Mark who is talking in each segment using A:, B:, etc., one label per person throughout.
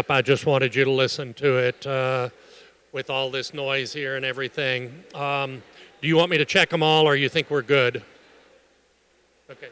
A: I just wanted you to listen to it with all this noise here and everything. Do you want me to check them all, or you think we're good? Okay.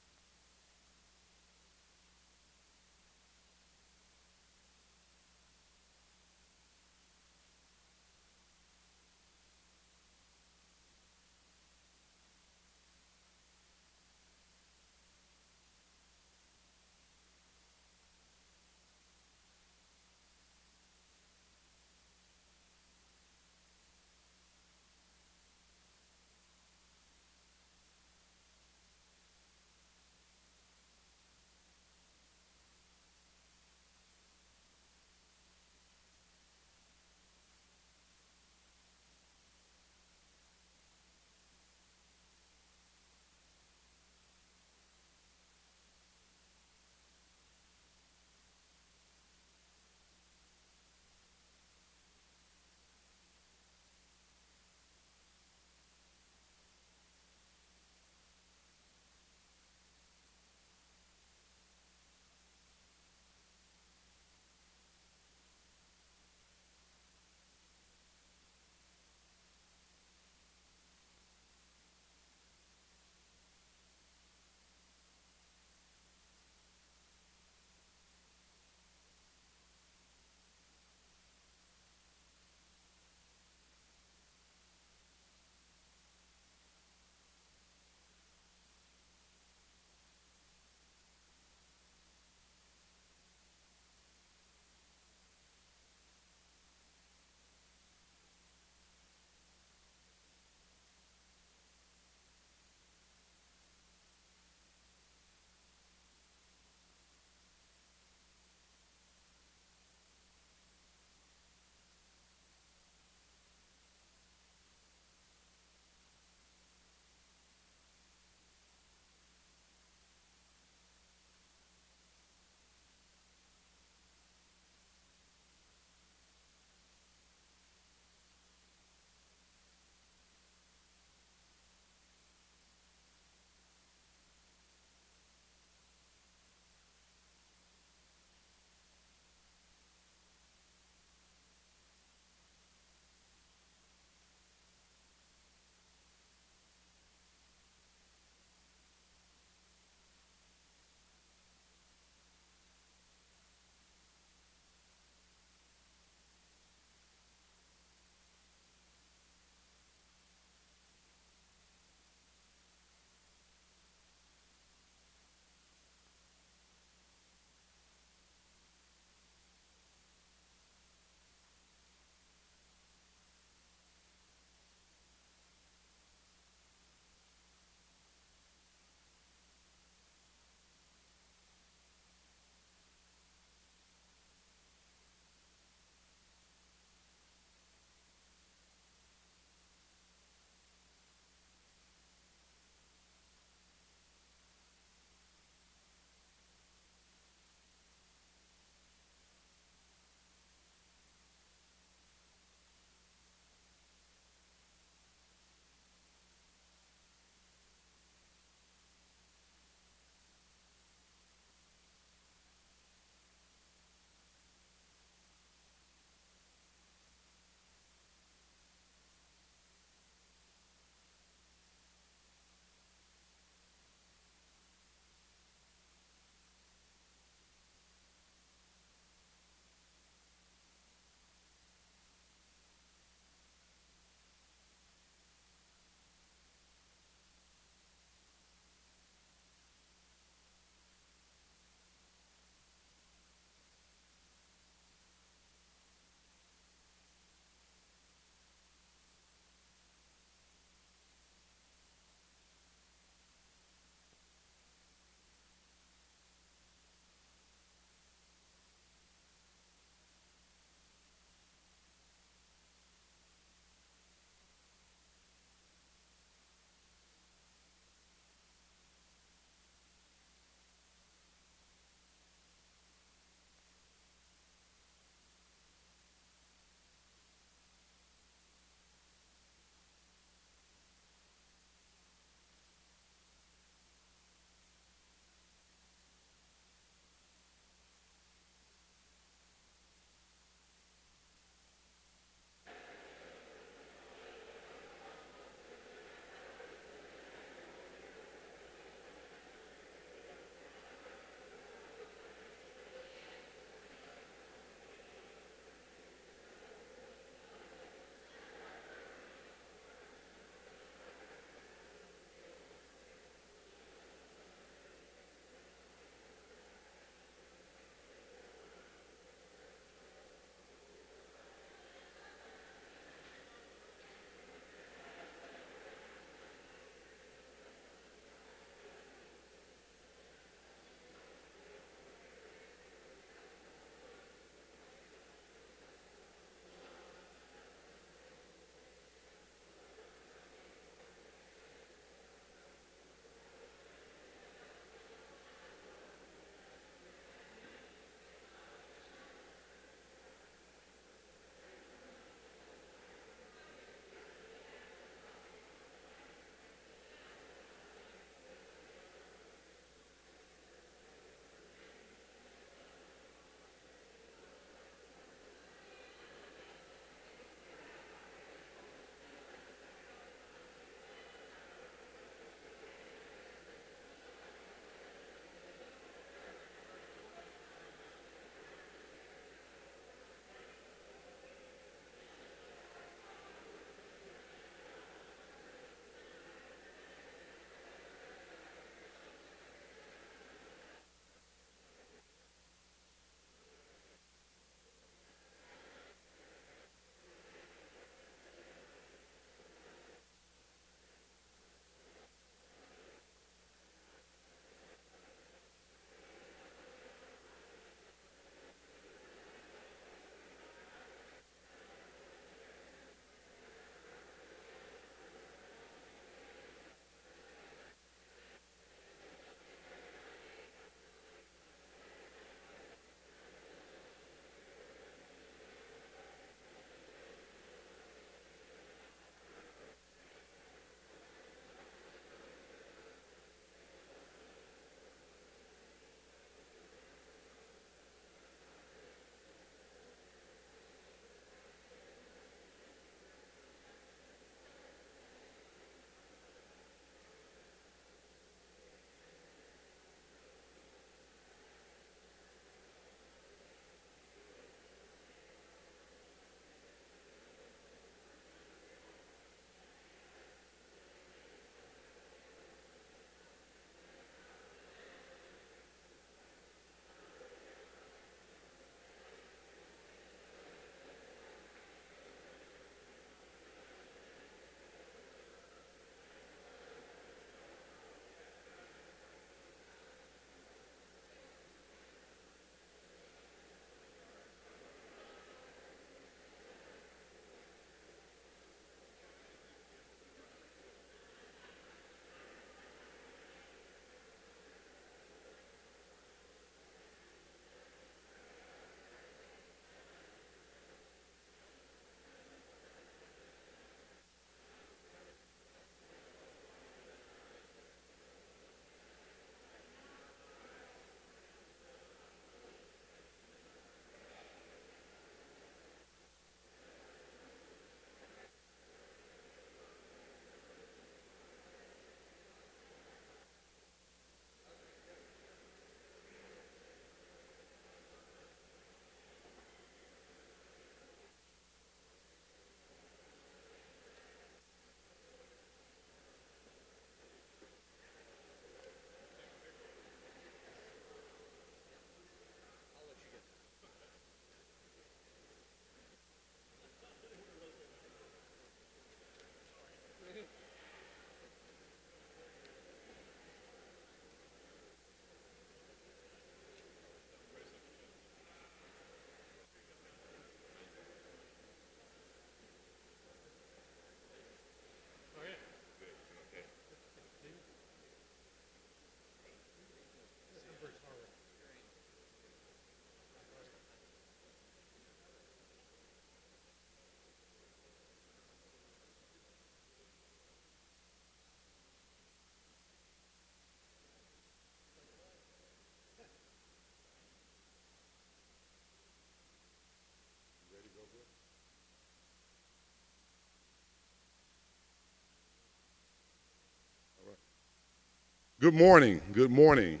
B: Good morning. Good morning.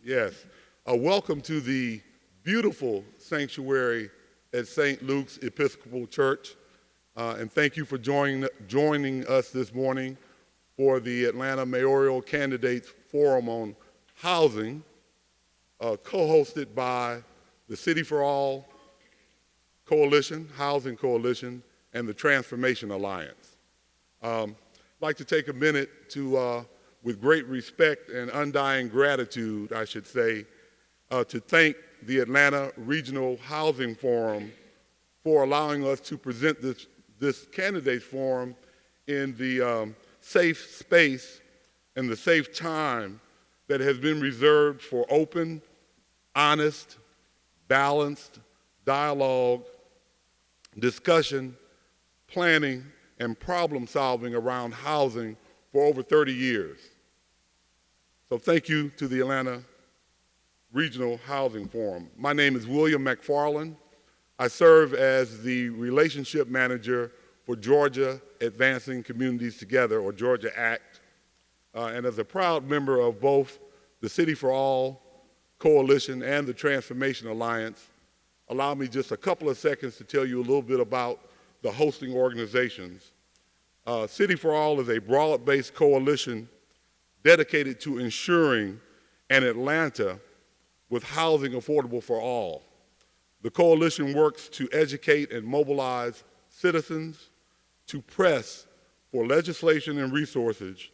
B: Yes. Welcome to the beautiful sanctuary at St. Luke's Episcopal Church. And thank you for joining us this morning for the Atlanta Mayoral Candidates Forum on Housing, co-hosted by the City for All Coalition, Housing Coalition, and the Transformation Alliance. I'd like to take a minute to with great respect and undying gratitude, I should say, to thank the Atlanta Regional Housing Forum for allowing us to present this candidates forum in the safe space and the safe time that has been reserved for open, honest, balanced dialogue, discussion, planning, and problem solving around housing for over 30 years. So thank you to the Atlanta Regional Housing Forum. My name is William McFarland. I serve as the relationship manager for Georgia Advancing Communities Together, or Georgia ACT, and as a proud member of both the City for All Coalition and the Transformation Alliance, allow me just a couple of seconds to tell you a little bit about the hosting organizations. City for All is a broad-based coalition dedicated to ensuring an Atlanta with housing affordable for all. The coalition works to educate and mobilize citizens to press for legislation and resources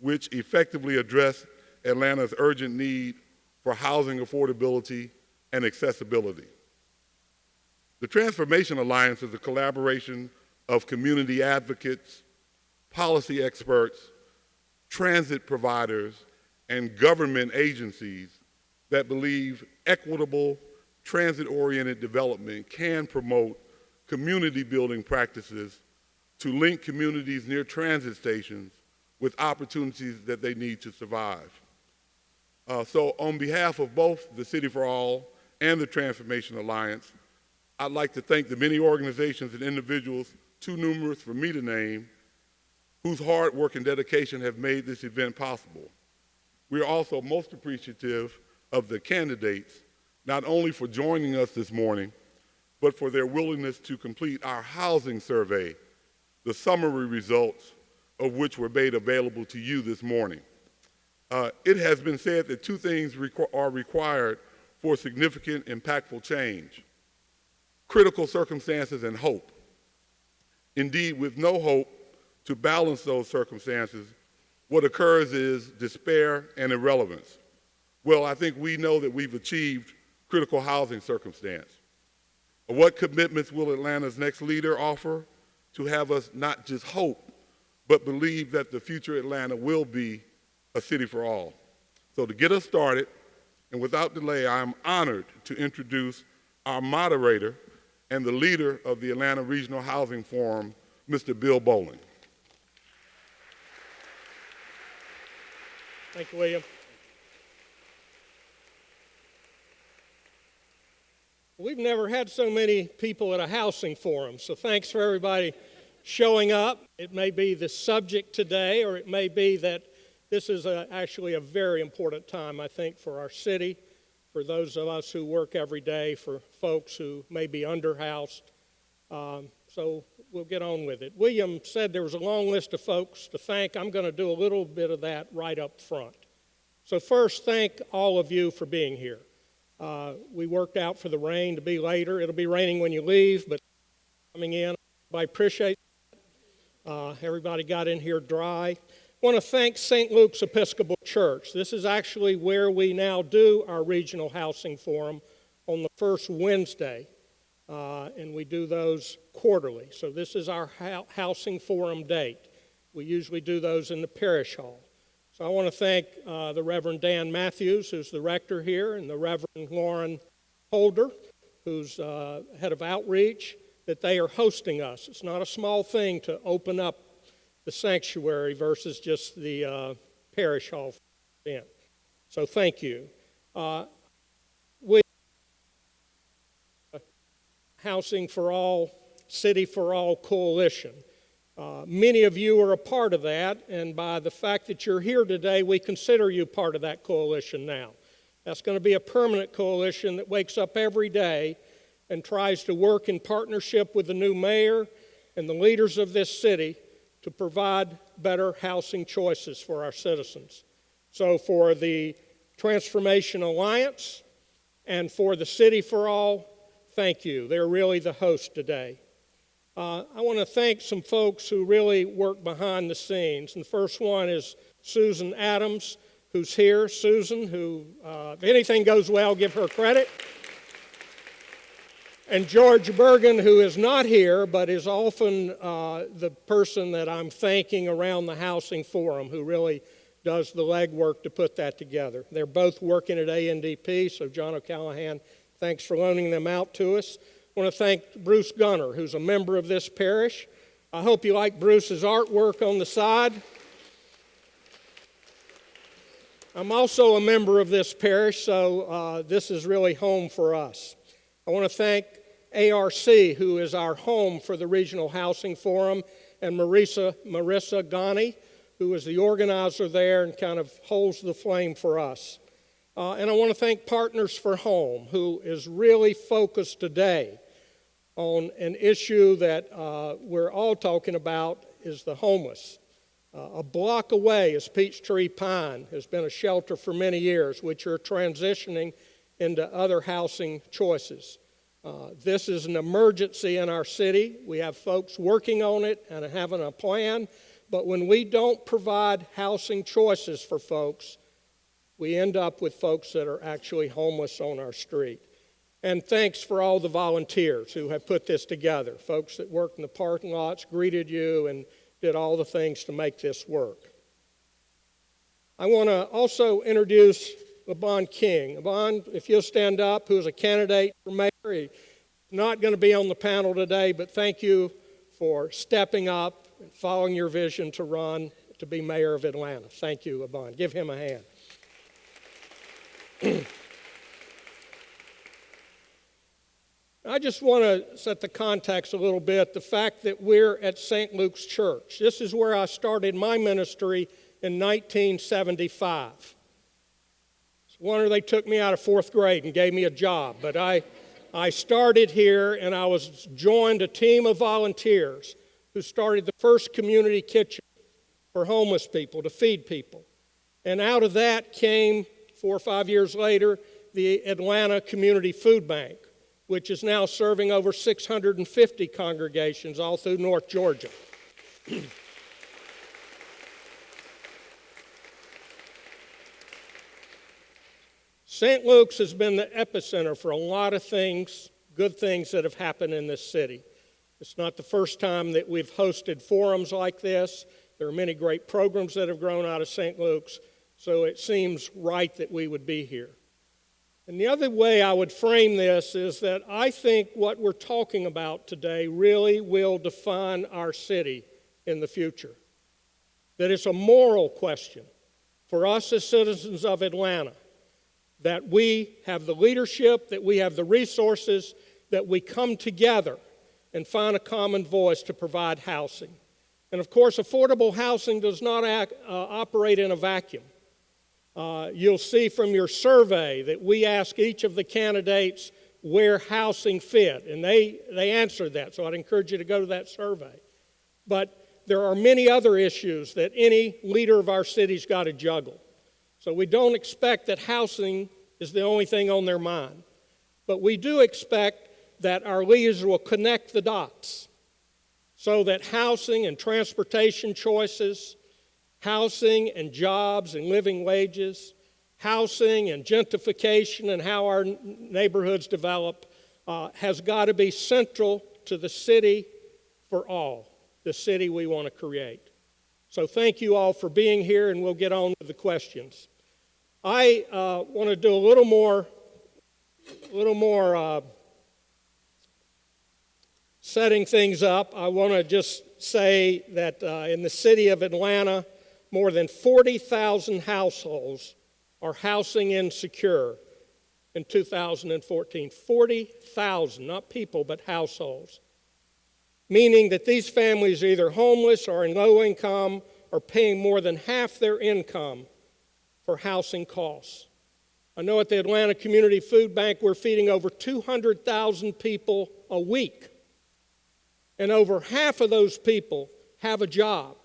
B: which effectively address Atlanta's urgent need for housing affordability and accessibility. The Transformation Alliance is a collaboration of community advocates, policy experts, transit providers, and government agencies that believe equitable, transit-oriented development can promote community-building practices to link communities near transit stations with opportunities that they need to survive. So on behalf of both the City for All and the Transformation Alliance, I'd like to thank the many organizations and individuals, too numerous for me to name, whose hard work and dedication have made this event possible. We are also most appreciative of the candidates, not only for joining us this morning, but for their willingness to complete our housing survey, the summary results of which were made available to you this morning. It has been said that two things are required for significant, impactful change: critical circumstances and hope. Indeed, with no hope to balance those circumstances, what occurs is despair and irrelevance. Well, I think we know that we've achieved critical housing circumstance. What commitments will Atlanta's next leader offer to have us not just hope, but believe that the future Atlanta will be a city for all? So to get us started, and without delay, I am honored to introduce our moderator and the leader of the Atlanta Regional Housing Forum, Mr. Bill Bowling.
A: Thank you, William.
C: We've never had so many people at a housing forum, so thanks for everybody showing up. It may be the subject today, or it may be that this is actually a very important time, I think, for our city, for those of us who work every day, for folks who may be underhoused. So we'll get on with it. William said there was a long list of folks to thank. I'm going to do a little bit of that right up front. So first, thank all of you for being here. We worked out for the rain to be later. It'll be raining when you leave, but coming in, I appreciate it. Everybody got in here dry. I want to thank St. Luke's Episcopal Church. This is actually where we now do our regional housing forum on the first Wednesday, and we do those quarterly. So this is our housing forum date. We usually do those in the parish hall. So I want to thank the Reverend Dan Matthews, who's the rector here, and the Reverend Lauren Holder, who's head of outreach, that they are hosting us. It's not a small thing to open up the sanctuary versus just the parish hall event. So thank you. We Housing for All, City for All Coalition. Many of you are a part of that, and by the fact that you're here today, we consider you part of that coalition now. That's going to be a permanent coalition that wakes up every day and tries to work in partnership with the new mayor and the leaders of this city to provide better housing choices for our citizens. So for the Transformation Alliance and for the City for All, thank you. They're really the host today. I want to thank some folks who really work behind the scenes. And the first one is Susan Adams, who's here. Susan, who, if anything goes well, give her credit. And George Bergen, who is not here, but is often the person that I'm thanking around the Housing Forum, who really does the legwork to put that together. They're both working at ANDP, so John O'Callahan, thanks for loaning them out to us. I want to thank Bruce Gunner, who's a member of this parish. I hope you like Bruce's artwork on the side. I'm also a member of this parish, so this is really home for us. I want to thank ARC, who is our home for the Regional Housing Forum, and Marissa Ghani, who is the organizer there and kind of holds the flame for us. And I want to thank Partners for Home, who is really focused today on an issue that we're all talking about, is the homeless. A block away is Peachtree Pine, has been a shelter for many years, which are transitioning into other housing choices. This is an emergency in our city. We have folks working on it and having a plan, but when we don't provide housing choices for folks, we end up with folks that are actually homeless on our street. And thanks for all the volunteers who have put this together, folks that worked in the parking lots, greeted you, and did all the things to make this work. I want to also introduce LeBon King. LeBon, if you'll stand up, who is a candidate for mayor. He's not going to be on the panel today, but thank you for stepping up and following your vision to run to be mayor of Atlanta. Thank you, LeBon. Give him a hand. I just want to set the context a little bit, the fact that we're at St. Luke's Church. This is where I started my ministry in 1975. It's a wonder they took me out of fourth grade and gave me a job, but I started here, and I was joined a team of volunteers who started the first community kitchen for homeless people, to feed people. And out of that came, 4 or 5 years later, the Atlanta Community Food Bank, which is now serving over 650 congregations all through North Georgia. St. Luke's has been the epicenter for a lot of things, good things that have happened in this city. It's not the first time that we've hosted forums like this. There are many great programs that have grown out of St. Luke's, so it seems right that we would be here. And the other way I would frame this is that I think what we're talking about today really will define our city in the future. That it's a moral question for us as citizens of Atlanta, that we have the leadership, that we have the resources, that we come together and find a common voice to provide housing. And of course, affordable housing does not operate in a vacuum. You'll see from your survey that we ask each of the candidates where housing fit, and they answered that, so I'd encourage you to go to that survey. But there are many other issues that any leader of our city's got to juggle. So we don't expect that housing is the only thing on their mind. But we do expect that our leaders will connect the dots so that housing and transportation choices, housing and jobs and living wages, housing and gentrification and how our neighborhoods develop has got to be central to the city for all, the city we want to create. So thank you all for being here, and we'll get on with the questions. I want to do a little more setting things up. I want to just say that in the city of Atlanta, more than 40,000 households are housing insecure in 2014. 40,000, not people, but households. meaning that these families are either homeless or in low income or paying more than half their income for housing costs. I know at the Atlanta Community Food Bank we're feeding over 200,000 people a week. And over half of those people have a job,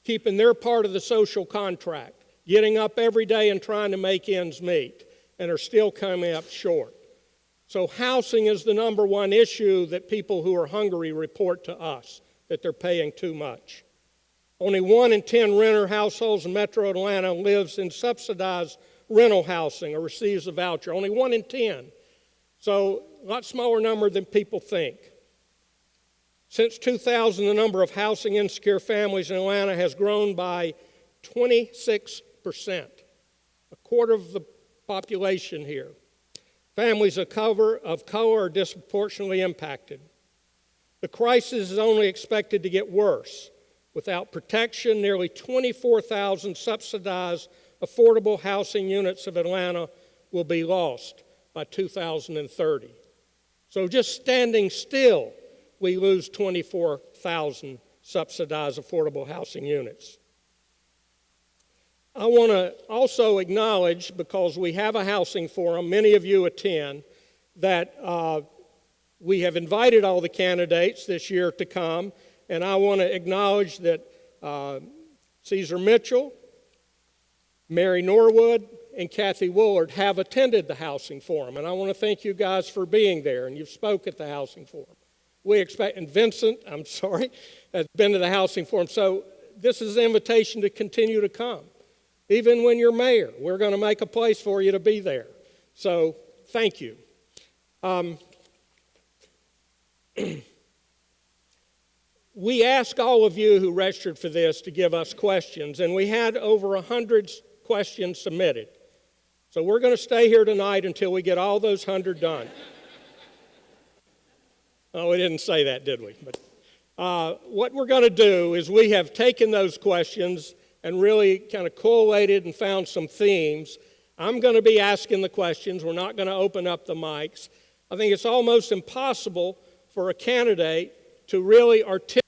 C: keeping their part of the social contract, getting up every day and trying to make ends meet, and are still coming up short. So housing is the number one issue that people who are hungry report to us, that they're paying too much. Only 1 in 10 renter households in Metro Atlanta lives in subsidized rental housing or receives a voucher. Only 1 in 10. So a lot smaller number than people think. Since 2000, the number of housing insecure families in Atlanta has grown by 26%, a quarter of the population here. Families of color are disproportionately impacted. The crisis is only expected to get worse. Without protection, nearly 24,000 subsidized affordable housing units of Atlanta will be lost by 2030. So just standing still, we lose 24,000 subsidized affordable housing units. I want to also acknowledge, because we have a housing forum, many of you attend, that we have invited all the candidates this year to come, and I want to acknowledge that Caesar Mitchell, Mary Norwood, and Kathy Woolard have attended the housing forum, and I want to thank you guys for being there, and you've spoke at the housing forum. We expect, and Vincent, has been to the housing forum, so this is an invitation to continue to come. Even when you're mayor, we're going to make a place for you to be there. So, thank you. We asked all of you who registered for this to give us questions, and we had over 100 questions submitted. So we're going to stay here tonight until we get all those 100 done. Oh, we didn't say that, did we? But what we're going to do is we have taken those questions and really kind of collated and found some themes. I'm going to be asking the questions. We're not going to open up the mics. I think it's almost impossible for a candidate to really articulate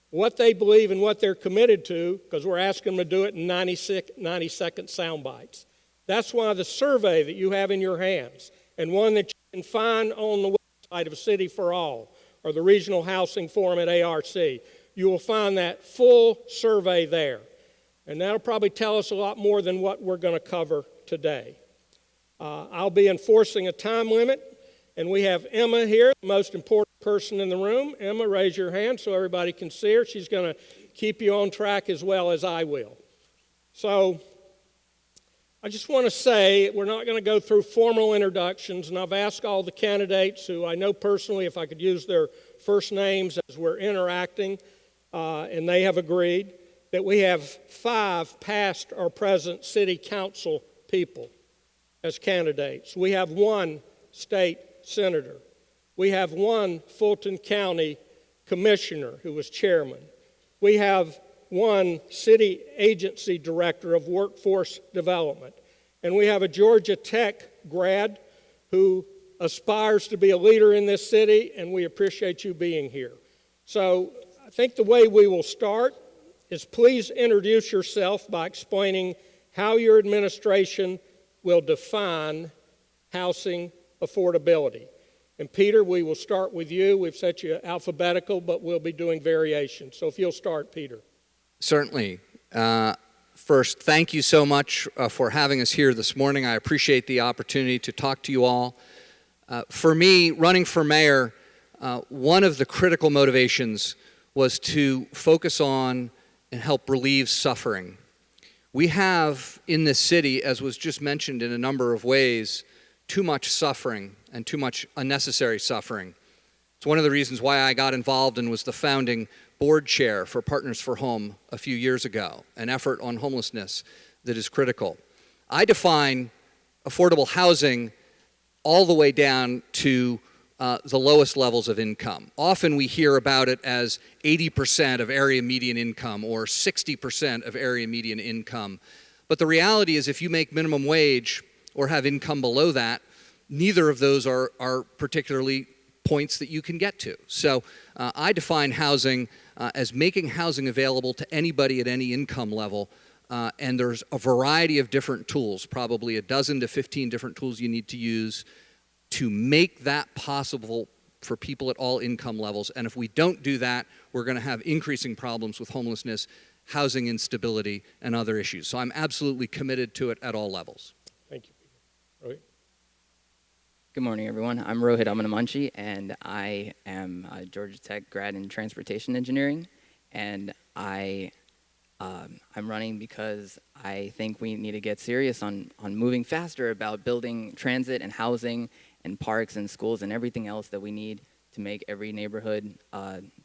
C: what they believe and what they're committed to, because we're asking them to do it in 90-second sound bites. That's why the survey that you have in your hands, and one that you can find on the website of City for All or the Regional Housing Forum at ARC, you will find that full survey there. And that'll probably tell us a lot more than what we're going to cover today. I'll be enforcing a time limit, and we have Emma here, the most important person in the room. Emma, raise your hand so everybody can see her. She's going to keep you on track as well as I will. So I just want to say we're not going to go through formal introductions, and I've asked all the candidates who I know personally if I could use their first names as we're interacting, and they have agreed that we have 5 past or present city council people as candidates. We have 1 state senator. We have 1 Fulton County commissioner who was chairman. We have 1 city agency director of workforce development. And we have a Georgia Tech grad who aspires to be a leader in this city, and we appreciate you being here. So I think the way we will start is please introduce yourself by explaining how your administration will define housing affordability. And Peter, we will start with you. We've set you alphabetical, but we'll be doing variations. So if you'll start, Peter.
D: Certainly. First, thank you so much for having us here this morning. I appreciate the opportunity to talk to you all. For me, running for mayor, one of the critical motivations was to focus on and help relieve suffering. We have in this city, as was just mentioned in a number of ways, too much suffering and too much unnecessary suffering. It's one of the reasons why I got involved and was the founding board chair for Partners for Home a few years ago, an effort on homelessness that is critical. I define affordable housing all the way down to the lowest levels of income. Often we hear about it as 80% of area median income or 60% of area median income. But the reality is if you make minimum wage or have income below that, neither of those are particularly points that you can get to. So I define housing as making housing available to anybody at any income level. And there's a variety of different tools, probably a dozen to 15 different tools you need to use to make that possible for people at all income levels. And if we don't do that, we're going to have increasing problems with homelessness, housing instability, and other issues. So I'm absolutely committed to it at all levels.
C: Thank you, Peter. Rohit?
E: Good morning, everyone. I'm Rohit Amanamanchi, and I am a Georgia Tech grad in transportation engineering. And I'm running because I think we need to get serious on moving faster about building transit and housing and parks and schools and everything else that we need to make every neighborhood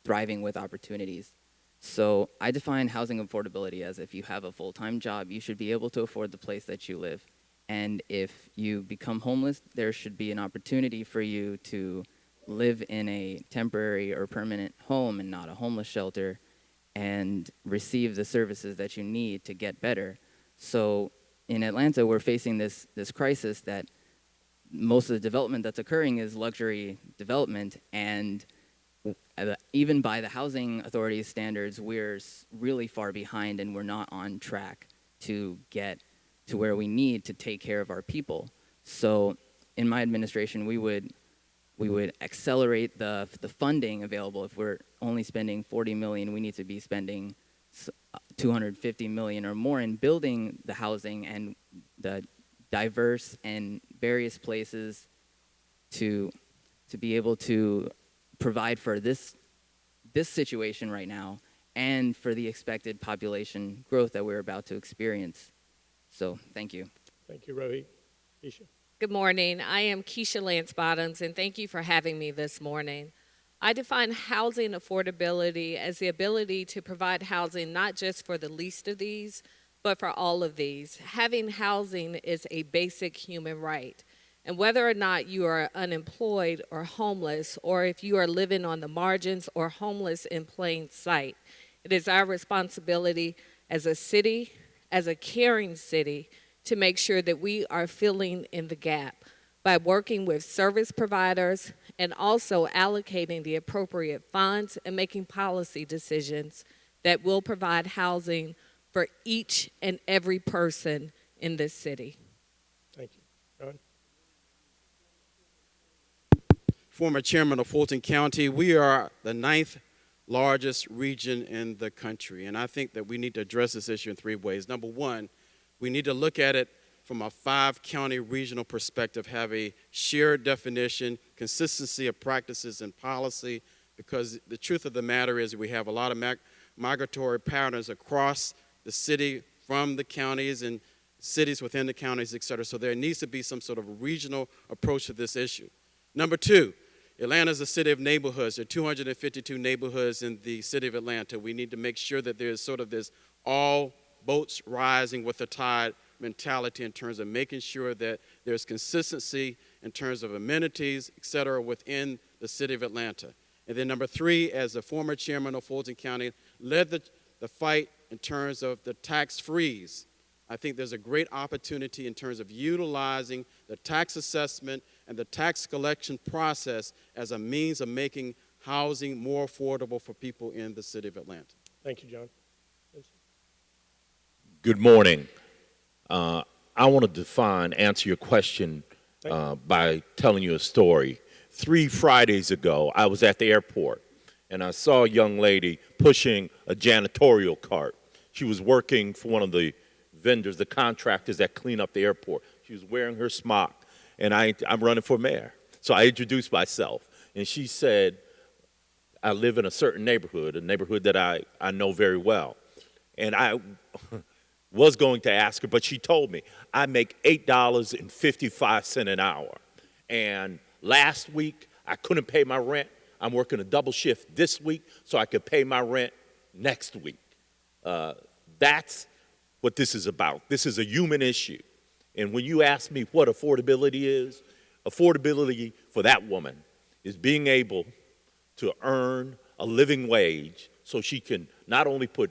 E: thriving with opportunities. So I define housing affordability as if you have a full-time job, you should be able to afford the place that you live. And if you become homeless, there should be an opportunity for you to live in a temporary or permanent home and not a homeless shelter, and receive the services that you need to get better. So in Atlanta, we're facing this crisis that most of the development that's occurring is luxury development, and even by the housing authority's standards, we're really far behind, and we're not on track to get to where we need to take care of our people. So in my administration, we would accelerate the funding available. If we're only spending $40 million, we need to be spending $250 million or more in building the housing and the diverse and various places to be able to provide for this situation right now and for the expected population growth that we're about to experience. So thank you.
C: Thank you, Rohit. Keisha?
F: Good morning. I am Keisha Lance Bottoms, and thank you for having me this morning. I define housing affordability as the ability to provide housing not just for the least of these, but for all of these. Having housing is a basic human right. And whether or not you are unemployed or homeless, or if you are living on the margins or homeless in plain sight, it is our responsibility as a city, as a caring city, to make sure that we are filling in the gap by working with service providers and also allocating the appropriate funds and making policy decisions that will provide housing for each and every person in this city.
C: Thank you. John?
G: Former chairman of Fulton County, we are the 9th largest region in the country, and I think that we need to address this issue in 3 ways. Number one, we need to look at it from a 5-county regional perspective, have a shared definition, consistency of practices and policy, because the truth of the matter is we have a lot of migratory patterns across the city from the counties and cities within the counties, et cetera. So there needs to be some sort of regional approach to this issue. Number two, Atlanta is a city of neighborhoods. There are 252 neighborhoods in the city of Atlanta. We need to make sure that there's sort of this all boats rising with the tide mentality in terms of making sure that there's consistency in terms of amenities, et cetera, within the city of Atlanta. And then number three, as the former chairman of Fulton County, led the fight in terms of the tax freeze. I think there's a great opportunity in terms of utilizing the tax assessment and the tax collection process as a means of making housing more affordable for people in the city of Atlanta.
C: Thank you, John.
H: Good morning. I want to answer your question by telling you a story. 3 Fridays ago, I was at the airport, and I saw a young lady pushing a janitorial cart. She was working for one of the vendors, the contractors that clean up the airport. She was wearing her smock, and I'm running for mayor. So I introduced myself, and she said, I live in a certain neighborhood, a neighborhood that I know very well. And I was going to ask her, but she told me, I make $8.55 an hour. And last week, I couldn't pay my rent. I'm working a double shift this week so I could pay my rent next week. That's what this is about. This is a human issue. And when you ask me what affordability is, affordability for that woman is being able to earn a living wage so she can not only put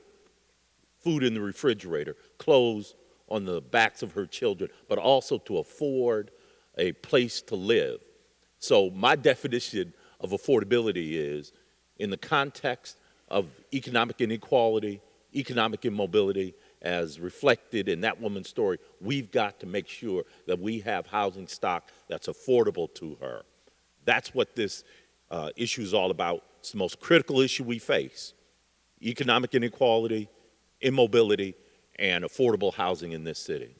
H: food in the refrigerator, clothes on the backs of her children, but also to afford a place to live. So my definition of affordability is in the context of economic inequality, economic immobility, as reflected in that woman's story. We've got to make sure that we have housing stock that's affordable to her. That's what this issue is all about. It's the most critical issue we face: economic inequality, immobility, and affordable housing in this city.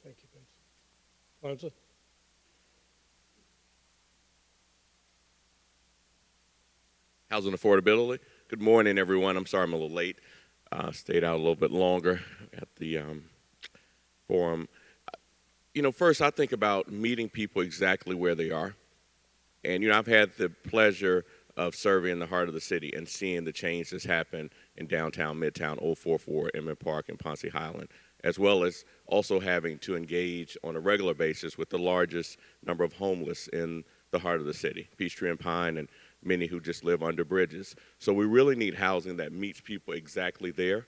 C: Thank you, Vince. Lonza?
I: Housing affordability. Good morning, everyone. I'm sorry I'm a little late. Stayed out a little bit longer at the forum. First I think about meeting people exactly where they are. And, I've had the pleasure of serving in the heart of the city and seeing the change that's happened in downtown, Midtown, 044, Emmett Park, and Ponce Highland, as well as also having to engage on a regular basis with the largest number of homeless in the heart of the city, Peachtree and Pine, and many who just live under bridges. So we really need housing that meets people exactly there,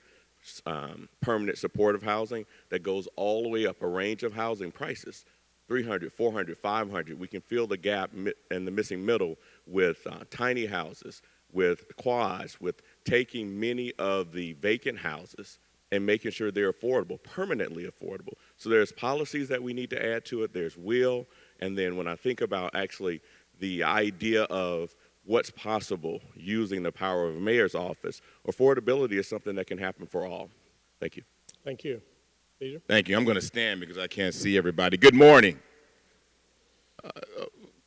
I: permanent supportive housing that goes all the way up a range of housing prices, 300, 400, 500. We can fill the gap in the missing middle with tiny houses, with quads, with taking many of the vacant houses and making sure they're affordable, permanently affordable. So there's policies that we need to add to it. There's will. And then when I think about actually the idea of what's possible using the power of a mayor's office, affordability is something that can happen for all. Thank you.
C: Thank you. Peter?
J: Thank you. I'm going to stand because I can't see everybody. Good morning.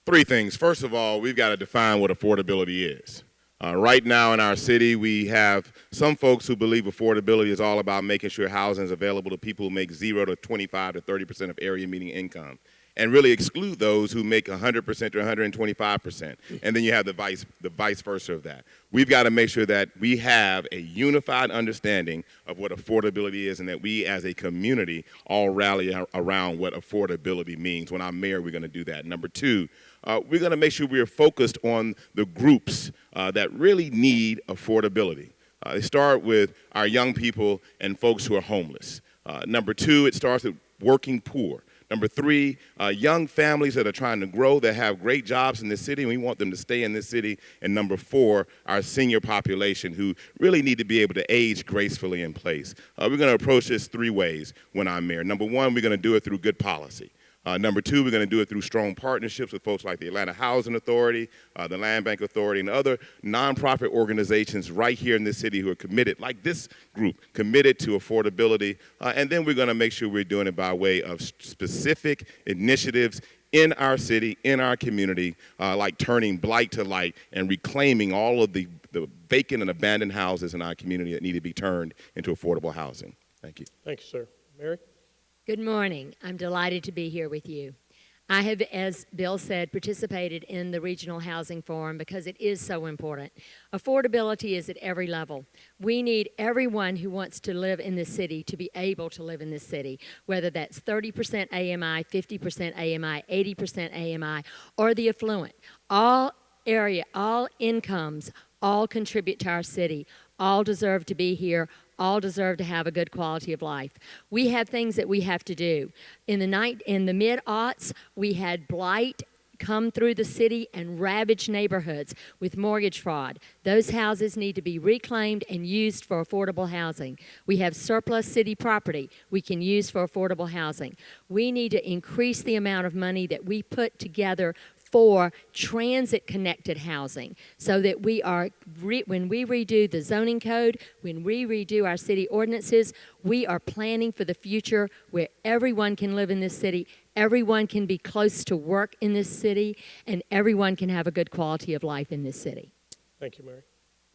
J: Three things. First of all, we've got to define what affordability is. Right now in our city, we have some folks who believe affordability is all about making sure housing is available to people who make 0 to 25 to 30% of area median income, and really exclude those who make 100% to 125%. And then you have the vice versa of that. We've got to make sure that we have a unified understanding of what affordability is, and that we as a community all rally around what affordability means. When I'm mayor, we're going to do that. Number two, we're going to make sure we are focused on the groups that really need affordability. They start with our young people and folks who are homeless. Number two, it starts with working poor. Number three, young families that are trying to grow, that have great jobs in this city, and we want them to stay in this city. And number four, our senior population, who really need to be able to age gracefully in place. We're going to approach this three ways when I'm mayor. Number one, we're going to do it through good policy. Number two, we're going to do it through strong partnerships with folks like the Atlanta Housing Authority, the Land Bank Authority, and other nonprofit organizations right here in this city who are committed, like this group, committed to affordability. And then we're going to make sure we're doing it by way of specific initiatives in our city, in our community, like turning blight to light and reclaiming all of the vacant and abandoned houses in our community that need to be turned into affordable housing. Thank you.
C: Thank you, sir. Mary?
K: Good morning. I'm delighted to be here with you. I have, as Bill said, participated in the Regional Housing Forum because it is so important. Affordability is at every level. We need everyone who wants to live in this city to be able to live in this city, whether that's 30% AMI, 50% AMI, 80% AMI, or the affluent. All incomes, all contribute to our city, all deserve to be here, all deserve to have a good quality of life. We have things that we have to do. In the mid-aughts, we had blight come through the city and ravage neighborhoods with mortgage fraud. Those houses need to be reclaimed and used for affordable housing. We have surplus city property we can use for affordable housing. We need to increase the amount of money that we put together for transit-connected housing, so that we are, when we redo the zoning code, when we redo our city ordinances, we are planning for the future where everyone can live in this city, everyone can be close to work in this city, and everyone can have a good quality of life in this city.
C: Thank you, Mary.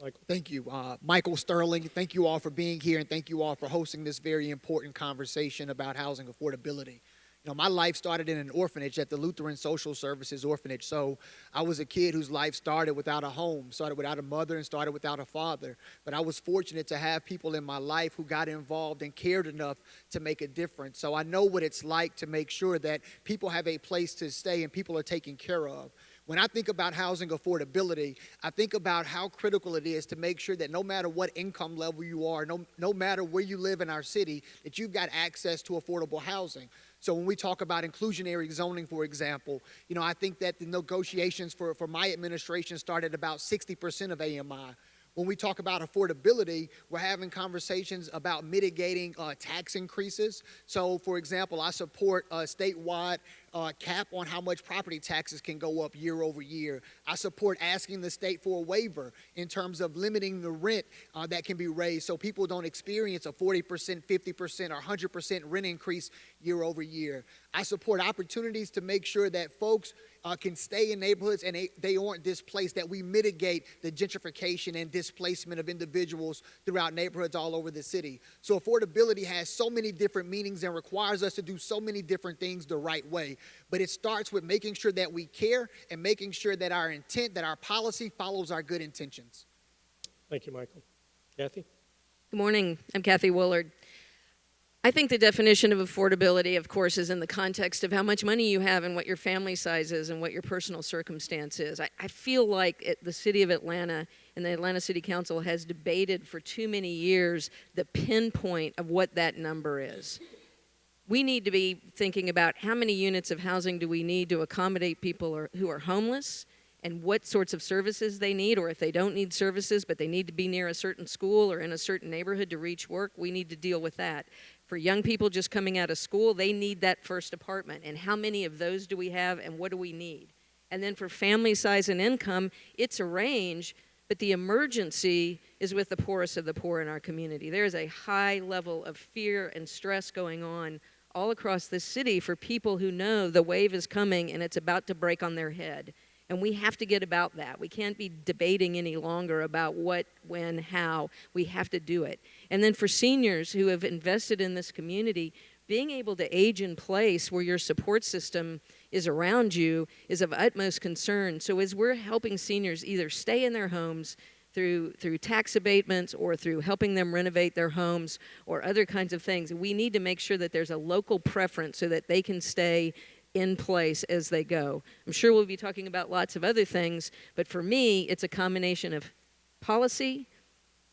C: Michael?
L: Thank you. Michael Sterling, thank you all for being here, and thank you all for hosting this very important conversation about housing affordability. You know, my life started in an orphanage at the Lutheran Social Services Orphanage. So I was a kid whose life started without a home, started without a mother, and started without a father. But I was fortunate to have people in my life who got involved and cared enough to make a difference. So I know what it's like to make sure that people have a place to stay and people are taken care of. When I think about housing affordability, I think about how critical it is to make sure that no matter what income level you are, no matter where you live in our city, that you've got access to affordable housing. So when we talk about inclusionary zoning, for example, I think that the negotiations for my administration started about 60% of AMI. When we talk about affordability, we're having conversations about mitigating tax increases. So, for example, I support a statewide cap on how much property taxes can go up year over year. I support asking the state for a waiver in terms of limiting the rent that can be raised so people don't experience a 40%, 50%, or 100% rent increase year over year. I support opportunities to make sure that folks can stay in neighborhoods and they aren't displaced, that we mitigate the gentrification and displacement of individuals throughout neighborhoods all over the city. So affordability has so many different meanings and requires us to do so many different things the right way. But it starts with making sure that we care and making sure that our intent, that our policy follows our good intentions.
C: Thank you, Michael. Kathy?
M: Good morning. I'm Kathy Willard. I think the definition of affordability, of course, is in the context of how much money you have and what your family size is and what your personal circumstance is. I feel like the city of Atlanta and the Atlanta City Council has debated for too many years the pinpoint of what that number is. We need to be thinking about how many units of housing do we need to accommodate people who are homeless and what sorts of services they need, or if they don't need services but they need to be near a certain school or in a certain neighborhood to reach work, we need to deal with that. For young people just coming out of school, they need that first apartment. And how many of those do we have and what do we need? And then for family size and income, it's a range, but the emergency is with the poorest of the poor in our community. There is a high level of fear and stress going on all across this city for people who know the wave is coming and it's about to break on their head. And we have to get about that. We can't be debating any longer about what, when, how. We have to do it. And then for seniors who have invested in this community, being able to age in place where your support system is around you is of utmost concern. So as we're helping seniors either stay in their homes through tax abatements or through helping them renovate their homes or other kinds of things, we need to make sure that there's a local preference so that they can stay in place as they go. I'm sure we'll be talking about lots of other things, but for me, it's a combination of policy,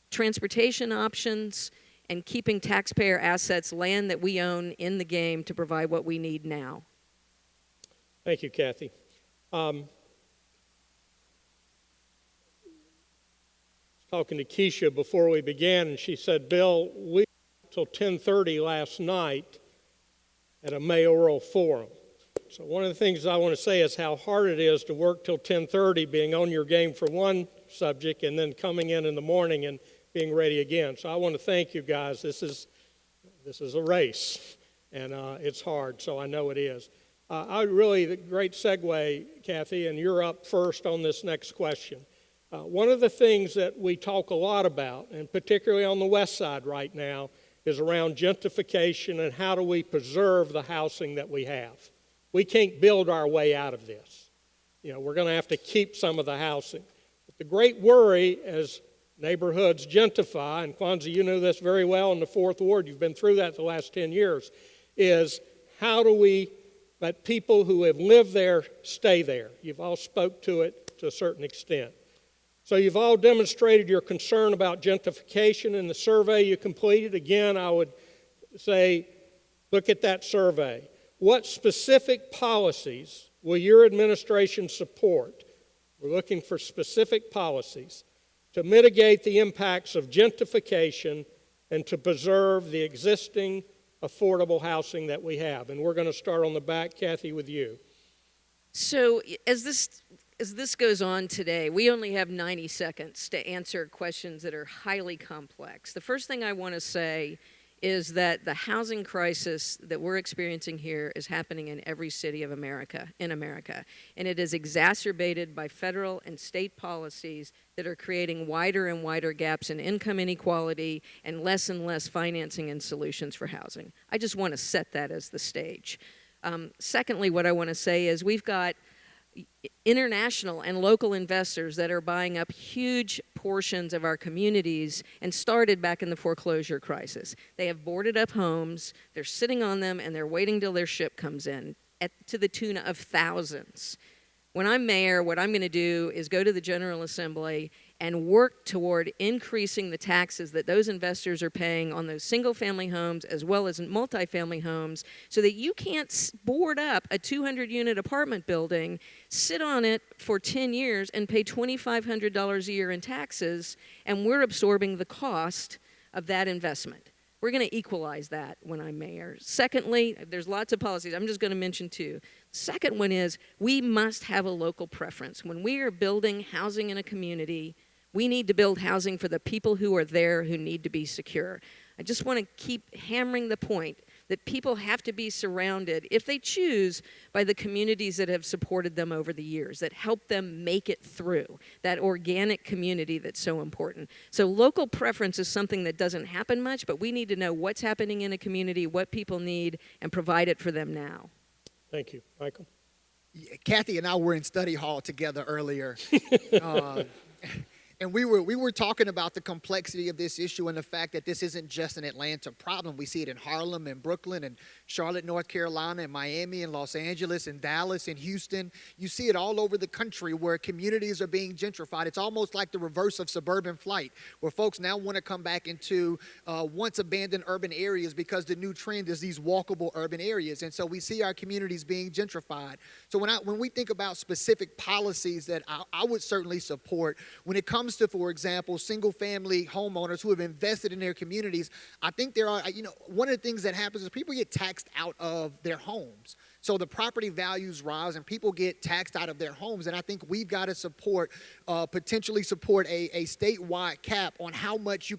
M: transportation options, and keeping taxpayer assets, land that we own, in the game to provide what we need now.
C: Thank you, Kathy. Talking to Keisha before we began, and she said, Bill, we till 10:30 last night at a mayoral forum. So one of the things I want to say is how hard it is to work till 10:30, being on your game for one subject, and then coming in the morning and being ready again. So I want to thank you guys. This is a race, and it's hard, so I know it is. The great segue, Kathy, and you're up first on this next question. One of the things that we talk a lot about, and particularly on the west side right now, is around gentrification and how do we preserve the housing that we have. We can't build our way out of this. We're going to have to keep some of the housing. But the great worry as neighborhoods gentrify, and Kwanzaa, you know this very well in the Fourth Ward, you've been through that the last 10 years, is how do we let people who have lived there stay there? You've all spoke to it to a certain extent. So you've all demonstrated your concern about gentrification in the survey you completed. Again, I would say, look at that survey. What specific policies will your administration support? We're looking for specific policies to mitigate the impacts of gentrification and to preserve the existing affordable housing that we have. And we're going to start on the back, Kathy, with you.
M: So as this goes on today, we only have 90 seconds to answer questions that are highly complex. The first thing I want to say is that the housing crisis that we're experiencing here is happening in every city of America, and it is exacerbated by federal and state policies that are creating wider and wider gaps in income inequality and less financing and solutions for housing. I just want to set that as the stage. Secondly, what I want to say is we've got international and local investors that are buying up huge portions of our communities and started back in the foreclosure crisis. They have boarded up homes, they're sitting on them, and they're waiting till their ship comes in to the tune of thousands. When I'm mayor, what I'm going to do is go to the General Assembly and work toward increasing the taxes that those investors are paying on those single-family homes as well as multifamily homes so that you can't board up a 200-unit apartment building, sit on it for 10 years, and pay $2,500 a year in taxes, and we're absorbing the cost of that investment. We're going to equalize that when I'm mayor. Secondly, there's lots of policies. I'm just going to mention two. Second one is we must have a local preference. When we are building housing in a community, we need to build housing for the people who are there who need to be secure. I just want to keep hammering the point that people have to be surrounded, if they choose, by the communities that have supported them over the years, that help them make it through, that organic community that's so important. So local preference is something that doesn't happen much, but we need to know what's happening in a community, what people need, and provide it for them now.
C: Thank you. Michael?
L: Yeah, Kathy and I were in study hall together earlier. And we were talking about the complexity of this issue and the fact that this isn't just an Atlanta problem. We see it in Harlem and Brooklyn and Charlotte, North Carolina, and Miami and Los Angeles and Dallas and Houston. You see it all over the country where communities are being gentrified. It's almost like the reverse of suburban flight, where folks now want to come back into once abandoned urban areas because the new trend is these walkable urban areas. And so we see our communities being gentrified. So when we think about specific policies that I would certainly support, when it comes to, for example, single-family homeowners who have invested in their communities, I think there are, one of the things that happens is people get taxed out of their homes. So the property values rise and people get taxed out of their homes. And I think we've got to support, potentially support a statewide cap on how much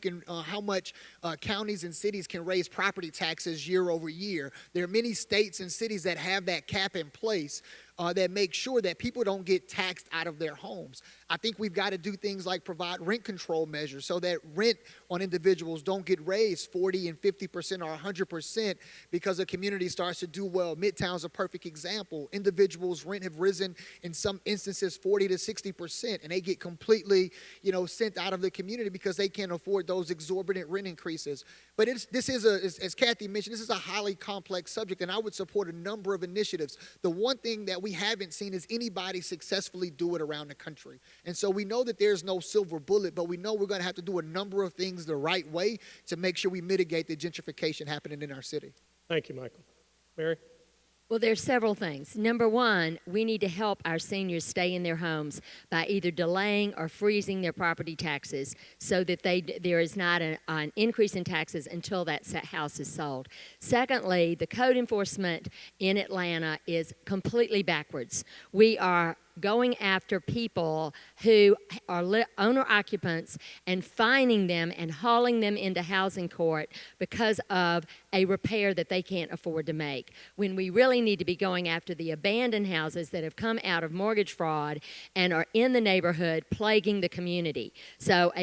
L: counties and cities can raise property taxes year over year. There are many states and cities that have that cap in place that make sure that people don't get taxed out of their homes. I think we've got to do things like provide rent control measures so that rent on individuals don't get raised 40 and 50% or 100% because a community starts to do well. Midtown's a perfect example. Individuals' rent have risen in some instances 40 to 60%, and they get completely, sent out of the community because they can't afford those exorbitant rent increases. But this is, as Kathy mentioned, this is a highly complex subject, and I would support a number of initiatives. The one thing that we haven't seen is anybody successfully do it around the country. And so we know that there's no silver bullet, but we know we're going to have to do a number of things the right way to make sure we mitigate the gentrification happening in our city.
C: Thank you, Michael. Mary?
K: Well, there's several things. Number one, we need to help our seniors stay in their homes by either delaying or freezing their property taxes so that there is not an increase in taxes until that house is sold. Secondly, the code enforcement in Atlanta is completely backwards. We are going after people who are owner-occupants and fining them and hauling them into housing court because of a repair that they can't afford to make, when we really need to be going after the abandoned houses that have come out of mortgage fraud and are in the neighborhood plaguing the community. So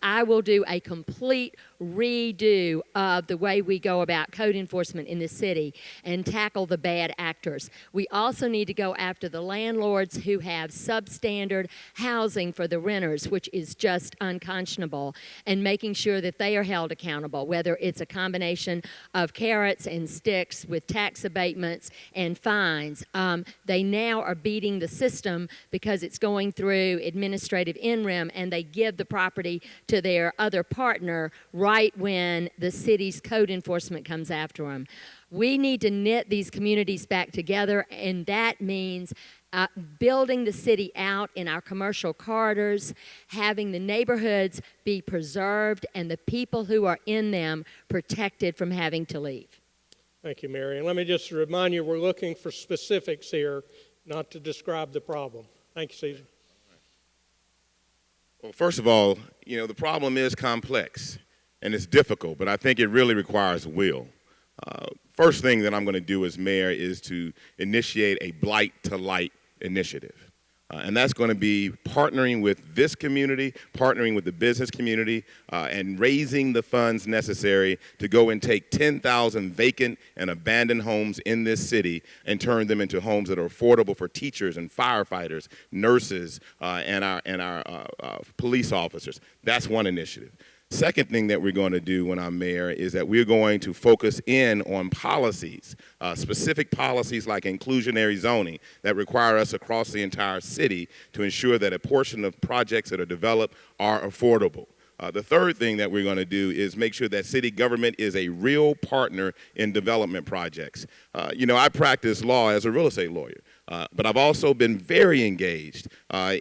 K: I will do a complete redo of the way we go about code enforcement in the city and tackle the bad actors. We also need to go after the landlords who have substandard housing for the renters, which is just unconscionable, and making sure that they are held accountable, whether it's a combination of carrots and sticks with tax abatements and fines. They now are beating the system because it's going through administrative in-rem, and they give the property to their other partner right when the city's code enforcement comes after them. We need to knit these communities back together, and that means building the city out in our commercial corridors, having the neighborhoods be preserved and the people who are in them protected from having to leave.
C: Thank you, Mary. And let me just remind you, we're looking for specifics here, not to describe the problem. Thank you, Caesar.
J: Well, first of all, the problem is complex and it's difficult, but I think it really requires will. First thing that I'm going to do as mayor is to initiate a Blight to Light initiative. And that's going to be partnering with this community, partnering with the business community, and raising the funds necessary to go and take 10,000 vacant and abandoned homes in this city and turn them into homes that are affordable for teachers and firefighters, nurses, and our police officers. That's one initiative. Second thing that we're going to do when I'm mayor is that we're going to focus in on policies, specific policies like inclusionary zoning that require us across the entire city to ensure that a portion of projects that are developed are affordable. The third thing that we're going to do is make sure that city government is a real partner in development projects. I practice law as a real estate lawyer, but I've also been very engaged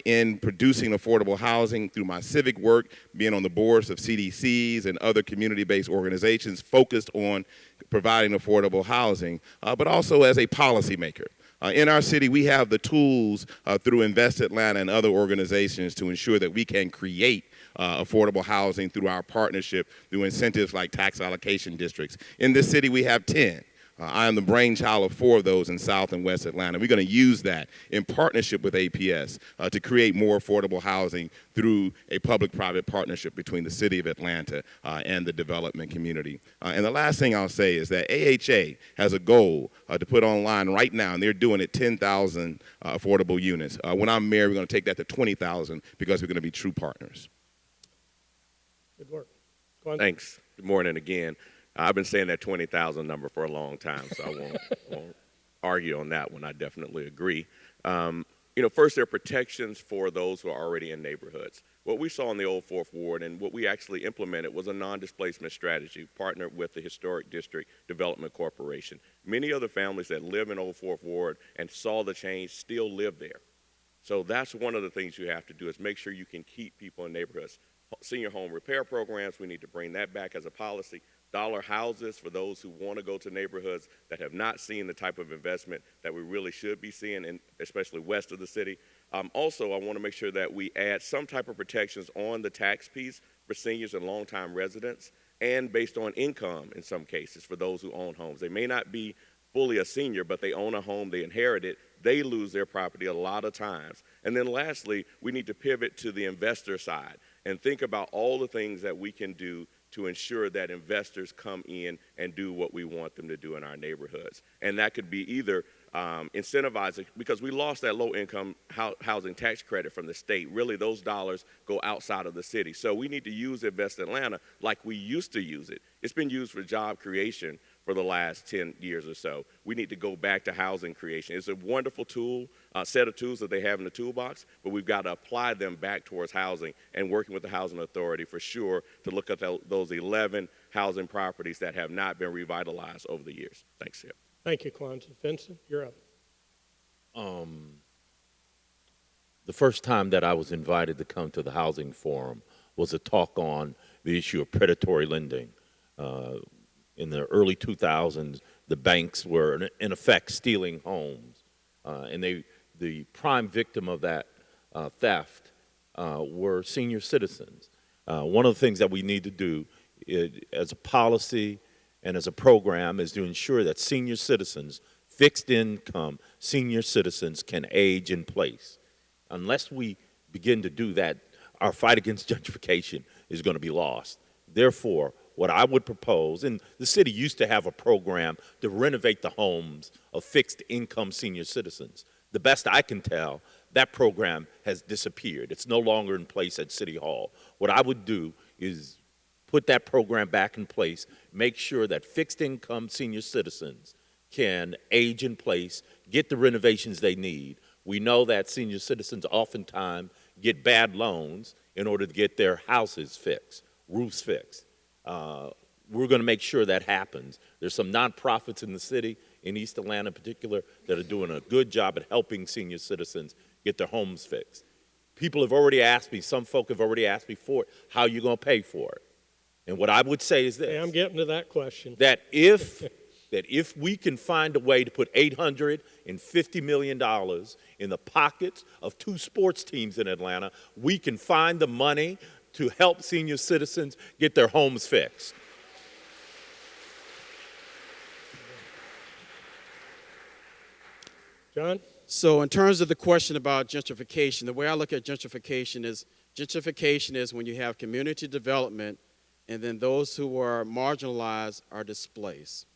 J: in producing affordable housing through my civic work, being on the boards of CDCs and other community-based organizations focused on providing affordable housing, but also as a policymaker. In our city, we have the tools through Invest Atlanta and other organizations to ensure that we can create affordable housing through our partnership through incentives like tax allocation districts. In this city, we have 10. I am the brainchild of 4 of those in South and West Atlanta. We're going to use that in partnership with APS to create more affordable housing through a public-private partnership between the city of Atlanta and the development community. And the last thing I'll say is that AHA has a goal to put online right now, and they're doing it 10,000 affordable units. When I'm mayor, we're going to take that to 20,000 because we're going to be true partners.
C: Good work. Go on.
I: Thanks. Good morning again. I've been saying that 20,000 number for a long time, so I won't argue on that one. I definitely agree. First, there are protections for those who are already in neighborhoods. What we saw in the Old Fourth Ward and what we actually implemented was a non-displacement strategy partnered with the Historic District Development Corporation. Many other families that live in Old Fourth Ward and saw the change still live there. So that's one of the things you have to do is make sure you can keep people in neighborhoods. Senior home repair programs, we need to bring that back as a policy. Dollar houses for those who want to go to neighborhoods that have not seen the type of investment that we really should be seeing, and especially west of the city. Also, I want to make sure that we add some type of protections on the tax piece for seniors and longtime residents, and based on income in some cases for those who own homes. They may not be fully a senior, but they own a home, they inherit it, they lose their property a lot of times. And then lastly, we need to pivot to the investor side and think about all the things that we can do to ensure that investors come in and do what we want them to do in our neighborhoods. And that could be either incentivizing, because we lost that low-income housing tax credit from the state. Really, those dollars go outside of the city. So we need to use Invest Atlanta like we used to use it. It's been used for job creation for the last 10 years or so. We need to go back to housing creation. It's a wonderful tool, set of tools that they have in the toolbox, but we've got to apply them back towards housing and working with the Housing Authority for sure to look at those 11 housing properties that have not been revitalized over the years. Thanks, Skip.
C: Thank you, Kwanzaa. Vincent, you're up.
H: The first time that I was invited to come to the Housing Forum was a talk on the issue of predatory lending. In the early 2000s, the banks were, in effect, stealing homes. And the prime victim of that theft were senior citizens. One of the things that we need to do as a policy and as a program is to ensure that senior citizens, fixed income senior citizens, can age in place. Unless we begin to do that, our fight against gentrification is going to be lost. Therefore, what I would propose, and the city used to have a program to renovate the homes of fixed income senior citizens. The best I can tell, that program has disappeared. It's no longer in place at City Hall. What I would do is put that program back in place, make sure that fixed income senior citizens can age in place, get the renovations they need. We know that senior citizens oftentimes get bad loans in order to get their houses fixed, roofs fixed. We're going to make sure that happens. There's some nonprofits in the city, in East Atlanta in particular, that are doing a good job at helping senior citizens get their homes fixed. People have already asked me, some folk have already asked me for it, how are you going to pay for it? And what I would say is this.
C: Hey, I'm getting to that question.
H: That if we can find a way to put $850 million in the pockets of 2 sports teams in Atlanta, we can find the money to help senior citizens get their homes fixed.
C: John?
G: So in terms of the question about gentrification, the way I look at gentrification is when you have community development and then those who are marginalized are displaced.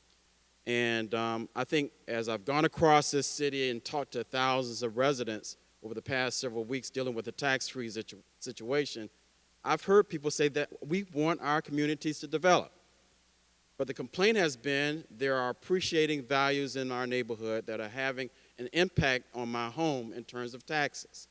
G: And I think as I've gone across this city and talked to thousands of residents over the past several weeks dealing with the tax-free situation, I've heard people say that we want our communities to develop. But the complaint has been there are appreciating values in our neighborhood that are having an impact on my home in terms of taxes,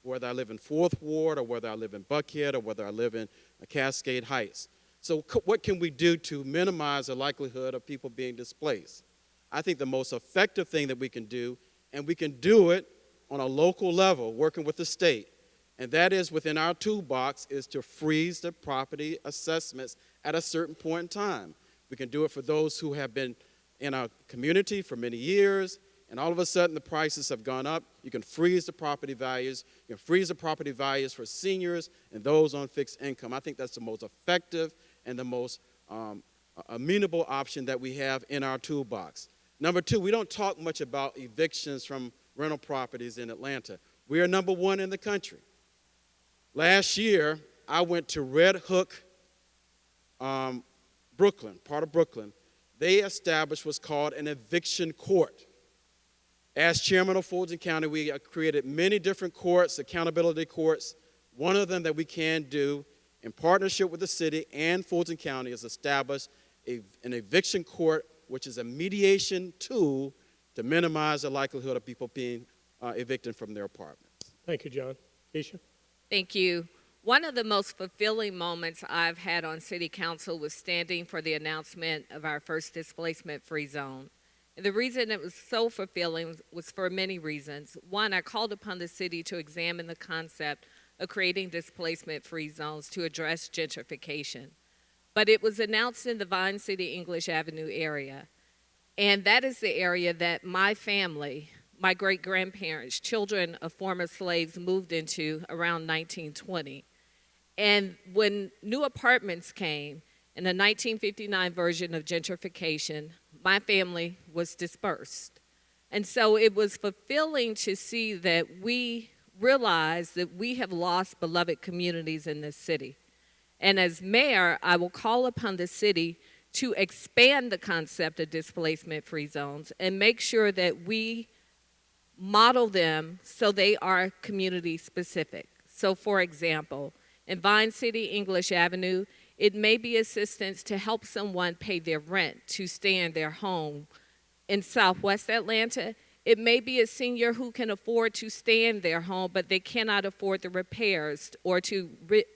G: whether I live in 4th Ward or whether I live in Buckhead or whether I live in Cascade Heights. So what can we do to minimize the likelihood of people being displaced? I think the most effective thing that we can do, and we can do it on a local level, working with the state, and that is within our toolbox, is to freeze the property assessments at a certain point in time. We can do it for those who have been in our community for many years, and all of a sudden the prices have gone up. You can freeze the property values. You can freeze the property values for seniors and those on fixed income. I think that's the most effective and the most amenable option that we have in our toolbox. Number 2, we don't talk much about evictions from rental properties in Atlanta. We are number 1 in the country. Last year, I went to Red Hook, Brooklyn, part of Brooklyn. They established what's called an eviction court. As chairman of Fulton County, we created many different courts, accountability courts. One of them that we can do in partnership with the city and Fulton County is establish an eviction court, which is a mediation tool to minimize the likelihood of people being evicted from their apartments.
C: Thank you, John. Keisha?
F: Thank you. One of the most fulfilling moments I've had on City Council was standing for the announcement of our first displacement-free zone. And the reason it was so fulfilling was for many reasons. One, I called upon the city to examine the concept of creating displacement-free zones to address gentrification. But it was announced in the Vine City English Avenue area. And that is the area that my family, my great-grandparents, children of former slaves, moved into around 1920. And when new apartments came, in the 1959 version of gentrification, my family was dispersed. And so it was fulfilling to see that we realized that we have lost beloved communities in this city. And as mayor, I will call upon the city to expand the concept of displacement-free zones and make sure that we model them so they are community-specific. So for example, in Vine City English Avenue, it may be assistance to help someone pay their rent to stay in their home. In Southwest Atlanta, it may be a senior who can afford to stay in their home, but they cannot afford the repairs or to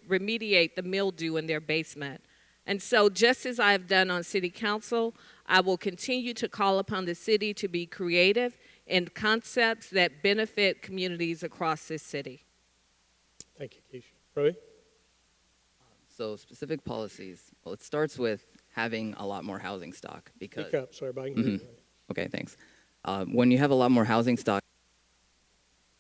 F: remediate the mildew in their basement. And so just as I have done on City Council, I will continue to call upon the city to be creative in concepts that benefit communities across this city.
C: Thank you, Keisha. Roy?
E: So specific policies, well, it starts with having a lot more housing stock because...
C: Speak up so everybody can hear you.
E: Okay, thanks. When you have a lot more housing stock,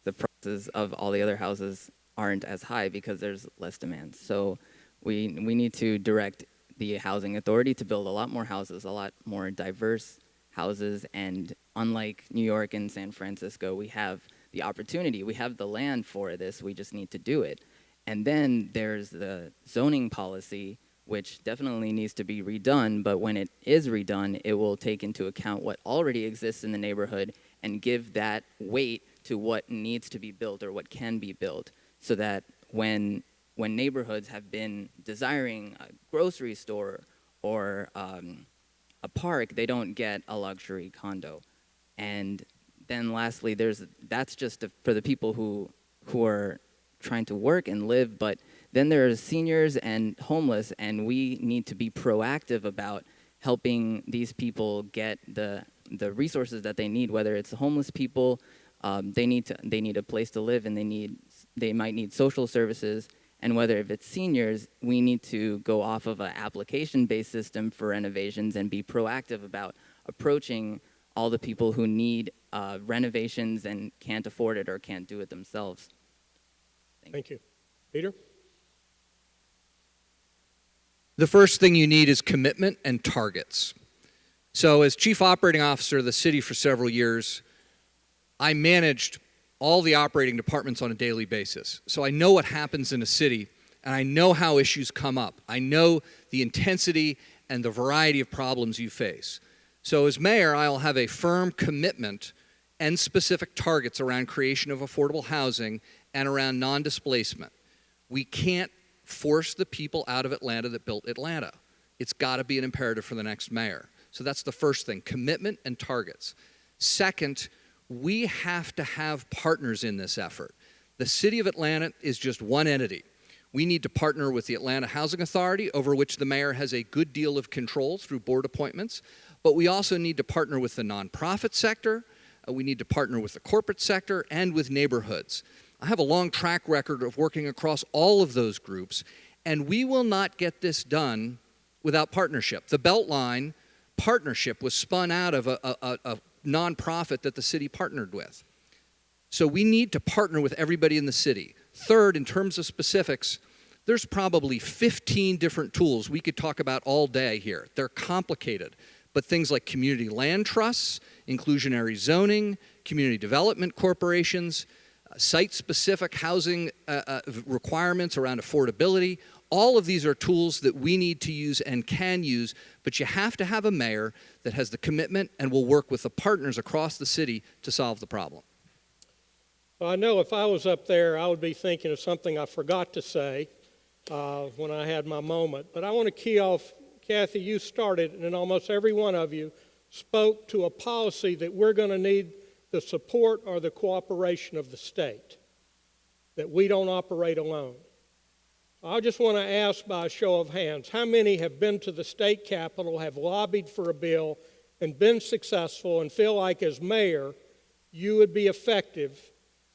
E: the prices of all the other houses aren't as high because there's less demand. So we need to direct the housing authority to build a lot more houses, a lot more diverse houses, and unlike New York and San Francisco, we have the opportunity, we have the land for this, we just need to do it. And then there's the zoning policy, which definitely needs to be redone, but when it is redone, it will take into account what already exists in the neighborhood and give that weight to what needs to be built or what can be built, so that when neighborhoods have been desiring a grocery store or a park, they don't get a luxury condo. And then lastly, that's just for the people who are trying to work and live, but then there's seniors and homeless, and we need to be proactive about helping these people get the resources that they need, whether it's homeless people, they need a place to live, and they might need social services, and whether if it's seniors, we need to go off of an application-based system for renovations and be proactive about approaching all the people who need renovations and can't afford it or can't do it themselves.
C: Thank you. Peter?
D: The first thing you need is commitment and targets. So as chief operating officer of the city for several years, I managed all the operating departments on a daily basis. So I know what happens in a city, and I know how issues come up. I know the intensity and the variety of problems you face. So as mayor, I'll have a firm commitment and specific targets around creation of affordable housing and around non-displacement. We can't force the people out of Atlanta that built Atlanta. It's got to be an imperative for the next mayor. So that's the first thing, commitment and targets. Second, we have to have partners in this effort. The city of Atlanta is just one entity. We need to partner with the Atlanta Housing Authority, over which the mayor has a good deal of control through board appointments. But we also need to partner with the nonprofit sector. We need to partner with the corporate sector and with neighborhoods. I have a long track record of working across all of those groups, and we will not get this done without partnership. The Beltline partnership was spun out of a nonprofit that the city partnered with. So we need to partner with everybody in the city. Third, in terms of specifics, there's probably 15 different tools we could talk about all day here. They're complicated, but things like community land trusts, inclusionary zoning, community development corporations, site-specific housing requirements around affordability, all of these are tools that we need to use and can use, but you have to have a mayor that has the commitment and will work with the partners across the city to solve the problem.
C: Well, I know if I was up there, I would be thinking of something I forgot to say when I had my moment. But I want to key off, Kathy, you started, and almost every one of you spoke to a policy that we're going to need the support or the cooperation of the state, that we don't operate alone. I just want to ask by a show of hands, how many have been to the state capitol, have lobbied for a bill, and been successful, and feel like as mayor, you would be effective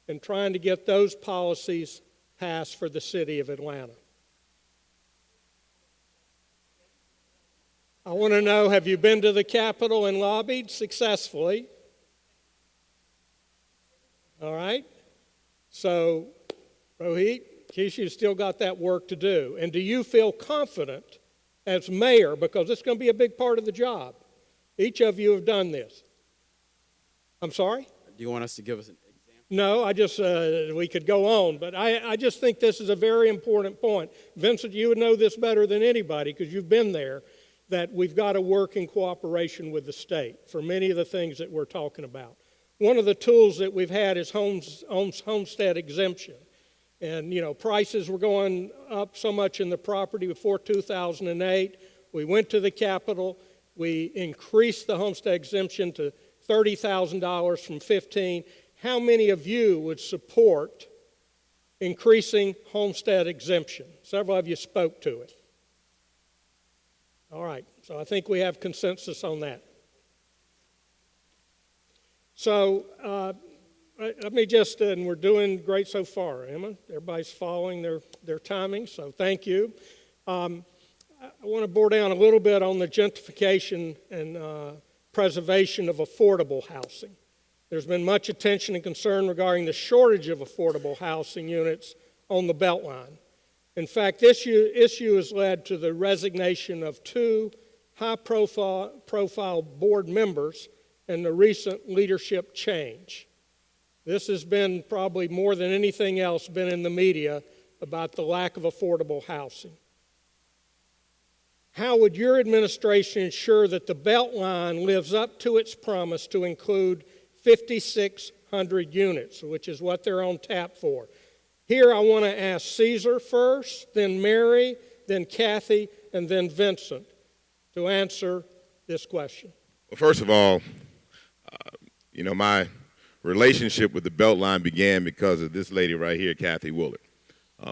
C: in trying to get those policies passed for the city of Atlanta? I want to know, have you been to the Capitol and lobbied successfully? All right. So, Rohit, Keisha, you still got that work to do. And do you feel confident as mayor, because it's going to be a big part of the job? Each of you have done this. I'm sorry?
G: Do you want us to give us an example?
C: No, I just, we could go on, but I just think this is a very important point. Vincent, you would know this better than anybody because you've been there, that we've got to work in cooperation with the state for many of the things that we're talking about. One of the tools that we've had is homestead exemption. And, you know, prices were going up so much in the property before 2008. We went to the Capitol. We increased the homestead exemption to $30,000 from $15,000. How many of you would support increasing homestead exemption? Several of you spoke to it. All right, so I think we have consensus on that. So let me just, and we're doing great so far, Emma. Everybody's following their timing, so thank you. I want to bore down a little bit on the gentrification and preservation of affordable housing. There's been much attention and concern regarding the shortage of affordable housing units on the Beltline. In fact, this issue has led to the resignation of 2 high-profile board members and the recent leadership change. This has been probably more than anything else been in the media about the lack of affordable housing. How would your administration ensure that the Beltline lives up to its promise to include 5,600 units, which is what they're on tap for? Here I want to ask Caesar first, then Mary, then Kathy, and then Vincent to answer this question.
J: Well, first of all, you know, my relationship with the Beltline began because of this lady right here, Kathy Willard.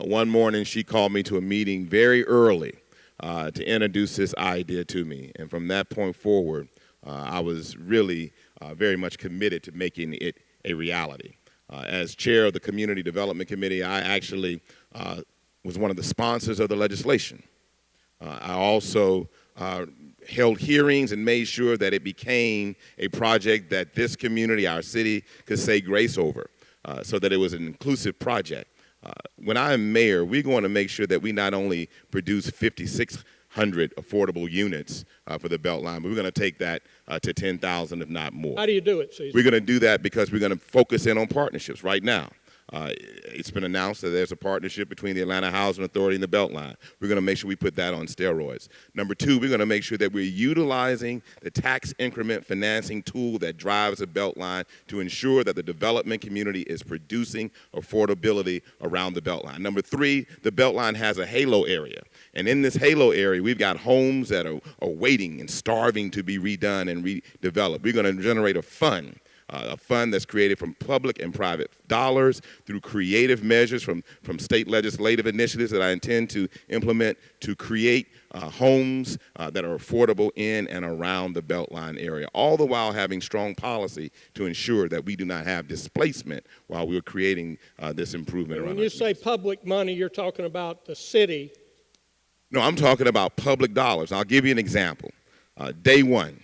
J: One morning she called me to a meeting very early to introduce this idea to me. And from that point forward, I was really very much committed to making it a reality. As chair of the Community Development Committee, I actually was one of the sponsors of the legislation. I also held hearings and made sure that it became a project that this community, our city, could say grace over, so that it was an inclusive project. When I'm mayor, we're going to make sure that we not only produce 5,600 affordable units for the Beltline, but we're going to take that to 10,000, if not more.
C: How do you do it, Caesar?
J: We're going to do that because we're going to focus in on partnerships right now. It's been announced that there's a partnership between the Atlanta Housing Authority and the Beltline. We're going to make sure we put that on steroids. Number two, we're going to make sure that we're utilizing the tax increment financing tool that drives the Beltline to ensure that the development community is producing affordability around the Beltline. Number three, the Beltline has a halo area. And in this halo area, we've got homes that are waiting and starving to be redone and redeveloped. We're going to generate a fund that's created from public and private dollars through creative measures from state legislative initiatives that I intend to implement to create homes that are affordable in and around the Beltline area, all the while having strong policy to ensure that we do not have displacement while we're creating this improvement around.
C: When you say public money, you're talking about the city.
J: No, I'm talking about public dollars. I'll give you an example. Day one.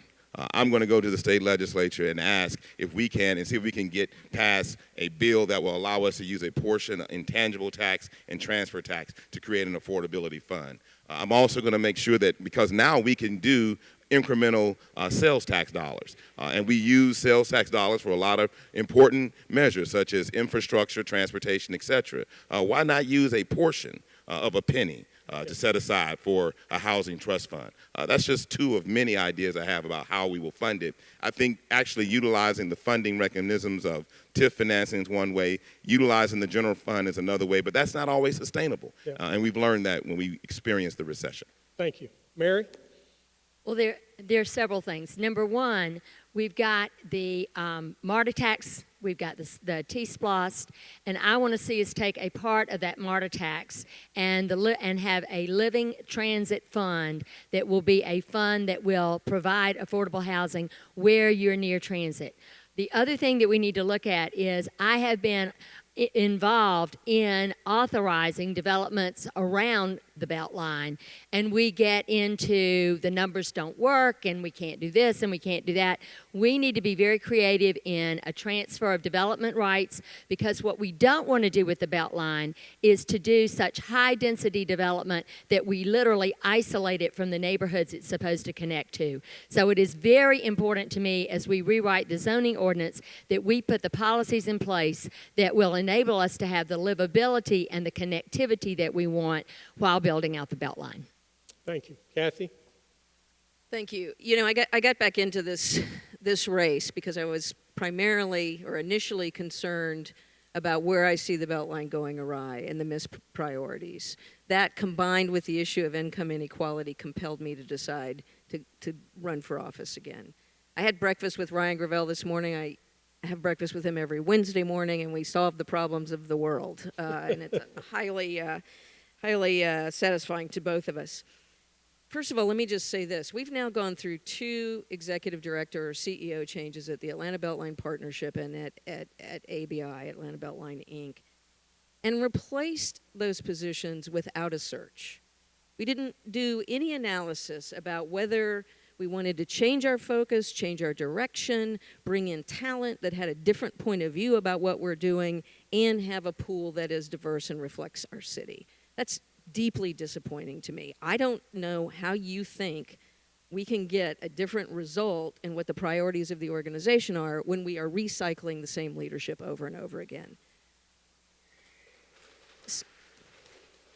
J: I'm going to go to the state legislature and ask if we can and see if we can get past a bill that will allow us to use a portion of intangible tax and transfer tax to create an affordability fund. I'm also going to make sure that because now we can do incremental sales tax dollars. And we use sales tax dollars for a lot of important measures such as infrastructure, transportation, et cetera. Why not use a portion of a penny to set aside for a housing trust fund? That's just two of many ideas I have about how we will fund it. I think actually utilizing the funding mechanisms of TIF financing is one way, utilizing the general fund is another way, but that's not always sustainable.
C: Yeah.
J: And we've learned that when we experienced the recession.
C: Thank you. Mary?
K: Well, there are several things. Number one, we've got the MARTA tax, we've got the T-SPLOST, and I want to see us take a part of that MARTA tax and have a living transit fund that will be a fund that will provide affordable housing where you're near transit. The other thing that we need to look at is I have been involved in authorizing developments around the Beltline, and we get into the numbers don't work and we can't do this and we can't do that. We need to be very creative in a transfer of development rights, because what we don't want to do with the Beltline is to do such high density development that we literally isolate it from the neighborhoods it's supposed to connect to. So it is very important to me as we rewrite the zoning ordinance that we put the policies in place that will enable us to have the livability and the connectivity that we want while building out the Beltline.
C: Thank you. Kathy?
M: Thank you. You know, I got back into this race because I was primarily or initially concerned about where I see the Beltline going awry and the missed priorities. That combined with the issue of income inequality compelled me to decide to run for office again. I had breakfast with Ryan Gravel this morning. I have breakfast with him every Wednesday morning, and we solve the problems of the world. And it's highly satisfying to both of us. First of all, let me just say this. We've now gone through 2 executive director or CEO changes at the Atlanta Beltline Partnership and at ABI, Atlanta Beltline, Inc., and replaced those positions without a search. We didn't do any analysis about whether we wanted to change our focus, change our direction, bring in talent that had a different point of view about what we're doing, and have a pool that is diverse and reflects our city. That's deeply disappointing to me. I don't know how you think we can get a different result in what the priorities of the organization are when we are recycling the same leadership over and over again.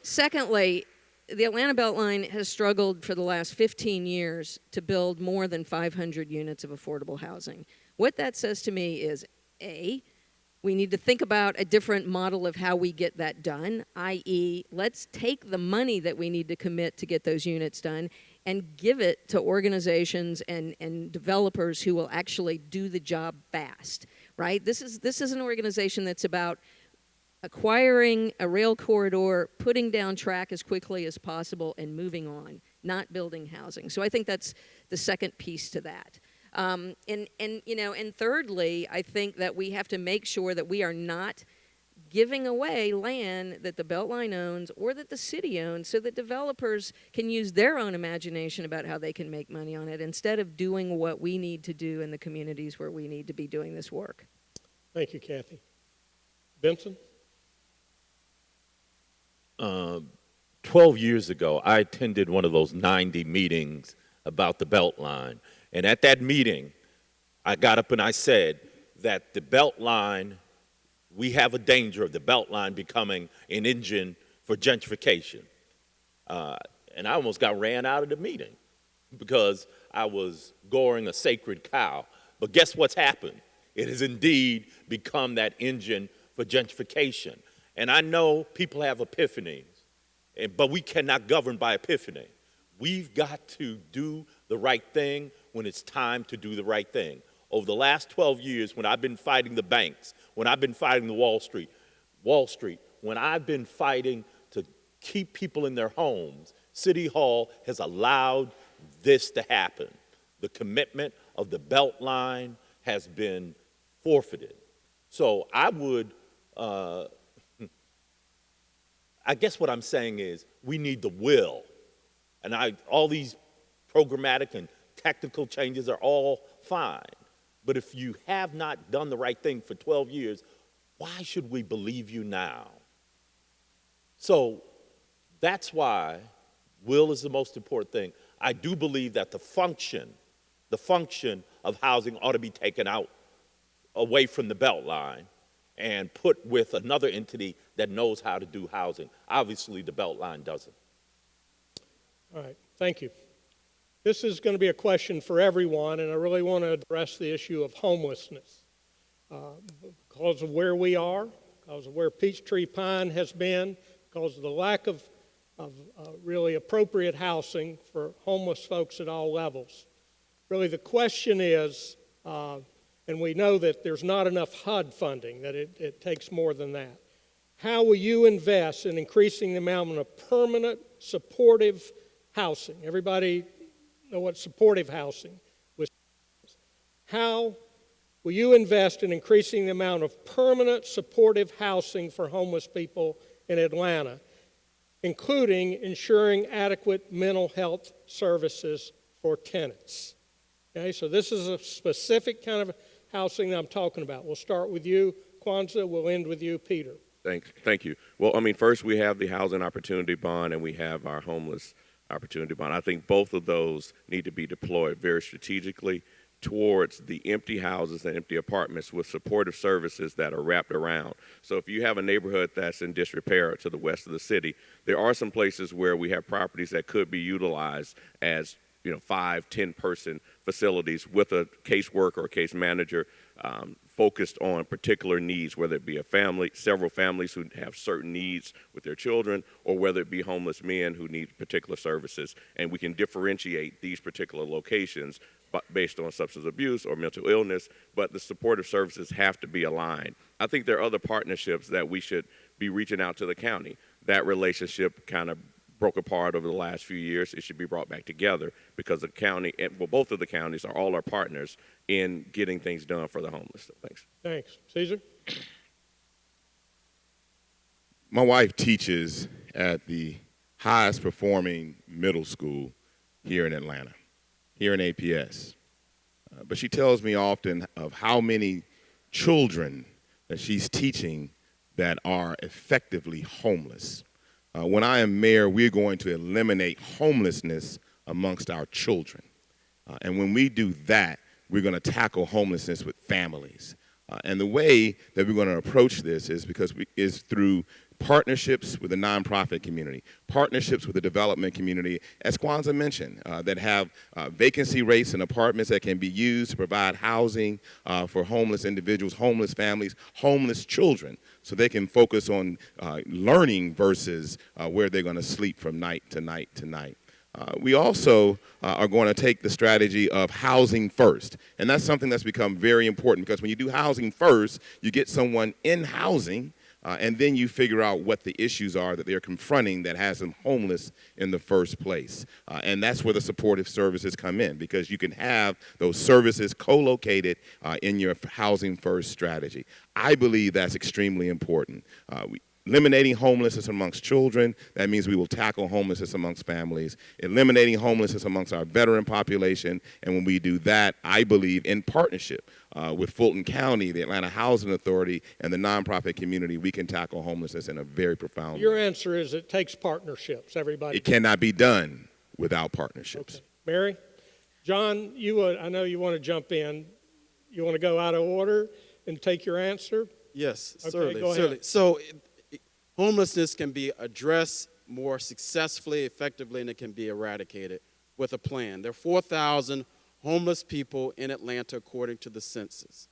M: Secondly, the Atlanta Beltline has struggled for the last 15 years to build more than 500 units of affordable housing. What that says to me is, A, we need to think about a different model of how we get that done, i.e., let's take the money that we need to commit to get those units done and give it to organizations and developers who will actually do the job fast, right? This is an organization that's about acquiring a rail corridor, putting down track as quickly as possible, and moving on, not building housing. So I think that's the second piece to that. And thirdly, I think that we have to make sure that we are not giving away land that the Beltline owns or that the city owns so that developers can use their own imagination about how they can make money on it instead of doing what we need to do in the communities where we need to be doing this work.
C: Thank you, Kathy. Benson?
H: 12 years ago, I attended one of those 90 meetings about the Beltline. And at that meeting, I got up and I said that the Beltline we have a danger of the Beltline becoming an engine for gentrification. And I almost got ran out of the meeting because I was goring a sacred cow. But guess what's happened? It has indeed become that engine for gentrification. And I know people have epiphanies, but we cannot govern by epiphany. We've got to do the right thing when it's time to do the right thing. Over the last 12 years, when I've been fighting the banks, when I've been fighting the Wall Street, when I've been fighting to keep people in their homes, City Hall has allowed this to happen. The commitment of the Beltline has been forfeited. So I would, I guess what I'm saying is we need the will. And all these programmatic and technical changes are all fine. But if you have not done the right thing for 12 years, why should we believe you now? So that's why will is the most important thing. I do believe that the function of housing ought to be taken out away from the Beltline and put with another entity that knows how to do housing. Obviously, the Beltline doesn't.
C: All right, thank you. This is going to be a question for everyone, and I really want to address the issue of homelessness. Because of where we are, because of where Peachtree Pine has been, because of the lack of really appropriate housing for homeless folks at all levels. Really the question is, and we know that there's not enough HUD funding, that it takes more than that. How will you invest in increasing the amount of permanent supportive housing? Everybody know what supportive housing is. How will you invest in increasing the amount of permanent supportive housing for homeless people in Atlanta, including ensuring adequate mental health services for tenants? Okay, so this is a specific kind of housing that I'm talking about. We'll start with you, Kwanzaa. We'll end with you, Peter.
I: Thank you. Well, I mean, first we have the Housing Opportunity Bond and we have our Homeless Opportunity Bond. I think both of those need to be deployed very strategically towards the empty houses and empty apartments with supportive services that are wrapped around. So if you have a neighborhood that's in disrepair to the west of the city, there are some places where we have properties that could be utilized as 5, 10-person facilities with a caseworker or case manager focused on particular needs, whether it be a family, several families who have certain needs with their children, or whether it be homeless men who need particular services. And we can differentiate these particular locations based on substance abuse or mental illness, but the supportive services have to be aligned. I think there are other partnerships that we should be reaching out to the county. That relationship kind of broke apart over the last few years. It should be brought back together because the county, both of the counties are all our partners in getting things done for the homeless. So thanks.
C: Thanks. Caesar?
J: My wife teaches at the highest performing middle school here in Atlanta, here in APS. But she tells me often of how many children that she's teaching that are effectively homeless. When I am mayor, we're going to eliminate homelessness amongst our children. And when we do that, we're going to tackle homelessness with families. And the way that we're going to approach this is through partnerships with the nonprofit community, partnerships with the development community, as Kwanzaa mentioned, that have vacancy rates in apartments that can be used to provide housing for homeless individuals, homeless families, homeless children, so they can focus on learning versus where they're going to sleep from night to night to night. We also are going to take the strategy of housing first. And that's something that's become very important because when you do housing first, you get someone in housing and then you figure out what the issues are that they're confronting that has them homeless in the first place. And that's where the supportive services come in because you can have those services co-located in your housing first strategy. I believe that's extremely important. Eliminating homelessness amongst children, that means we will tackle homelessness amongst families. Eliminating homelessness amongst our veteran population, and when we do that, I believe in partnership with Fulton County, the Atlanta Housing Authority, and the nonprofit community, we can tackle homelessness in a very profound way.
C: Your answer is it takes partnerships, everybody.
J: It cannot be done without partnerships.
C: Okay. Mary? John, I know you want to jump in. You want to go out of order and take your answer?
G: Yes,
C: Okay,
G: certainly,
C: go ahead.
G: certainly. So homelessness can be addressed more successfully, effectively, and it can be eradicated with a plan. There are 4,000 homeless people in Atlanta according to the census.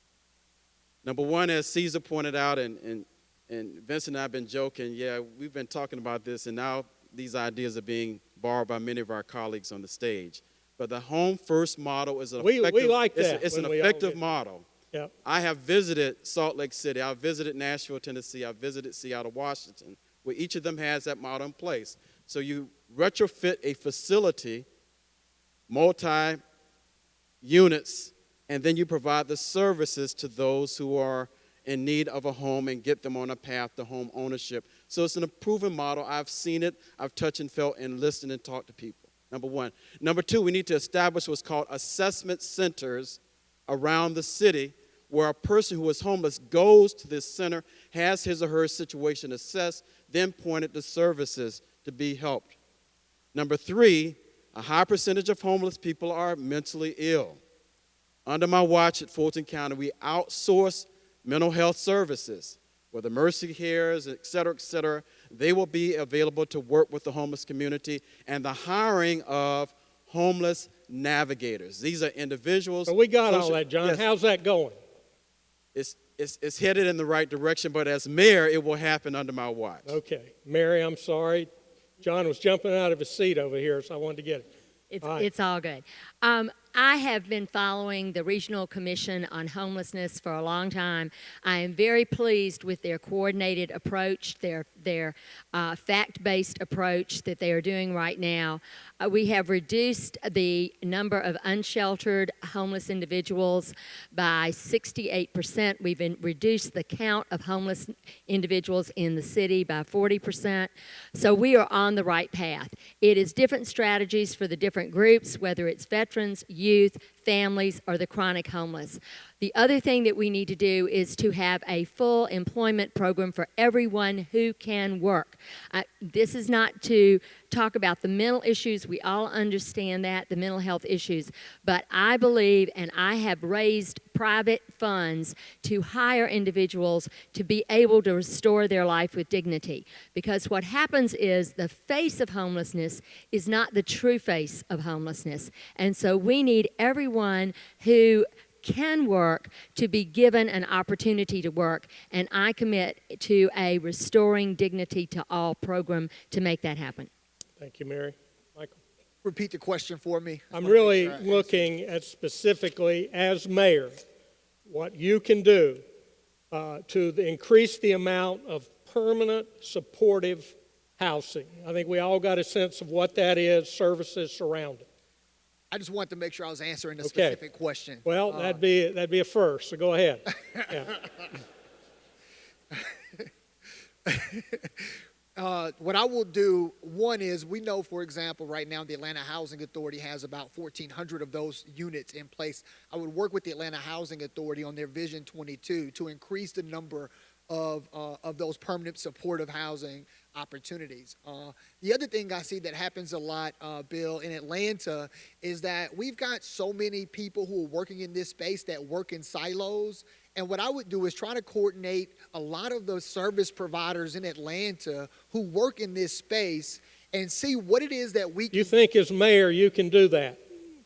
G: Number one, as Caesar pointed out, and Vincent and I have been joking, yeah, we've been talking about this, and now these ideas are being borrowed by many of our colleagues on the stage. But the home first model is an effective,
C: we like that
G: it's an
C: when we all
G: effective
C: get-
G: model.
C: Yeah.
G: I have visited Salt Lake City. I've visited Nashville, Tennessee. I've visited Seattle, Washington, where each of them has that model in place. So you retrofit a facility, multi-units, and then you provide the services to those who are in need of a home and get them on a path to home ownership. So it's an proven model. I've seen it. I've touched and felt and listened and talked to people, number one. Number two, we need to establish what's called assessment centers around the city where a person who is homeless goes to this center, has his or her situation assessed, then pointed to services to be helped. Number three, a high percentage of homeless people are mentally ill. Under my watch at Fulton County, we outsource mental health services, whether Mercy Cares, et cetera, they will be available to work with the homeless community, and the hiring of homeless navigators. These are individuals.
C: So we got all that, John.
G: Yes.
C: How's that going?
G: It's headed in the right direction, but as mayor, it will happen under my watch.
C: Okay. Mary, I'm sorry. John was jumping out of his seat over here, so I wanted to get it.
K: It's all good. I have been following the Regional Commission on Homelessness for a long time. I am very pleased with their coordinated approach, their fact-based approach that they are doing right now. We have reduced the number of unsheltered homeless individuals by 68%. We've reduced the count of homeless individuals in the city by 40%. So we are on the right path. It is different strategies for the different groups, whether it's veterans, youth, families, or the chronic homeless. The other thing that we need to do is to have a full employment program for everyone who can work. This is not to talk about the mental issues. We all understand that, the mental health issues. But I believe, and I have raised private funds to hire individuals to be able to restore their life with dignity. Because what happens is the face of homelessness is not the true face of homelessness. And so we need everyone who can work to be given an opportunity to work, and I commit to a Restoring Dignity to All program to make that happen.
C: Thank you, Mary. Michael?
L: Repeat the question for me.
C: I'm really looking at specifically, as mayor, what you can do to increase the amount of permanent supportive housing. I think we all got a sense of what that is, services surrounding.
L: I just wanted to make sure I was answering a specific question.
C: Well, that'd be a first, so go ahead.
L: What I will do, one is, we know, for example, right now the Atlanta Housing Authority has about 1,400 of those units in place. I would work with the Atlanta Housing Authority on their Vision 22 to increase the number of those permanent supportive housing opportunities. The other thing I see that happens a lot, Bill, in Atlanta is that we've got so many people who are working in this space that work in silos. And what I would do is try to coordinate a lot of the service providers in Atlanta who work in this space and see what it is that we can.
C: You think as mayor you can do that?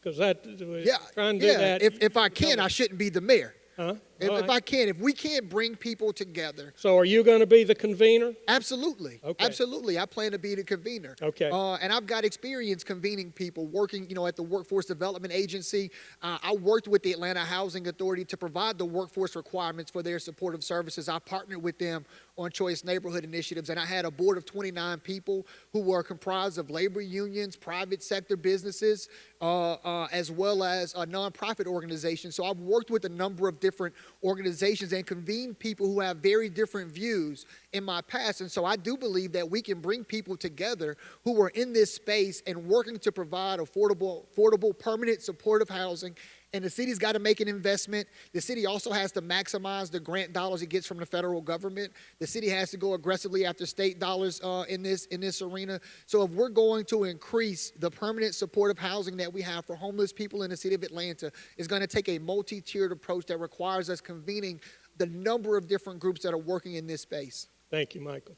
C: Because trying to do that.
L: If I can, I shouldn't be the mayor.
C: Huh?
L: If we can't bring people together.
C: So are you going to be the convener?
L: Absolutely.
C: Okay.
L: Absolutely. I plan to be the convener.
C: Okay.
L: And I've got experience convening people, working, at the Workforce Development Agency. I worked with the Atlanta Housing Authority to provide the workforce requirements for their supportive services. I partnered with them on choice neighborhood initiatives, and I had a board of 29 people who were comprised of labor unions, private sector businesses, as well as a nonprofit organization. So I've worked with a number of different organizations and convened people who have very different views in my past. And so I do believe that we can bring people together who are in this space and working to provide affordable, permanent, supportive housing. And the city's got to make an investment. The city also has to maximize the grant dollars it gets from the federal government. The city has to go aggressively after state dollars in this arena. So if we're going to increase the permanent supportive housing that we have for homeless people in the city of Atlanta, it's going to take a multi-tiered approach that requires us convening the number of different groups that are working in this space.
C: Thank you, Michael.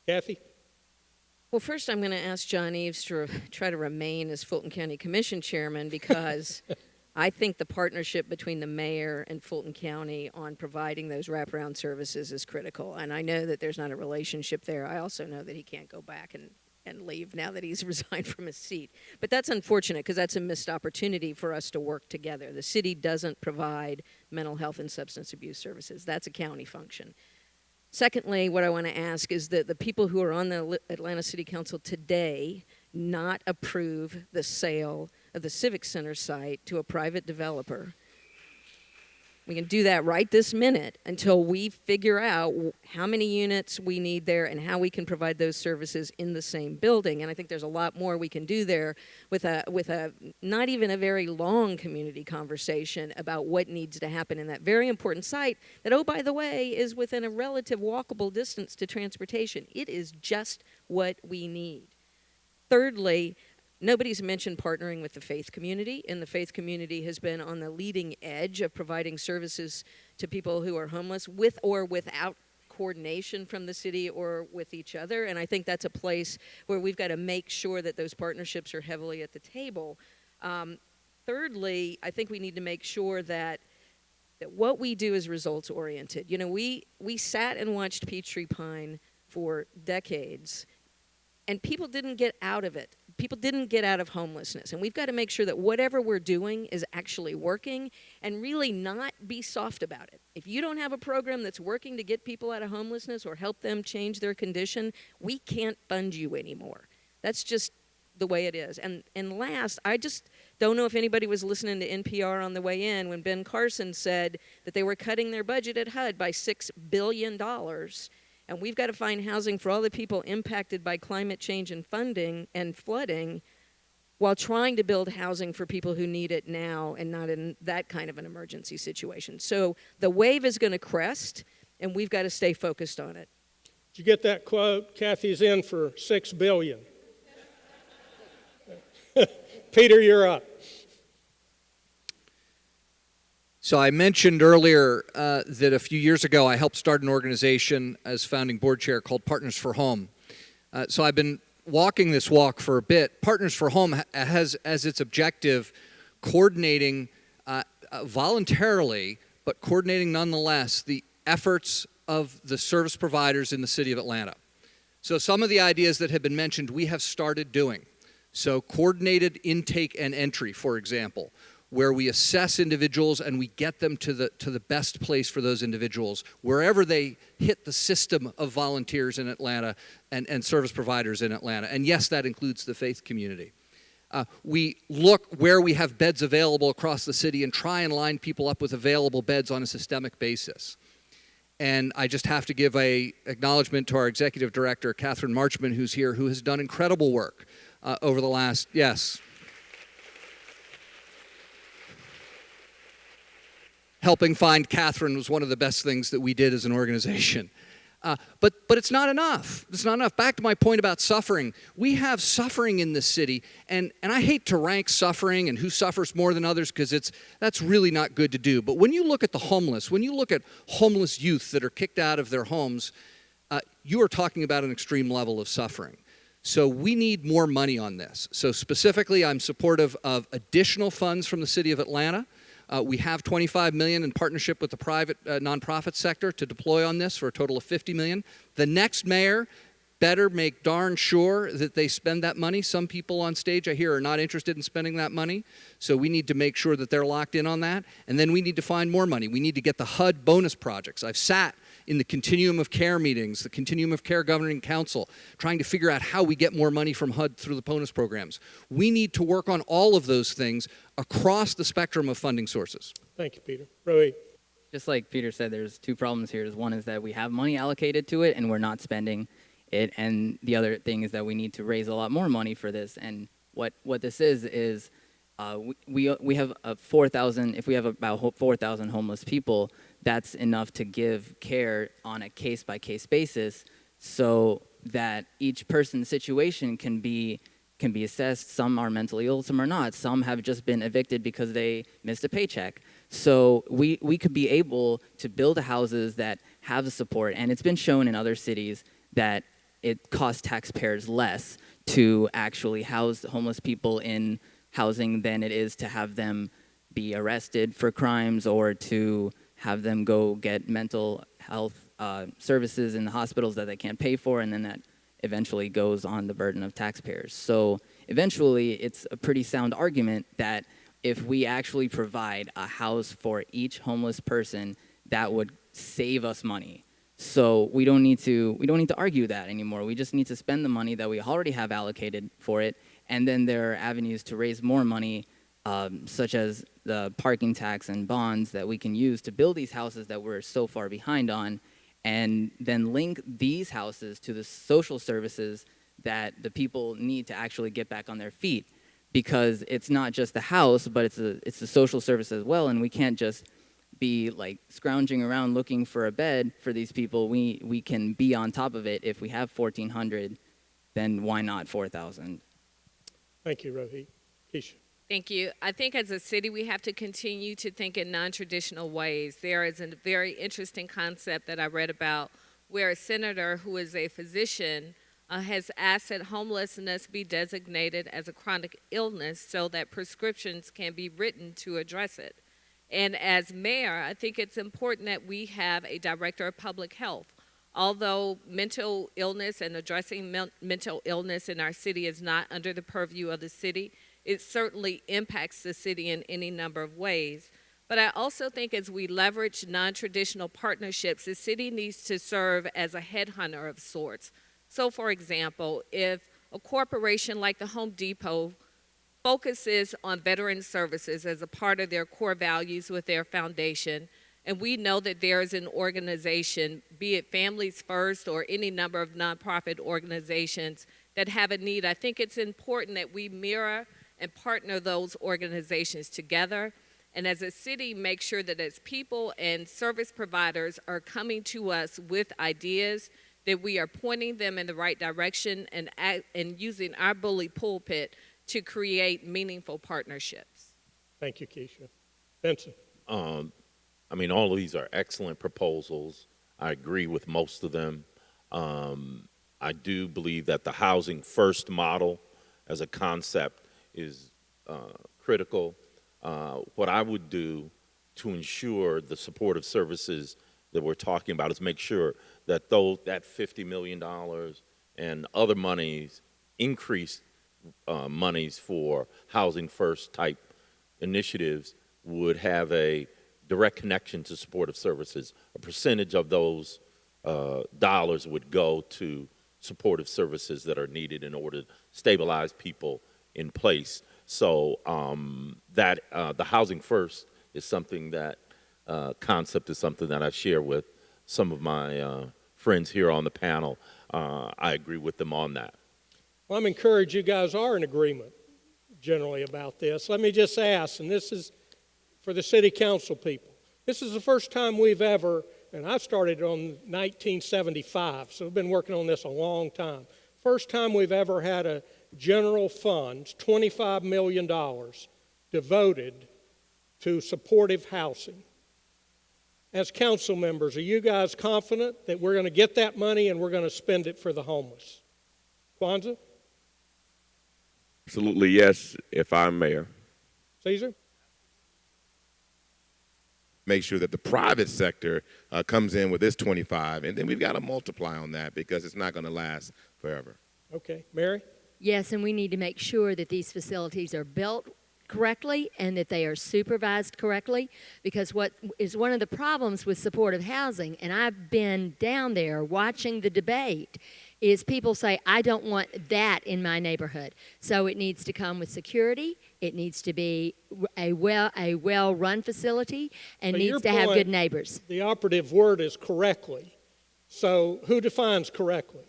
C: Kathy?
M: Well, first I'm going to ask John Eves to try to remain as Fulton County Commission Chairman because I think the partnership between the mayor and Fulton County on providing those wraparound services is critical. And I know that there's not a relationship there. I also know that he can't go back and leave now that he's resigned from his seat. But that's unfortunate because that's a missed opportunity for us to work together. The city doesn't provide mental health and substance abuse services. That's a county function. Secondly, what I want to ask is that the people who are on the Atlanta City Council today not approve the sale of the Civic Center site to a private developer. We can do that right this minute until we figure out how many units we need there and how we can provide those services in the same building. And I think there's a lot more we can do there with a not even a very long community conversation about what needs to happen in that very important site that, oh, by the way, is within a relative walkable distance to transportation. It is just what we need. Thirdly, nobody's mentioned partnering with the faith community, and the faith community has been on the leading edge of providing services to people who are homeless with or without coordination from the city or with each other. And I think that's a place where we've got to make sure that those partnerships are heavily at the table. Thirdly, I think we need to make sure that what we do is results oriented. You know, we sat and watched Peachtree Pine for decades, and people didn't get out of it. People didn't get out of homelessness. And we've got to make sure that whatever we're doing is actually working and really not be soft about it. If you don't have a program that's working to get people out of homelessness or help them change their condition, we can't fund you anymore. That's just the way it is. And last, I just don't know if anybody was listening to NPR on the way in when Ben Carson said that they were cutting their budget at HUD by $6 billion. And we've got to find housing for all the people impacted by climate change and funding and flooding while trying to build housing for people who need it now and not in that kind of an emergency situation. So the wave is going to crest, and we've got to stay focused on it.
C: Did you get that quote? Kathy's in for $6 billion. Peter, you're up.
D: So I mentioned earlier that a few years ago I helped start an organization as founding board chair called Partners for Home. So I've been walking this walk for a bit. Partners for Home has as its objective coordinating voluntarily, but coordinating nonetheless, the efforts of the service providers in the city of Atlanta. So some of the ideas that have been mentioned we have started doing. So coordinated intake and entry, for example, where we assess individuals and we get them to the best place for those individuals, wherever they hit the system of volunteers in Atlanta and service providers in Atlanta. And yes, that includes the faith community. We look where we have beds available across the city and try and line people up with available beds on a systemic basis. And I just have to give an acknowledgement to our executive director, Catherine Marchman, who's here, who has done incredible work over the last, yes. Helping find Catherine was one of the best things that we did as an organization. But it's not enough. It's not enough. Back to my point about suffering. We have suffering in this city, and I hate to rank suffering and who suffers more than others because that's really not good to do. But when you look at the homeless, when you look at homeless youth that are kicked out of their homes, you are talking about an extreme level of suffering. So we need more money on this. So specifically, I'm supportive of additional funds from the city of Atlanta. We have $25 million in partnership with the private nonprofit sector to deploy on this for a total of $50 million. The next mayor better make darn sure that they spend that money. Some people on stage, I hear, are not interested in spending that money. So we need to make sure that they're locked in on that. And then we need to find more money. We need to get the HUD bonus projects. I've sat in the Continuum of Care meetings, the Continuum of Care Governing Council, trying to figure out how we get more money from HUD through the bonus programs. We need to work on all of those things across the spectrum of funding sources.
C: Thank you, Peter. Roy.
E: Just like Peter said, there's two problems here. One is that we have money allocated to it and we're not spending it. And the other thing is that we need to raise a lot more money for this. And what this is we have 4,000, if we have about 4,000 homeless people, that's enough to give care on a case-by-case basis so that each person's situation can be assessed. Some are mentally ill, some are not. Some have just been evicted because they missed a paycheck. So we could be able to build houses that have the support, and it's been shown in other cities that it costs taxpayers less to actually house homeless people in housing than it is to have them be arrested for crimes or to have them go get mental health services in the hospitals that they can't pay for, and then that eventually goes on the burden of taxpayers. So eventually, it's a pretty sound argument that if we actually provide a house for each homeless person, that would save us money. So we don't need to argue that anymore. We just need to spend the money that we already have allocated for it, and then there are avenues to raise more money, such as the parking tax and bonds that we can use to build these houses that we're so far behind on, and then link these houses to the social services that the people need to actually get back on their feet. Because it's not just the house, but it's the social service as well, and we can't just be like scrounging around looking for a bed for these people. We can be on top of it. If we have 1,400, then why not 4,000?
C: Thank you, Rohit. Keisha.
F: Thank you. I think as a city, we have to continue to think in non-traditional ways. There is a very interesting concept that I read about where a senator who is a physician has asked that homelessness be designated as a chronic illness so that prescriptions can be written to address it. And as mayor, I think it's important that we have a director of public health. Although mental illness and addressing mental illness in our city is not under the purview of the city, it certainly impacts the city in any number of ways. But I also think as we leverage non-traditional partnerships, the city needs to serve as a headhunter of sorts. So for example, if a corporation like the Home Depot focuses on veteran services as a part of their core values with their foundation, and we know that there is an organization, be it Families First or any number of nonprofit organizations that have a need, I think it's important that we mirror and partner those organizations together. And as a city, make sure that as people and service providers are coming to us with ideas, that we are pointing them in the right direction and using our bully pulpit to create meaningful partnerships.
C: Thank you, Keisha. Vincent.
H: I mean, all of these are excellent proposals. I agree with most of them. I do believe that the housing first model as a concept is critical. What I would do to ensure the supportive services that we're talking about is make sure that that $50 million and other monies, increased monies for housing first type initiatives would have a direct connection to supportive services. A percentage of those dollars would go to supportive services that are needed in order to stabilize people in place. So the housing first is something that concept is something that I share with some of my friends here on the panel. I agree with them on that.
C: Well, I'm encouraged you guys are in agreement generally about this. Let me just ask, and this is for the city council people. This is the first time we've ever, and I started on 1975, so we've been working on this a long time. First time we've ever had a general fund, $25 million devoted to supportive housing. As council members, are you guys confident that we're going to get that money and we're going to spend it for the homeless? Kwanzaa?
I: Absolutely yes, if I'm mayor.
C: Caesar?
J: Make sure that the private sector comes in with this 25, and then we've got to multiply on that because it's not going to last forever.
C: Okay. Mary?
K: Yes, and we need to make sure that these facilities are built correctly and that they are supervised correctly, because what is one of the problems with supportive housing, and I've been down there watching the debate, is people say, I don't want that in my neighborhood. So it needs to come with security, it needs to be a well-run facility, and needs to have good neighbors.
C: The operative word is correctly. So who defines correctly?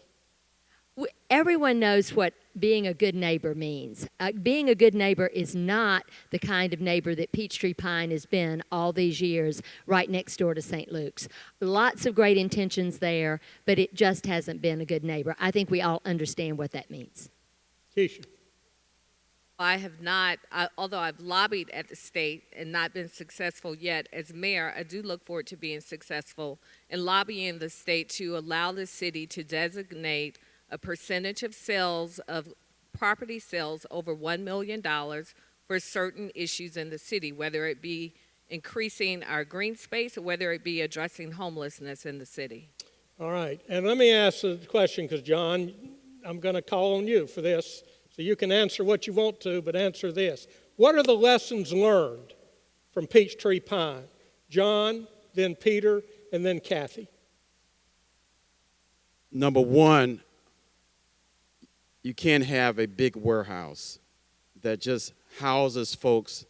K: Everyone knows what being a good neighbor means. Being a good neighbor is not the kind of neighbor that Peachtree Pine has been all these years right next door to St. Luke's. Lots of great intentions there, but it just hasn't been a good neighbor. I think we all understand what that means.
C: Keisha.
F: I have not, although I've lobbied at the state and not been successful yet, as mayor, I do look forward to being successful in lobbying the state to allow the city to designate a percentage of sales of property sales over $1 million for certain issues in the city, whether it be increasing our green space or whether it be addressing homelessness in the city.
C: All right, and let me ask the question, because John, I'm going to call on you for this, so you can answer what you want to, but answer this. What are the lessons learned from Peachtree Pine? John, then Peter, and then Kathy.
G: Number one, you can't have a big warehouse that just houses folks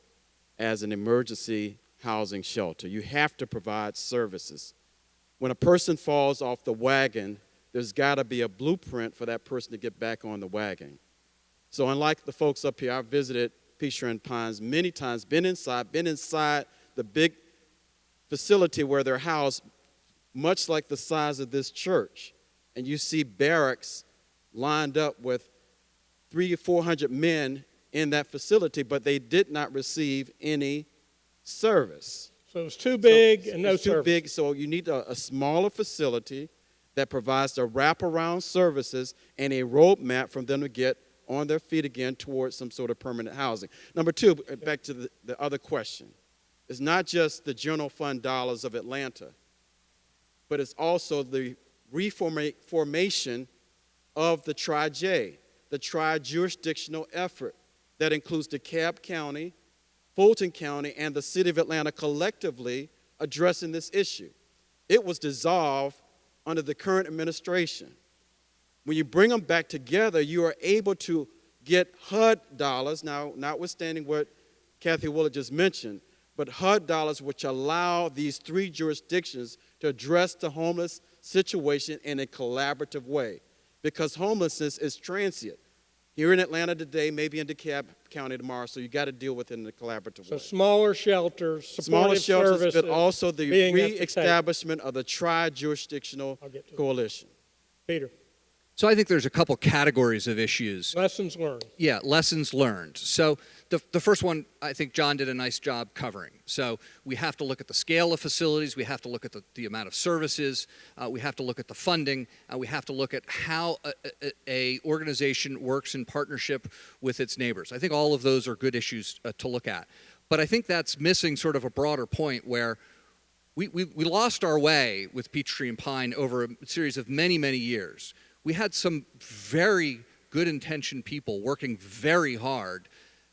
G: as an emergency housing shelter. You have to provide services. When a person falls off the wagon, there's got to be a blueprint for that person to get back on the wagon. So unlike the folks up here, I've visited Peachtree and Pines many times, been inside the big facility where they're housed, much like the size of this church. And you see barracks lined up with 300 or 400 men in that facility, but they did not receive any service.
C: So it was too big and no
G: it's
C: service.
G: Too big, so you need a smaller facility that provides the wraparound services and a roadmap for them to get on their feet again towards some sort of permanent housing. Number two, back to the other question. It's not just the general fund dollars of Atlanta, but it's also the reformation of the Tri-J, the tri-jurisdictional effort that includes DeKalb County, Fulton County, and the City of Atlanta collectively addressing this issue. It was dissolved under the current administration. When you bring them back together, you are able to get HUD dollars, now notwithstanding what Kathy Willard just mentioned, but HUD dollars which allow these three jurisdictions to address the homeless situation in a collaborative way. Because homelessness is transient. Here in Atlanta today, maybe in DeKalb County tomorrow, so you got to deal with it in a collaborative way.
C: So smaller shelters, supportive services,
G: but also the
C: being at the
G: re-establishment of the tri-jurisdictional coalition.
C: Peter.
D: So I think there's a couple categories of issues.
C: Lessons learned.
D: Yeah, lessons learned. So the first one, I think John did a nice job covering. So we have to look at the scale of facilities. We have to look at the amount of services. We have to look at the funding. We have to look at how a organization works in partnership with its neighbors. I think all of those are good issues to look at. But I think that's missing sort of a broader point where we lost our way with Peachtree and Pine over a series of many, many years. We had some very good-intentioned people working very hard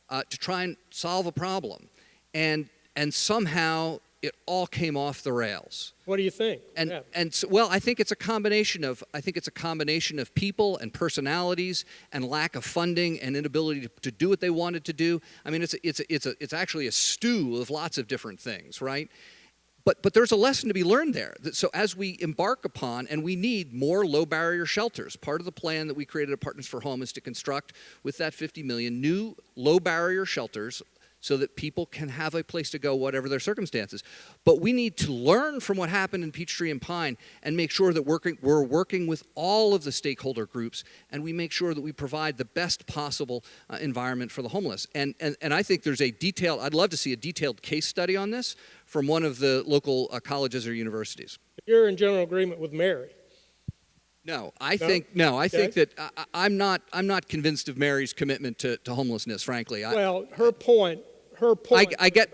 D: to try and solve a problem, and somehow it all came off the rails.
C: What do you think?
D: And so, well, I think it's a combination of people and personalities and lack of funding and inability to do what they wanted to do. I mean, it's actually a stew of lots of different things, right? But there's a lesson to be learned there. So as we embark upon, and we need more low-barrier shelters. Part of the plan that we created at Partners for Home is to construct, with that $50 million, new low-barrier shelters so that people can have a place to go, whatever their circumstances. But we need to learn from what happened in Peachtree and Pine and make sure that we're working with all of the stakeholder groups, and we make sure that we provide the best possible environment for the homeless. And I think there's I'd love to see a detailed case study on this from one of the local colleges or universities.
C: You're in general agreement with Mary.
D: No, I think that I'm not convinced of Mary's commitment to homelessness. Frankly,
C: well, her point.
D: I get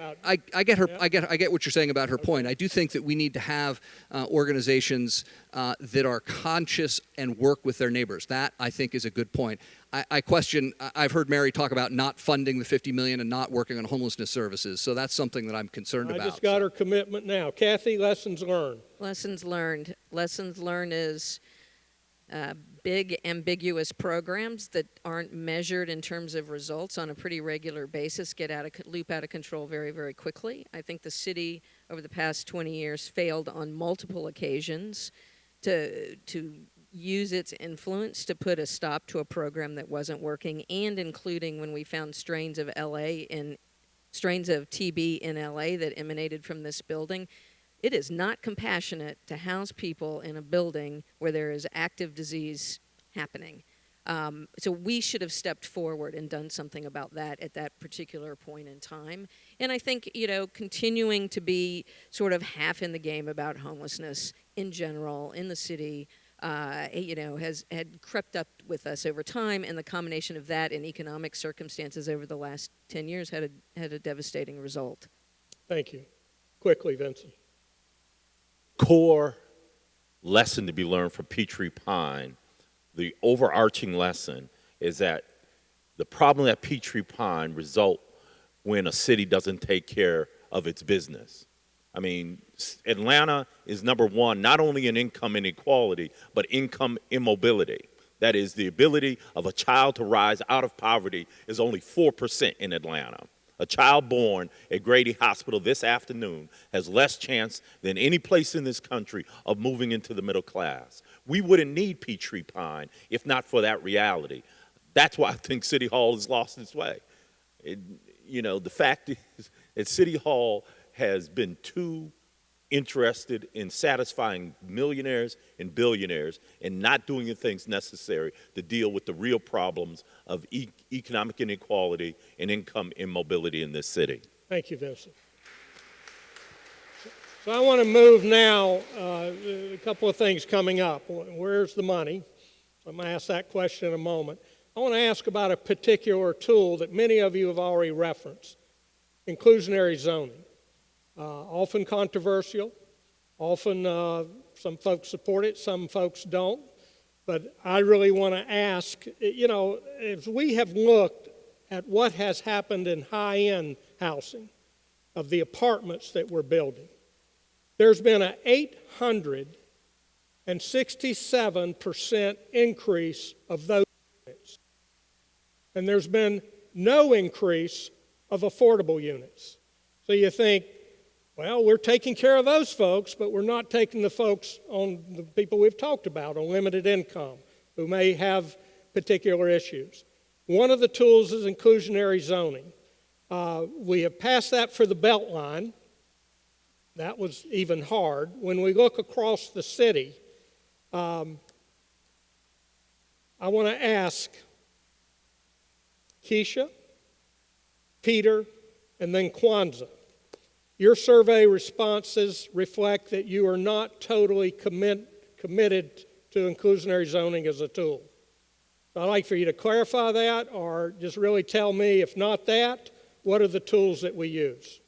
D: what you're saying about her point. I do think that we need to have organizations that are conscious and work with their neighbors. That, I think, is a good point. I've heard Mary talk about not funding the $50 million and not working on homelessness services. So that's something that I'm concerned about.
C: I just got her commitment now. Kathy, lessons learned.
M: Lessons learned. Lessons learned is big, ambiguous programs that aren't measured in terms of results on a pretty regular basis loop out of control very, very quickly. I think the city over the past 20 years failed on multiple occasions to use its influence to put a stop to a program that wasn't working, and including when we found strains of TB in LA that emanated from this building. It is not compassionate to house people in a building where there is active disease happening. So we should have stepped forward and done something about that at that particular point in time. And I think, continuing to be sort of half in the game about homelessness in general in the city, had crept up with us over time, and the combination of that and economic circumstances over the last 10 years had a devastating result.
C: Thank you. Quickly, Vincent.
H: Core lesson to be learned from Peachtree Pine, the overarching lesson is that the problem at Peachtree Pine result when a city doesn't take care of its business. I mean, Atlanta is number one, not only in income inequality, but income immobility. That is, the ability of a child to rise out of poverty is only 4% in Atlanta. A child born at Grady Hospital this afternoon has less chance than any place in this country of moving into the middle class. We wouldn't need Peachtree Pine if not for that reality. That's why I think City Hall has lost its way. The fact is that City Hall has been too interested in satisfying millionaires and billionaires and not doing the things necessary to deal with the real problems of economic inequality and income immobility in this city.
C: Thank you, Vincent. So I want to move now, a couple of things coming up. Where's the money? I'm going to ask that question in a moment. I want to ask about a particular tool that many of you have already referenced, inclusionary zoning. Often controversial, often some folks support it, some folks don't. But I really want to ask, as we have looked at what has happened in high-end housing, of the apartments that we're building, there's been an 867% increase of those units. And there's been no increase of affordable units. So you think, well, we're taking care of those folks, but we're not taking the folks on the people we've talked about on limited income who may have particular issues. One of the tools is inclusionary zoning. We have passed that for the Beltline. That was even hard. When we look across the city, I want to ask Keisha, Peter, and then Kwanzaa. Your survey responses reflect that you are not totally committed to inclusionary zoning as a tool. So I'd like for you to clarify that, or just really tell me, if not that, what are the tools that we use?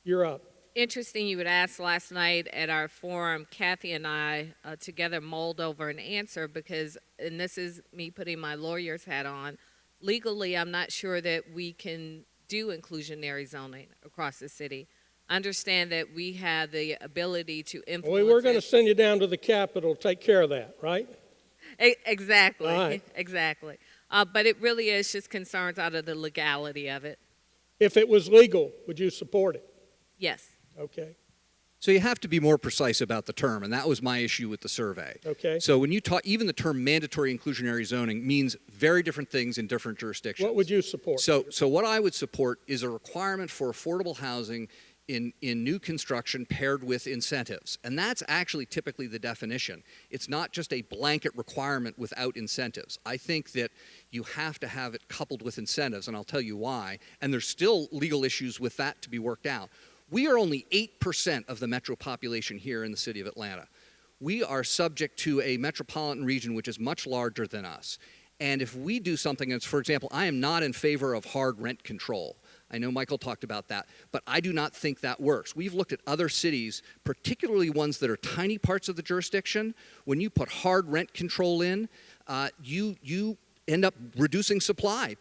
C: You're up.
F: Interesting you would ask. Last night at our forum, Kathy and I together mulled over an answer because, and this is me putting my lawyer's hat on, legally I'm not sure that we can do inclusionary zoning across the city. Understand that we have the ability to influence.
C: Well, we're going to send you down to the Capitol to take care of that, right?
F: Exactly,
C: right.
F: Exactly. But it really is just concerns out of the legality of it.
C: If it was legal, would you support it?
F: Yes.
C: Okay.
D: So you have to be more precise about the term, and that was my issue with the survey.
C: Okay.
D: So when you talk, even the term mandatory inclusionary zoning means very different things in different jurisdictions.
C: What would you support?
D: So what I would support is a requirement for affordable housing in new construction paired with incentives. And that's actually typically the definition. It's not just a blanket requirement without incentives. I think that you have to have it coupled with incentives, and I'll tell you why. And there's still legal issues with that to be worked out. We are only 8% of the metro population here in the city of Atlanta. We are subject to a metropolitan region which is much larger than us. And if we do something, as for example, I am not in favor of hard rent control. I know Michael talked about that, but I do not think that works. We've looked at other cities, particularly ones that are tiny parts of the jurisdiction. When you put hard rent control in, you end up reducing supply.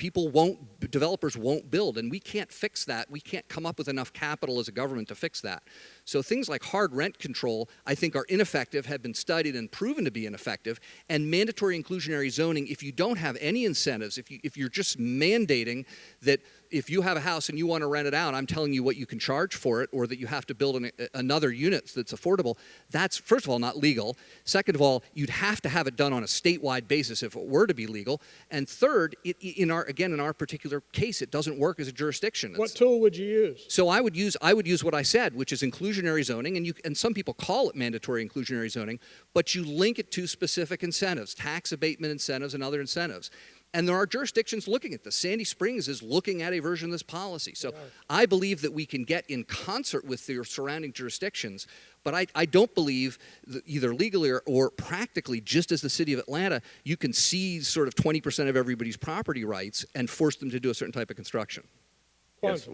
D: Developers won't build, and we can't fix that. We can't come up with enough capital as a government to fix that. So things like hard rent control, I think, are ineffective, have been studied and proven to be ineffective, and mandatory inclusionary zoning, if you don't have any incentives, if you're just mandating that if you have a house and you want to rent it out, I'm telling you what you can charge for it, or that you have to build another unit that's affordable, that's, first of all, not legal. Second of all, you'd have to have it done on a statewide basis if it were to be legal. And third, in our particular case, it doesn't work as a jurisdiction.
C: What tool would you use?
D: So I would use what I said, which is inclusionary inclusionary zoning, and some people call it mandatory inclusionary zoning, but you link it to specific incentives, tax abatement incentives and other incentives. And there are jurisdictions looking at this. Sandy Springs is looking at a version of this policy. So I believe that we can get in concert with the surrounding jurisdictions, but I don't believe that either legally or practically, just as the city of Atlanta, you can seize sort of 20% of everybody's property rights and force them to do a certain type of construction.
I: Yes.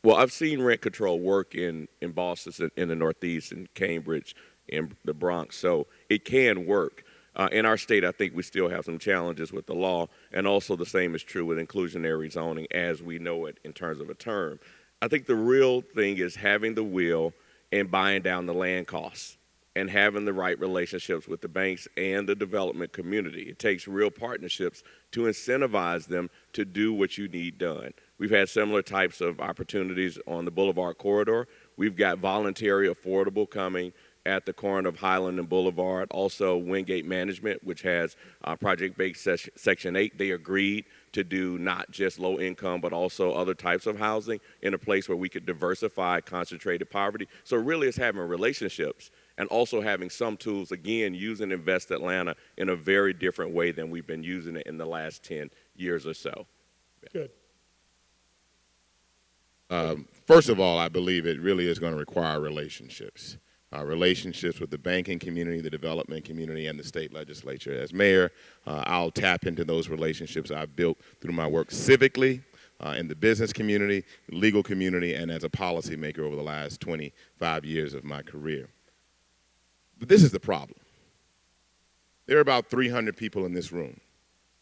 I: Well, I've seen rent control work in Boston, in the Northeast, in Cambridge, in the Bronx, so it can work. In our state, I think we still have some challenges with the law, and also the same is true with inclusionary zoning as we know it in terms of a term. I think the real thing is having the will and buying down the land costs and having the right relationships with the banks and the development community. It takes real partnerships to incentivize them to do what you need done. We've had similar types of opportunities on the Boulevard corridor. We've got voluntary affordable coming at the corner of Highland and Boulevard. Also, Wingate Management, which has project-based Section 8, they agreed to do not just low income, but also other types of housing in a place where we could diversify concentrated poverty. So really it's having relationships and also having some tools, again, using Invest Atlanta in a very different way than we've been using it in the last 10 years or so.
C: Good.
J: First of all, I believe it really is going to require relationships. Relationships with the banking community, the development community, and the state legislature. As mayor, I'll tap into those relationships I've built through my work civically, in the business community, legal community, and as a policymaker over the last 25 years of my career. But this is the problem. There are about 300 people in this room,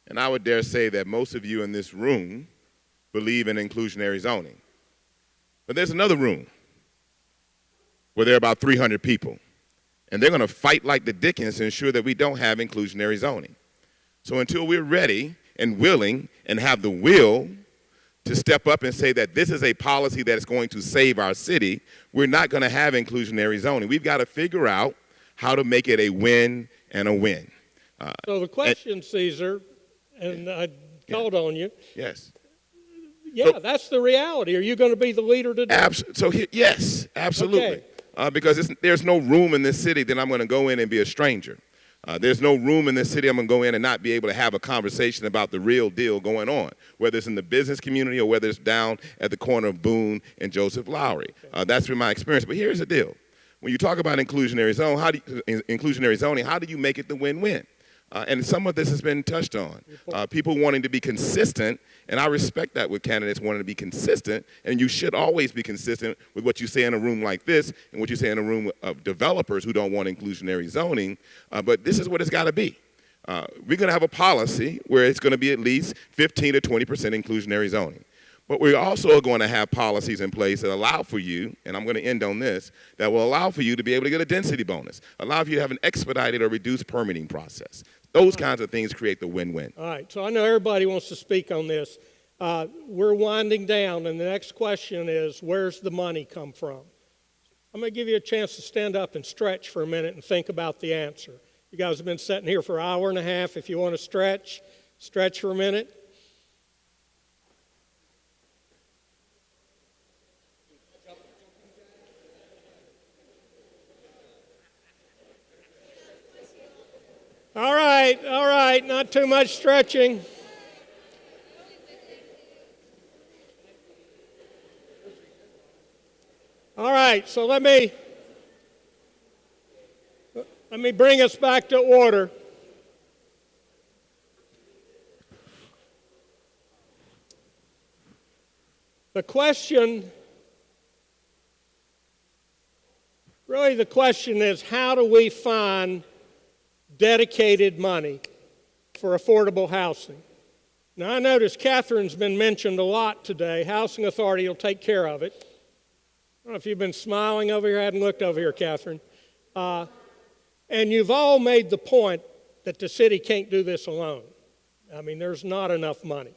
J: and I would dare say that most of you in this room believe in inclusionary zoning. But there's another room where there are about 300 people, and they're going to fight like the Dickens to ensure that we don't have inclusionary zoning. So until we're ready and willing and have the will to step up and say that this is a policy that is going to save our city, we're not going to have inclusionary zoning. We've got to figure out how to make it a win and a win.
C: So the question, Caesar, and I called on you.
J: Yes.
C: Yeah, so, that's the reality. Are you going to be the leader today?
J: Yes, absolutely. Okay. Because there's no room in this city that I'm going to go in and be a stranger. There's no room in this city I'm going to go in and not be able to have a conversation about the real deal going on, whether it's in the business community or whether it's down at the corner of Boone and Joseph Lowry. That's been my experience. But here's the deal. When you talk about inclusionary zoning, how do you make it the win-win? And some of this has been touched on. People wanting to be consistent, and I respect that with candidates wanting to be consistent, and you should always be consistent with what you say in a room like this and what you say in a room of developers who don't want inclusionary zoning, but this is what it's got to be. We're going to have a policy where it's going to be at least 15 to 20% inclusionary zoning. But we're also going to have policies in place that allow for you, and I'm going to end on this, that will allow for you to be able to get a density bonus, allow for you to have an expedited or reduced permitting process. Those kinds of things create the win-win.
C: All right, so I know everybody wants to speak on this. We're winding down, and the next question is, where's the money come from? I'm going to give you a chance to stand up and stretch for a minute and think about the answer. You guys have been sitting here for an hour and a half. If you want to stretch for a minute. All right, not too much stretching. All right, so let me bring us back to order. The question is, how do we find dedicated money for affordable housing? Now, I notice Catherine's been mentioned a lot today. Housing Authority will take care of it. I don't know if you've been smiling over here. I hadn't looked over here, Catherine. And you've all made the point that the city can't do this alone. I mean, there's not enough money.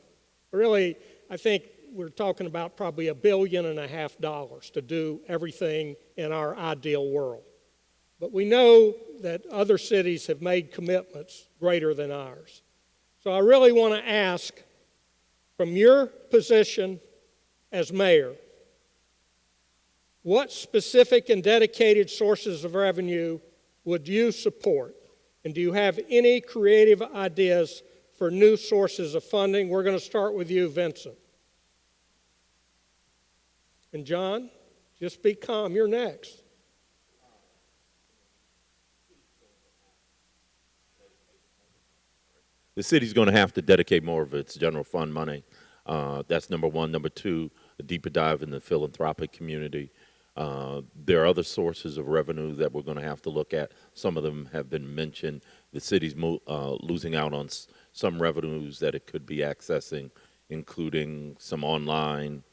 C: Really, I think we're talking about probably $1.5 billion to do everything in our ideal world. But we know that other cities have made commitments greater than ours. So I really want to ask, from your position as mayor, what specific and dedicated sources of revenue would you support? And do you have any creative ideas for new sources of funding? We're going to start with you, Vincent. And John, just be calm. You're next.
H: The city's going to have to dedicate more of its general fund money. That's number one. Number two, a deeper dive in the philanthropic community. There are other sources of revenue that we're going to have to look at. Some of them have been mentioned. The city's losing out on some revenues that it could be accessing, including some online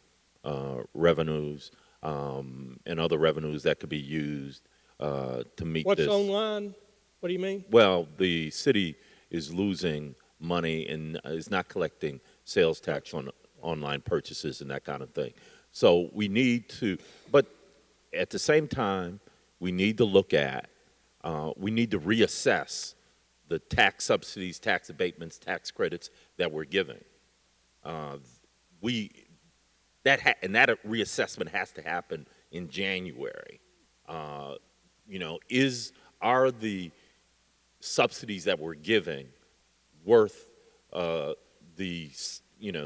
H: revenues and other revenues that could be used to meet
C: What's
H: this.
C: online? What do you mean?
H: Well, the city is losing money and is not collecting sales tax on online purchases and that kind of thing. So we need to, but at the same time, we need to look at, we need to reassess the tax subsidies, tax abatements, tax credits that we're giving. And that reassessment has to happen in January. Are the subsidies that we're giving worth the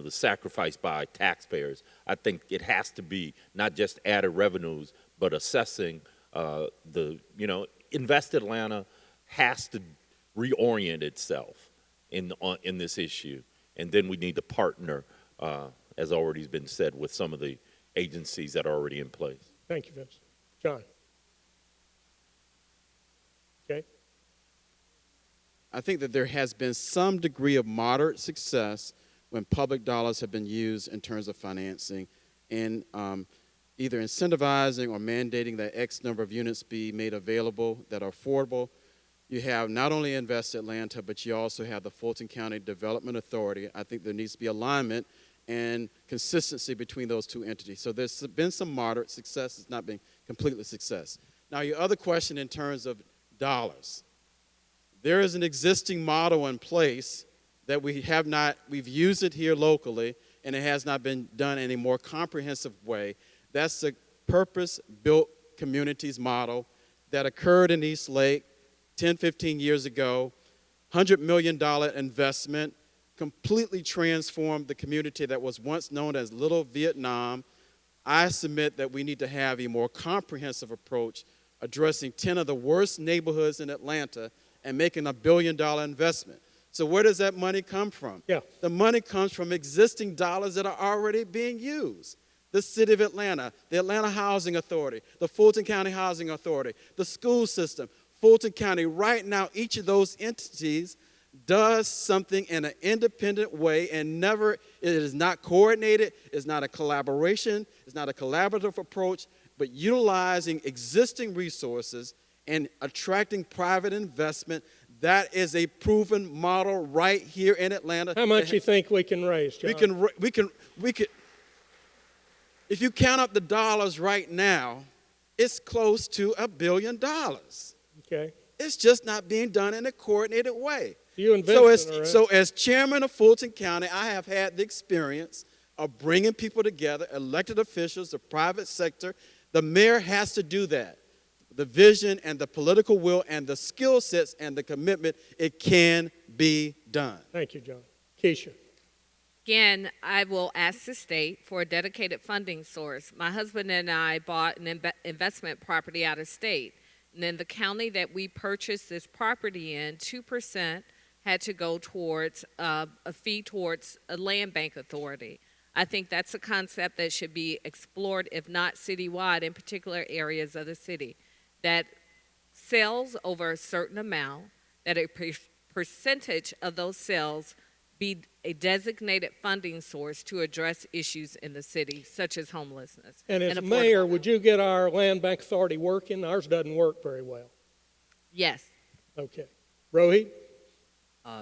H: sacrifice by taxpayers? I think it has to be not just added revenues, but assessing Invest Atlanta has to reorient itself in this issue, and then we need to partner, as already has been said, with some of the agencies that are already in place.
C: Thank you, Vince. John. Okay.
G: I think that there has been some degree of moderate success when public dollars have been used in terms of financing and either incentivizing or mandating that X number of units be made available that are affordable. You have not only Invest Atlanta, but you also have the Fulton County Development Authority. I think there needs to be alignment and consistency between those two entities. So there's been some moderate success. It's not been completely success. Now, your other question in terms of dollars. There is an existing model in place that we've used it here locally, and it has not been done in a more comprehensive way. That's the purpose-built communities model that occurred in East Lake 10, 15 years ago. $100 million investment, completely transformed the community that was once known as Little Vietnam. I submit that we need to have a more comprehensive approach addressing 10 of the worst neighborhoods in Atlanta and making a $1 billion investment. So where does that money come from?
C: Yeah.
G: The money comes from existing dollars that are already being used. The City of Atlanta, the Atlanta Housing Authority, the Fulton County Housing Authority, the school system, Fulton County. Right now, each of those entities does something in an independent way and it is not coordinated, it's not a collaboration, it's not a collaborative approach, but utilizing existing resources and attracting private investment. That is a proven model right here in Atlanta.
C: How much you think we can raise, John?
G: We can. If you count up the dollars right now, it's close to $1 billion.
C: Okay.
G: It's just not being done in a coordinated way.
C: You and Vincent
G: So as chairman of Fulton County, I have had the experience of bringing people together, elected officials, the private sector. The mayor has to do that. The vision and the political will and the skill sets and the commitment, it can be done.
C: Thank you, John. Keisha.
F: Again, I will ask the state for a dedicated funding source. My husband and I bought an investment property out of state. And then the county that we purchased this property in, 2% had to go towards a fee towards a land bank authority. I think that's a concept that should be explored, if not citywide, in particular areas of the city. That sales over a certain amount, that a percentage of those sales be a designated funding source to address issues in the city, such as homelessness.
C: And as mayor, would you get our land bank authority working? Ours doesn't work very well.
F: Yes.
C: Okay. Rohit?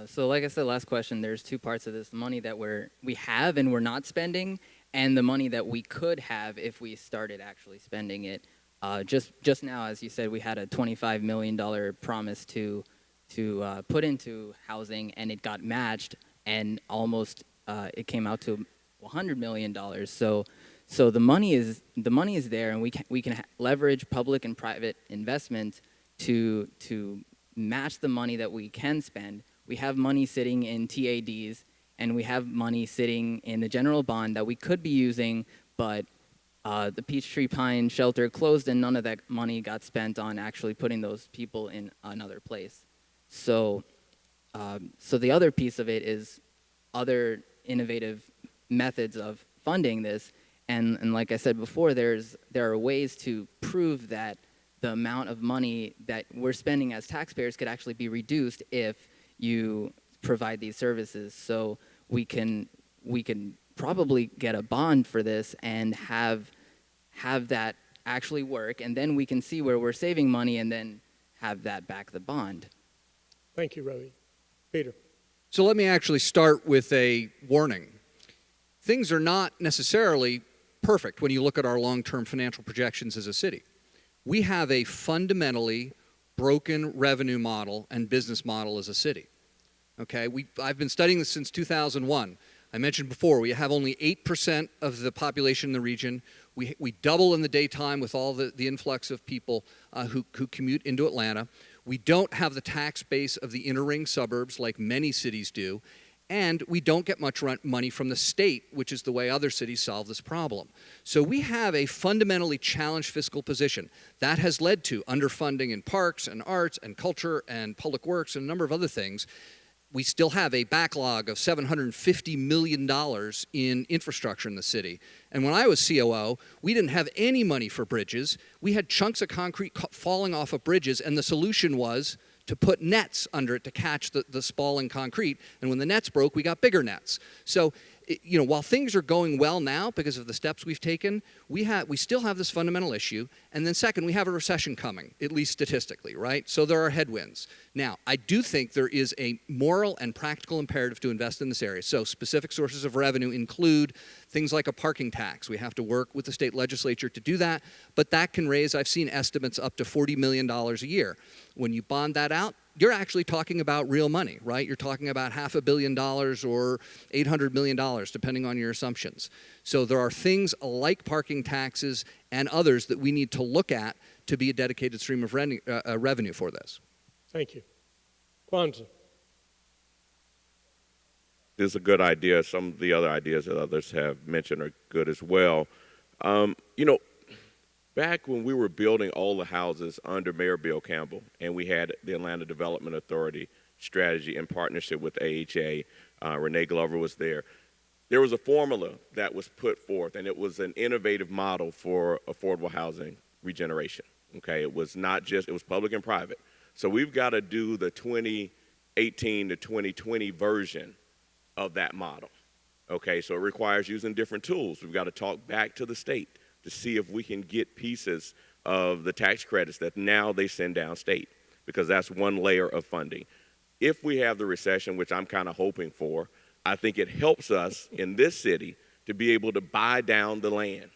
E: So like I said, last question, there's two parts of this. The money that we have and we're not spending, and the money that we could have if we started actually spending it. Just now, as you said, we had a $25 million promise to put into housing, and it got matched, and almost it came out to $100 million. So So the money is there, and we can leverage public and private investment to match the money that we can spend. We have money sitting in TADs, and we have money sitting in the general bond that we could be using, but the Peachtree Pine shelter closed, and none of that money got spent on actually putting those people in another place. So, so the other piece of it is other innovative methods of funding this. And like I said before, there are ways to prove that the amount of money that we're spending as taxpayers could actually be reduced if you provide these services. So we can probably get a bond for this and have that actually work, and then we can see where we're saving money and then have that back the bond.
C: Thank you, Rohit. Peter.
D: So let me actually start with a warning. Things are not necessarily perfect when you look at our long-term financial projections as a city. We have a fundamentally broken revenue model and business model as a city. Okay, I've been studying this since 2001. I mentioned before, we have only 8% of the population in the region. We double in the daytime with all the influx of people who commute into Atlanta. We don't have the tax base of the inner ring suburbs like many cities do. And we don't get much money from the state, which is the way other cities solve this problem. So we have a fundamentally challenged fiscal position. That has led to underfunding in parks and arts and culture and public works and a number of other things. We still have a backlog of $750 million in infrastructure in the city. And when I was COO, we didn't have any money for bridges. We had chunks of concrete falling off of bridges, and the solution was to put nets under it to catch the spalling concrete. And when the nets broke, we got bigger nets. So, while things are going well now because of the steps we've taken, we still have this fundamental issue. And then second, we have a recession coming, at least statistically, right? So there are headwinds. Now, I do think there is a moral and practical imperative to invest in this area. So specific sources of revenue include things like a parking tax. We have to work with the state legislature to do that, but that can raise, I've seen estimates up to $40 million a year. When you bond that out, you're actually talking about real money, right? You're talking about $500 million or $800 million, depending on your assumptions. So there are things like parking taxes and others that we need to look at to be a dedicated stream of revenue for this.
C: Thank you. Kwanzaa.
I: This is a good idea. Some of the other ideas that others have mentioned are good as well. Back when we were building all the houses under Mayor Bill Campbell, and we had the Atlanta Development Authority strategy in partnership with AHA, Renee Glover was there. There was a formula that was put forth, and it was an innovative model for affordable housing regeneration. Okay, it was public and private. So we've got to do the 2018 to 2020 version of that model. Okay, so it requires using different tools. We've got to talk back to the state to see if we can get pieces of the tax credits that now they send downstate, because that's one layer of funding. If we have the recession, which I'm kind of hoping for, I think it helps us in this city to be able to buy down the land.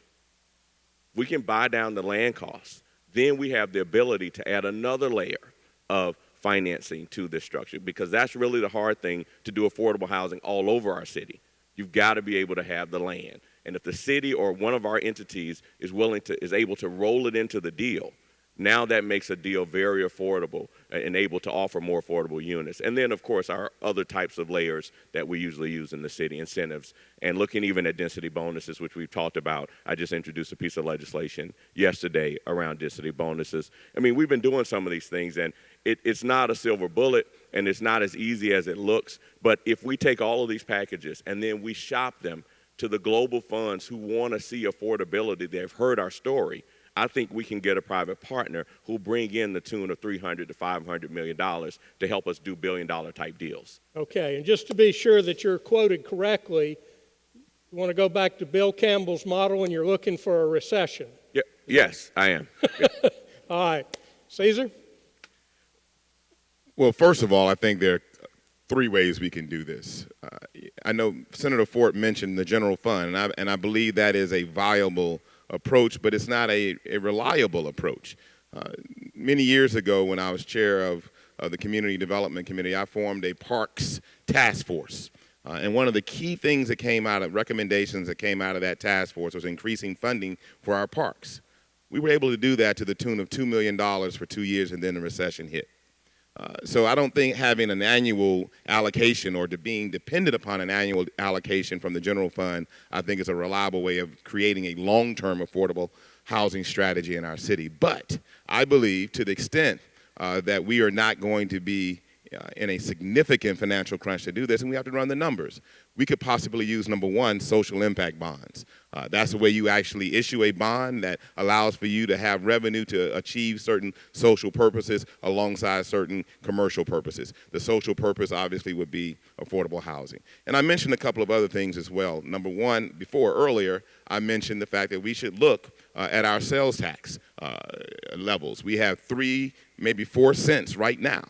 I: We can buy down the land costs. Then we have the ability to add another layer of financing to this structure, because that's really the hard thing to do affordable housing all over our city. You've got to be able to have the land. And if the city or one of our entities is able to roll it into the deal, now that makes a deal very affordable and able to offer more affordable units. And then, of course, our other types of layers that we usually use in the city, incentives, and looking even at density bonuses, which we've talked about. I just introduced a piece of legislation yesterday around density bonuses. I mean, we've been doing some of these things, and it's not a silver bullet, and it's not as easy as it looks. But if we take all of these packages and then we shop them to the global funds who want to see affordability, they've heard our story, I think we can get a private partner who'll bring in the tune of $300 to $500 million to help us do billion-dollar type deals.
C: Okay, and just to be sure that you're quoted correctly, you want to go back to Bill Campbell's model and you're looking for a recession?
I: Yeah, yes, I am. Yeah.
C: All right. Caesar?
J: Well, first of all, I think there are three ways we can do this. I know Senator Fort mentioned the general fund, and I believe that is a viable approach, but it's not a reliable approach. Many years ago, when I was chair of the Community Development Committee, I formed a parks task force And one of the key things that came out of recommendations that came out of that task force was increasing funding for our parks. We were able to do that to the tune of $2 million for 2 years, and then the recession hit. So I don't think having an annual allocation or being dependent upon an annual allocation from the general fund, I think is a reliable way of creating a long-term affordable housing strategy in our city. But I believe to the extent that we are not going to be in a significant financial crunch to do this, and we have to run the numbers. We could possibly use, number one, social impact bonds. That's the way you actually issue a bond that allows for you to have revenue to achieve certain social purposes alongside certain commercial purposes. The social purpose obviously would be affordable housing. And I mentioned a couple of other things as well. Number one, earlier, I mentioned the fact that we should look at our sales tax levels. We have 3, maybe 4 cents right now.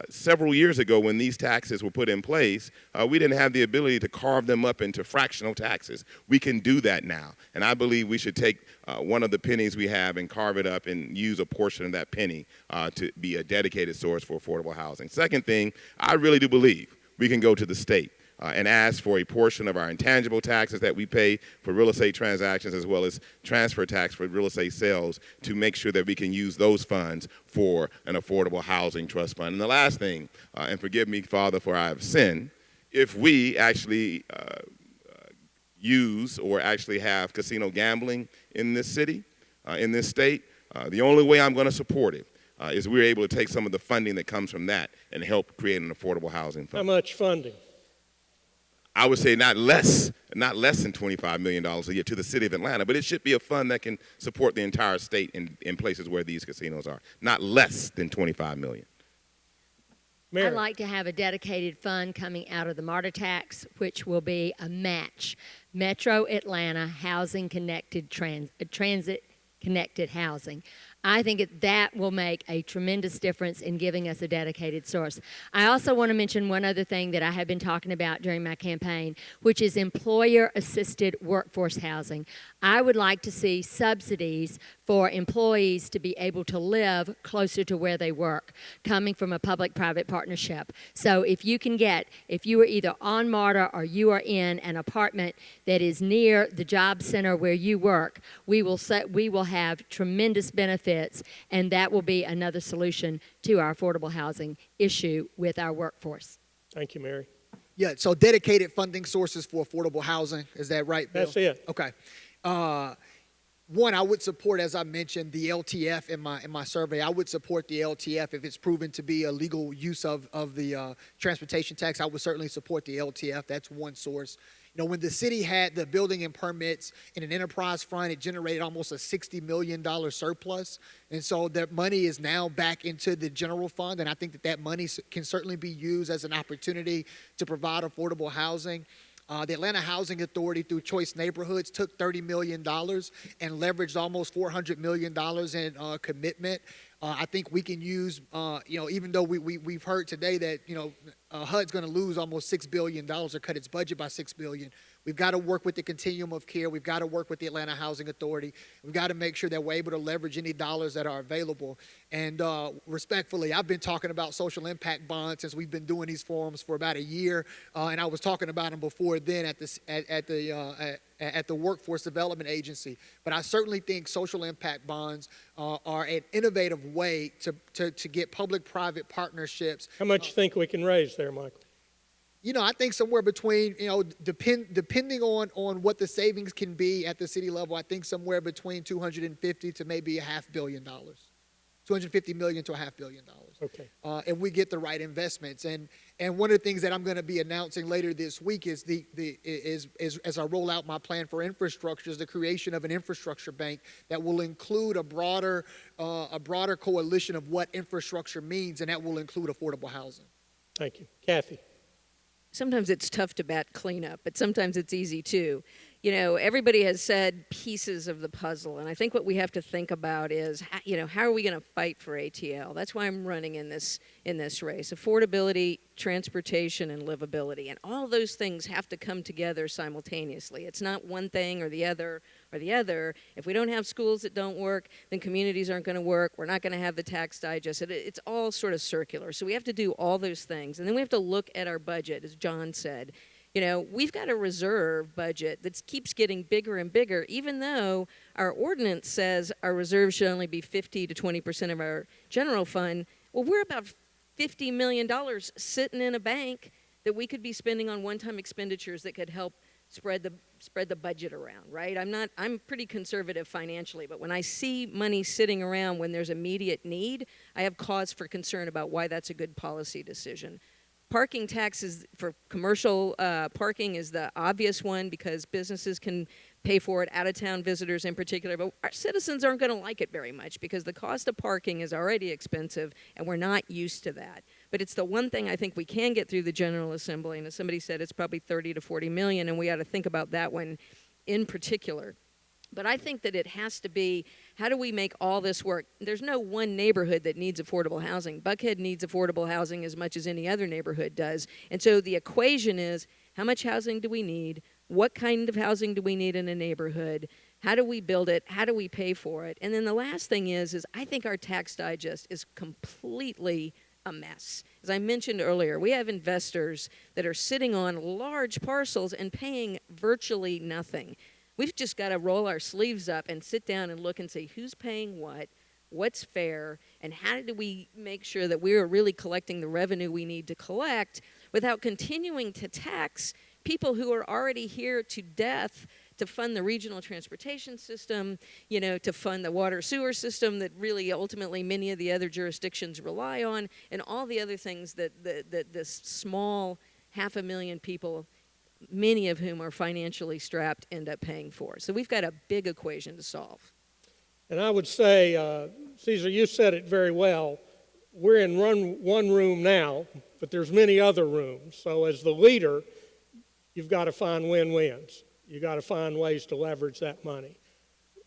J: Several years ago, when these taxes were put in place, we didn't have the ability to carve them up into fractional taxes. We can do that now, and I believe we should take one of the pennies we have and carve it up and use a portion of that penny to be a dedicated source for affordable housing. Second thing, I really do believe we can go to the state and ask for a portion of our intangible taxes that we pay for real estate transactions, as well as transfer tax for real estate sales, to make sure that we can use those funds for an affordable housing trust fund. And the last thing, and forgive me, Father, for I have sinned, if we actually use or actually have casino gambling in this city, in this state, the only way I'm going to support it is we're able to take some of the funding that comes from that and help create an affordable housing fund.
C: How much funding?
J: I would say not less than $25 million a year to the city of Atlanta, but it should be a fund that can support the entire state in places where these casinos are. Not less than $25 million.
C: Mary.
K: I'd like to have a dedicated fund coming out of the MARTA tax, which will be a match. Metro Atlanta Housing Connected Transit Connected Housing. I think that will make a tremendous difference in giving us a dedicated source. I also want to mention one other thing that I have been talking about during my campaign, which is employer-assisted workforce housing. I would like to see subsidies for employees to be able to live closer to where they work, coming from a public-private partnership. So if you are either on MARTA or you are in an apartment that is near the job center where you work, we will have tremendous benefits, and that will be another solution to our affordable housing issue with our workforce.
C: Thank you, Mary.
L: Yeah, so dedicated funding sources for affordable housing. Is that right, Bill?
C: That's it.
L: Okay. One, I would support, as I mentioned, the LTF in my survey. I would support the LTF if it's proven to be a legal use of the transportation tax. I would certainly support the LTF. That's one source. You know, when the city had the building and permits in an enterprise fund, it generated almost a $60 million surplus. And so that money is now back into the general fund, and I think that money can certainly be used as an opportunity to provide affordable housing. The Atlanta Housing Authority, through Choice Neighborhoods, took $30 million and leveraged almost $400 million in commitment. I think we can use, even though we've heard today that, HUD's going to lose almost $6 billion or cut its budget by $6 billion. We've got to work with the continuum of care. We've got to work with the Atlanta Housing Authority. We've got to make sure that we're able to leverage any dollars that are available. And respectfully, I've been talking about social impact bonds since we've been doing these forums for about a year, and I was talking about them before then at the Workforce Development Agency. But I certainly think social impact bonds are an innovative way to get public-private partnerships.
C: How much you think we can raise there, Michael?
L: I think somewhere between, depending on what the savings can be at the city level, I think somewhere between $250 to maybe $500 million. $250 million to $500 million.
C: Okay.
L: If we get the right investments. And one of the things that I'm going to be announcing later this week is as I roll out my plan for infrastructure, is the creation of an infrastructure bank that will include a broader coalition of what infrastructure means, and that will include affordable housing.
C: Thank you. Kathy.
M: Sometimes it's tough to bat cleanup, but sometimes it's easy too. Everybody has said pieces of the puzzle, and I think what we have to think about is, how are we going to fight for ATL? That's why I'm running in this race. Affordability, transportation, and livability, and all those things have to come together simultaneously. It's not one thing or the other. If we don't have schools that don't work, then communities aren't going to work. We're not going to have the tax digest. It's all sort of circular. So we have to do all those things, and then we have to look at our budget, as John said. We've got a reserve budget that keeps getting bigger and bigger, even though our ordinance says our reserve should only be 50 to 20% of our general fund. Well, we're about $50 million sitting in a bank that we could be spending on one-time expenditures that could help spread the budget around, right? I'm pretty conservative financially, but when I see money sitting around when there's immediate need, I have cause for concern about why that's a good policy decision. Parking taxes for commercial parking is the obvious one because businesses can pay for it, out-of-town visitors in particular, but our citizens aren't going to like it very much because the cost of parking is already expensive and we're not used to that. But it's the one thing I think we can get through the General Assembly, and as somebody said, it's probably 30 to 40 million, and we ought to think about that one in particular. But I think that it has to be, how do we make all this work? There's no one neighborhood that needs affordable housing. Buckhead needs affordable housing as much as any other neighborhood does. And so the equation is, how much housing do we need? What kind of housing do we need in a neighborhood? How do we build it? How do we pay for it? And then the last thing is I think our tax digest is completely a mess. As I mentioned earlier, we have investors that are sitting on large parcels and paying virtually nothing. We've just got to roll our sleeves up and sit down and look and say who's paying what, what's fair, and how do we make sure that we are really collecting the revenue we need to collect without continuing to tax people who are already here to death to fund the regional transportation system, to fund the water sewer system that really ultimately many of the other jurisdictions rely on, and all the other things that this small 500,000 people, many of whom are financially strapped, end up paying for. So we've got a big equation to solve.
C: And I would say, Caesar, you said it very well. We're in one room now, but there's many other rooms. So as the leader, you've got to find win-wins. You've got to find ways to leverage that money.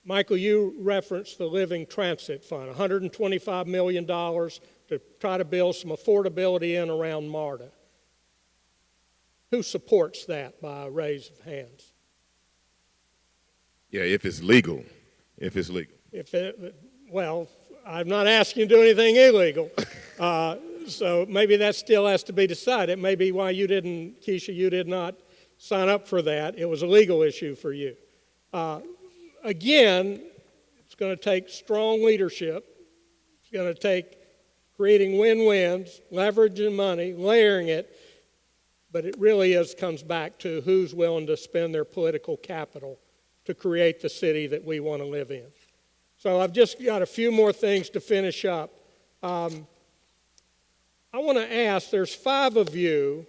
C: Michael, you referenced the Living Transit Fund, $125 million to try to build some affordability in around MARTA. Who supports that by a raise of hands?
J: Yeah, if it's legal. If it's legal.
C: Well, I'm not asking you to do anything illegal. So maybe that still has to be decided. Maybe why you didn't, Keisha, you did not sign up for that. It was a legal issue for you. Again, it's going to take strong leadership. It's going to take creating win-wins, leveraging money, layering it. But it really comes back to who's willing to spend their political capital to create the city that we want to live in. So I've just got a few more things to finish up. I want to ask, there's 5 of you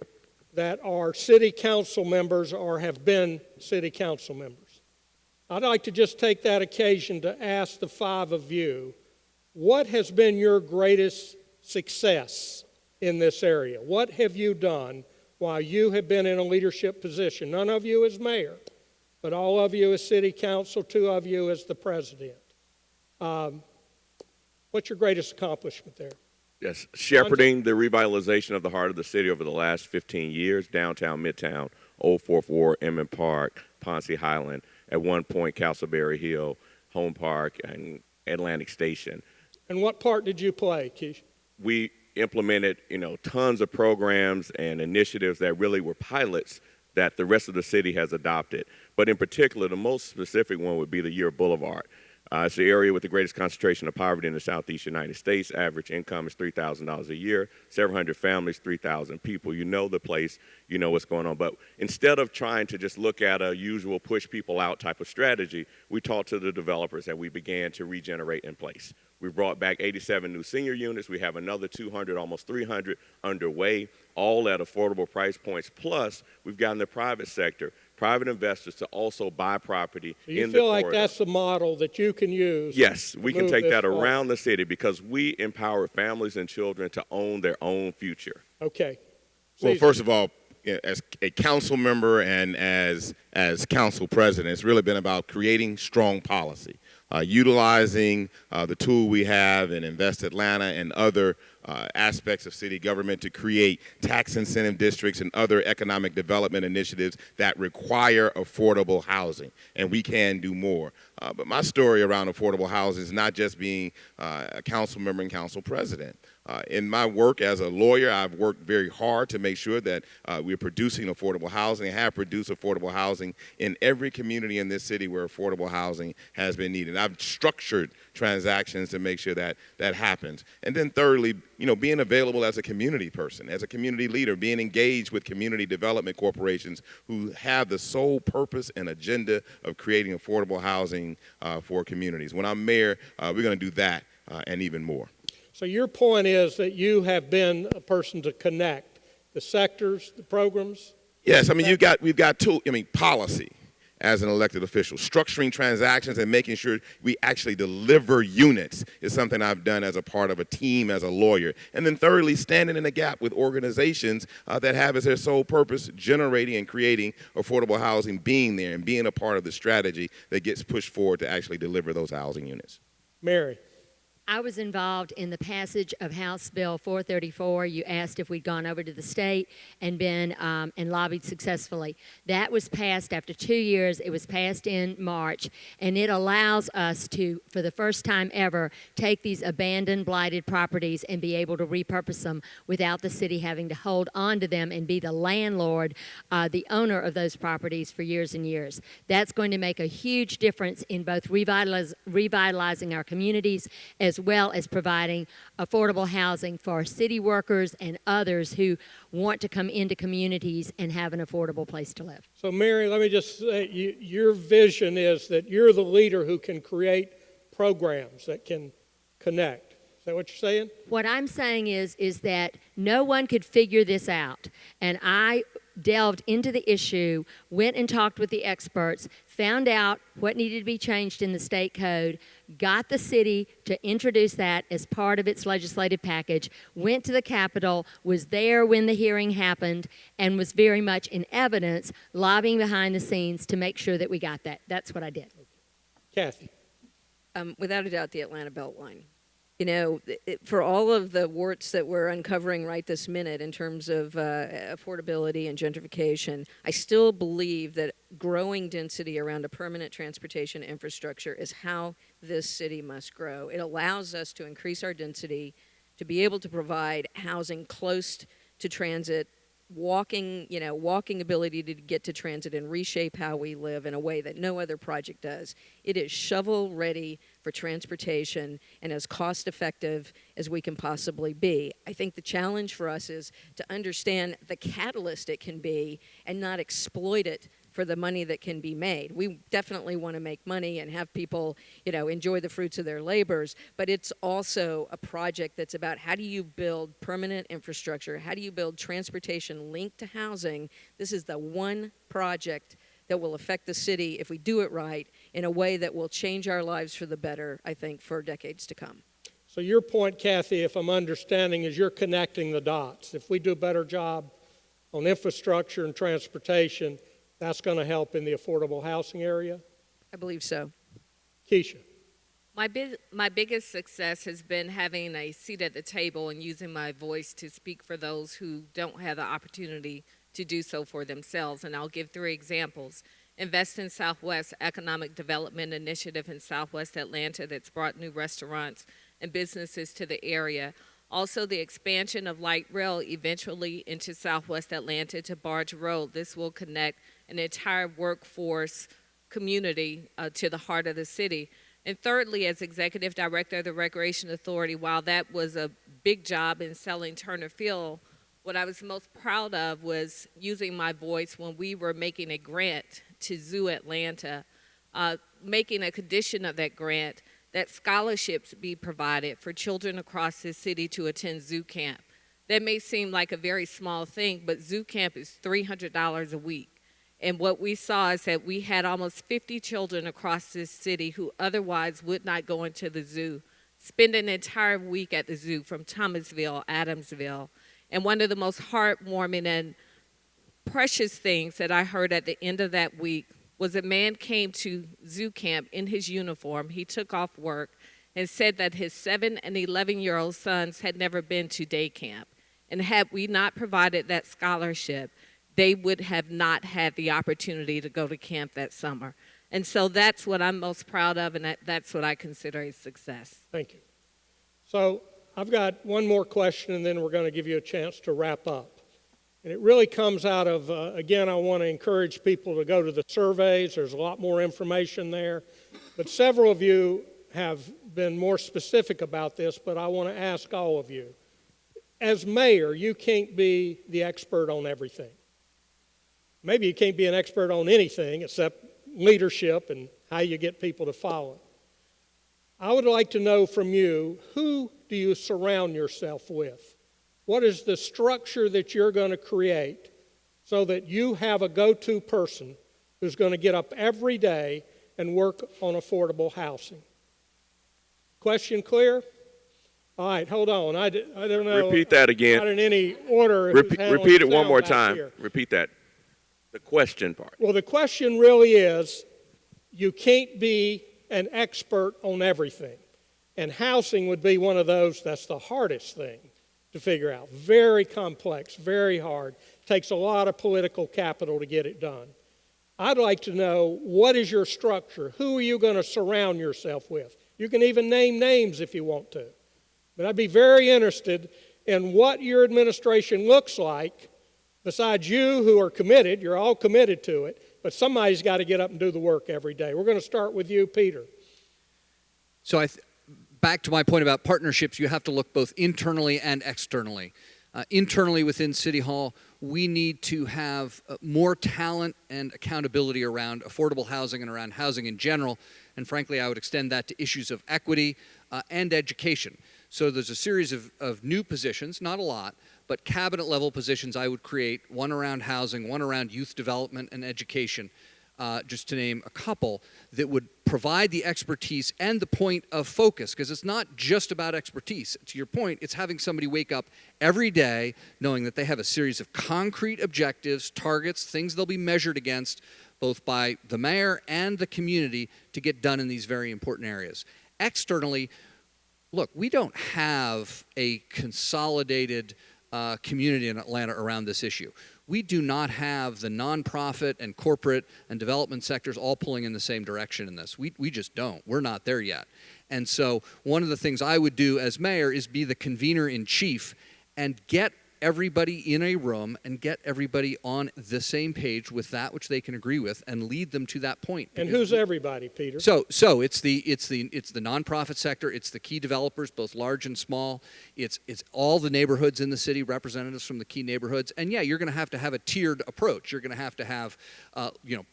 C: that are city council members or have been city council members. I'd like to just take that occasion to ask the 5 of you, what has been your greatest success in this area? What have you done while you have been in a leadership position? None of you as mayor, but all of you as city council, 2 of you as the president. What's your greatest accomplishment there?
I: Yes, shepherding the revitalization of the heart of the city over the last 15 years, downtown, midtown, Old Fourth Ward, Emmett Park, Ponce Highland, at one point Castleberry Hill, Home Park, and Atlantic Station.
C: And what part did you play, Keisha?
I: We implemented, tons of programs and initiatives that really were pilots that the rest of the city has adopted. But in particular, the most specific one would be the Year Boulevard. It's the area with the greatest concentration of poverty in the Southeast United States. Average income is $3,000 a year. Several hundred families, 3,000 people. You know the place, you know what's going on. But instead of trying to just look at a usual push people out type of strategy, we talked to the developers and we began to regenerate in place. We brought back 87 new senior units. We have another 200, almost 300 underway, all at affordable price points. Plus, we've gotten the private sector, private investors to also buy property
C: So
I: in
C: you
I: the
C: feel like
I: corridor.
C: that's a model that you can use?
I: Yes, we can
C: move
I: take
C: this
I: that
C: forward.
I: around the city because we empower families and children to own their own future.
C: Okay.
J: Well,
C: Caesar.
J: first of all, as a council member and as council president, it's really been about creating strong policy, utilizing the tool we have in Invest Atlanta and other aspects of city government to create tax incentive districts and other economic development initiatives that require affordable housing, and we can do more. But my story around affordable housing is not just being a council member and council president. In my work as a lawyer, I've worked very hard to make sure that we're producing affordable housing and have produced affordable housing in every community in this city where affordable housing has been needed. I've structured transactions to make sure that that happens. And then thirdly, being available as a community person, as a community leader, being engaged with community development corporations who have the sole purpose and agenda of creating affordable housing for communities. When I'm mayor, we're going to do that and even more.
C: So your point is that you have been a person to connect the sectors, the programs?
J: Yes, we've got policy as an elected official. Structuring transactions and making sure we actually deliver units is something I've done as a part of a team as a lawyer. And then thirdly, standing in the gap with organizations that have as their sole purpose generating and creating affordable housing, being there and being a part of the strategy that gets pushed forward to actually deliver those housing units.
C: Mary.
K: I was involved in the passage of House Bill 434. You asked if we'd gone over to the state and been and lobbied successfully. That was passed after 2 years. It was passed in March, and it allows us to, for the first time ever, take these abandoned, blighted properties and be able to repurpose them without the city having to hold on to them and be the landlord, the owner of those properties for years and years. That's going to make a huge difference in both revitalizing our communities as well as providing affordable housing for city workers and others who want to come into communities and have an affordable place to live.
C: So Mary, let me just say, your vision is that you're the leader who can create programs that can connect. Is that what you're saying?
K: What I'm saying is that no one could figure this out, and I delved into the issue, went and talked with the experts, found out what needed to be changed in the state code, got the city to introduce that as part of its legislative package, went to the Capitol, was there when the hearing happened, and was very much in evidence, lobbying behind the scenes to make sure that we got that. That's what I did.
C: Kathy.
M: Without a doubt, the Atlanta Beltline. For all of the warts that we're uncovering right this minute in terms of affordability and gentrification, I still believe that growing density around a permanent transportation infrastructure is how this city must grow. It allows us to increase our density, to be able to provide housing close to transit, walking ability to get to transit and reshape how we live in a way that no other project does. It is shovel ready for transportation and as cost effective as we can possibly be. I think the challenge for us is to understand the catalyst it can be and not exploit it for the money that can be made. We definitely want to make money and have people, enjoy the fruits of their labors, but it's also a project that's about how do you build permanent infrastructure? How do you build transportation linked to housing? This is the one project that will affect the city, if we do it right, in a way that will change our lives for the better, I think, for decades to come.
C: So your point, Kathy, if I'm understanding, is you're connecting the dots. If we do a better job on infrastructure and transportation, that's going to help in the affordable housing area?
M: I believe so.
C: Keisha.
F: My biggest success has been having a seat at the table and using my voice to speak for those who don't have the opportunity to do so for themselves. And I'll give 3 examples. Invest in Southwest Economic Development Initiative in Southwest Atlanta that's brought new restaurants and businesses to the area. Also, the expansion of light rail eventually into Southwest Atlanta to Barge Road. This will connect an entire workforce community to the heart of the city. And thirdly, as Executive Director of the Recreation Authority, while that was a big job in selling Turner Field, what I was most proud of was using my voice when we were making a grant to Zoo Atlanta, making a condition of that grant that scholarships be provided for children across the city to attend zoo camp. That may seem like a very small thing, but zoo camp is $300 a week. And what we saw is that we had almost 50 children across this city who otherwise would not go into the zoo, spend an entire week at the zoo from Thomasville, Adamsville. And one of the most heartwarming and precious things that I heard at the end of that week was a man came to zoo camp in his uniform. He took off work, and said that his 7 and 11-year-old sons had never been to day camp. And had we not provided that scholarship, they would have not had the opportunity to go to camp that summer. And so that's what I'm most proud of, and that's what I consider a success.
C: Thank you. So I've got one more question, and then we're going to give you a chance to wrap up. And it really comes out of, again, I want to encourage people to go to the surveys. There's a lot more information there. But several of you have been more specific about this, but I want to ask all of you. As mayor, you can't be the expert on everything. Maybe you can't be an expert on anything except leadership and how you get people to follow. I would like to know from you, who do you surround yourself with? What is the structure that you're going to create so that you have a go-to person who's going to get up every day and work on affordable housing? Question clear? All right, hold on. I don't know.
I: Repeat that again.
C: Not in any order.
I: Repeat it one more time. Repeat that. The question part.
C: Well, the question really is, you can't be an expert on everything. And housing would be one of those that's the hardest thing to figure out. Very complex, very hard. Takes a lot of political capital to get it done. I'd like to know, what is your structure? Who are you going to surround yourself with? You can even name names if you want to. But I'd be very interested in what your administration looks like, besides you who are committed. You're all committed to it, but somebody's got to get up and do the work every day. We're going to start with you, Peter.
D: So back to my point about partnerships, you have to look both internally and externally. Internally within City Hall, we need to have more talent and accountability around affordable housing and around housing in general. And frankly, I would extend that to issues of equity and education. So there's a series of new positions, not a lot, but cabinet level positions I would create, one around housing, one around youth development and education, just to name a couple, that would provide the expertise and the point of focus, because it's not just about expertise. To your point, it's having somebody wake up every day knowing that they have a series of concrete objectives, targets, things they'll be measured against, both by the mayor and the community, to get done in these very important areas. Externally, look, we don't have a consolidated community in Atlanta around this issue. We do not have the nonprofit and corporate and development sectors all pulling in the same direction in this. We just don't. We're not there yet. And so one of the things I would do as mayor is be the convener in chief and get everybody in a room and get everybody on the same page with that which they can agree with and lead them to that point.
C: And who's everybody, Peter?
D: So it's the nonprofit sector, it's the key developers, both large and small, it's all the neighborhoods in the city, representatives from the key neighborhoods, and yeah, you're going to have a tiered approach. You're going to have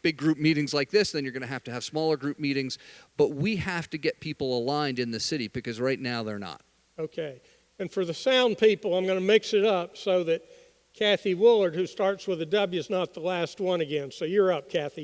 D: big group meetings like this, then you're going to have smaller group meetings, but we have to get people aligned in the city because right now they're not.
C: Okay. And for the sound people, I'm going to mix it up so that Kathy Woolard, who starts with a W, is not the last one again. So you're up, Kathy.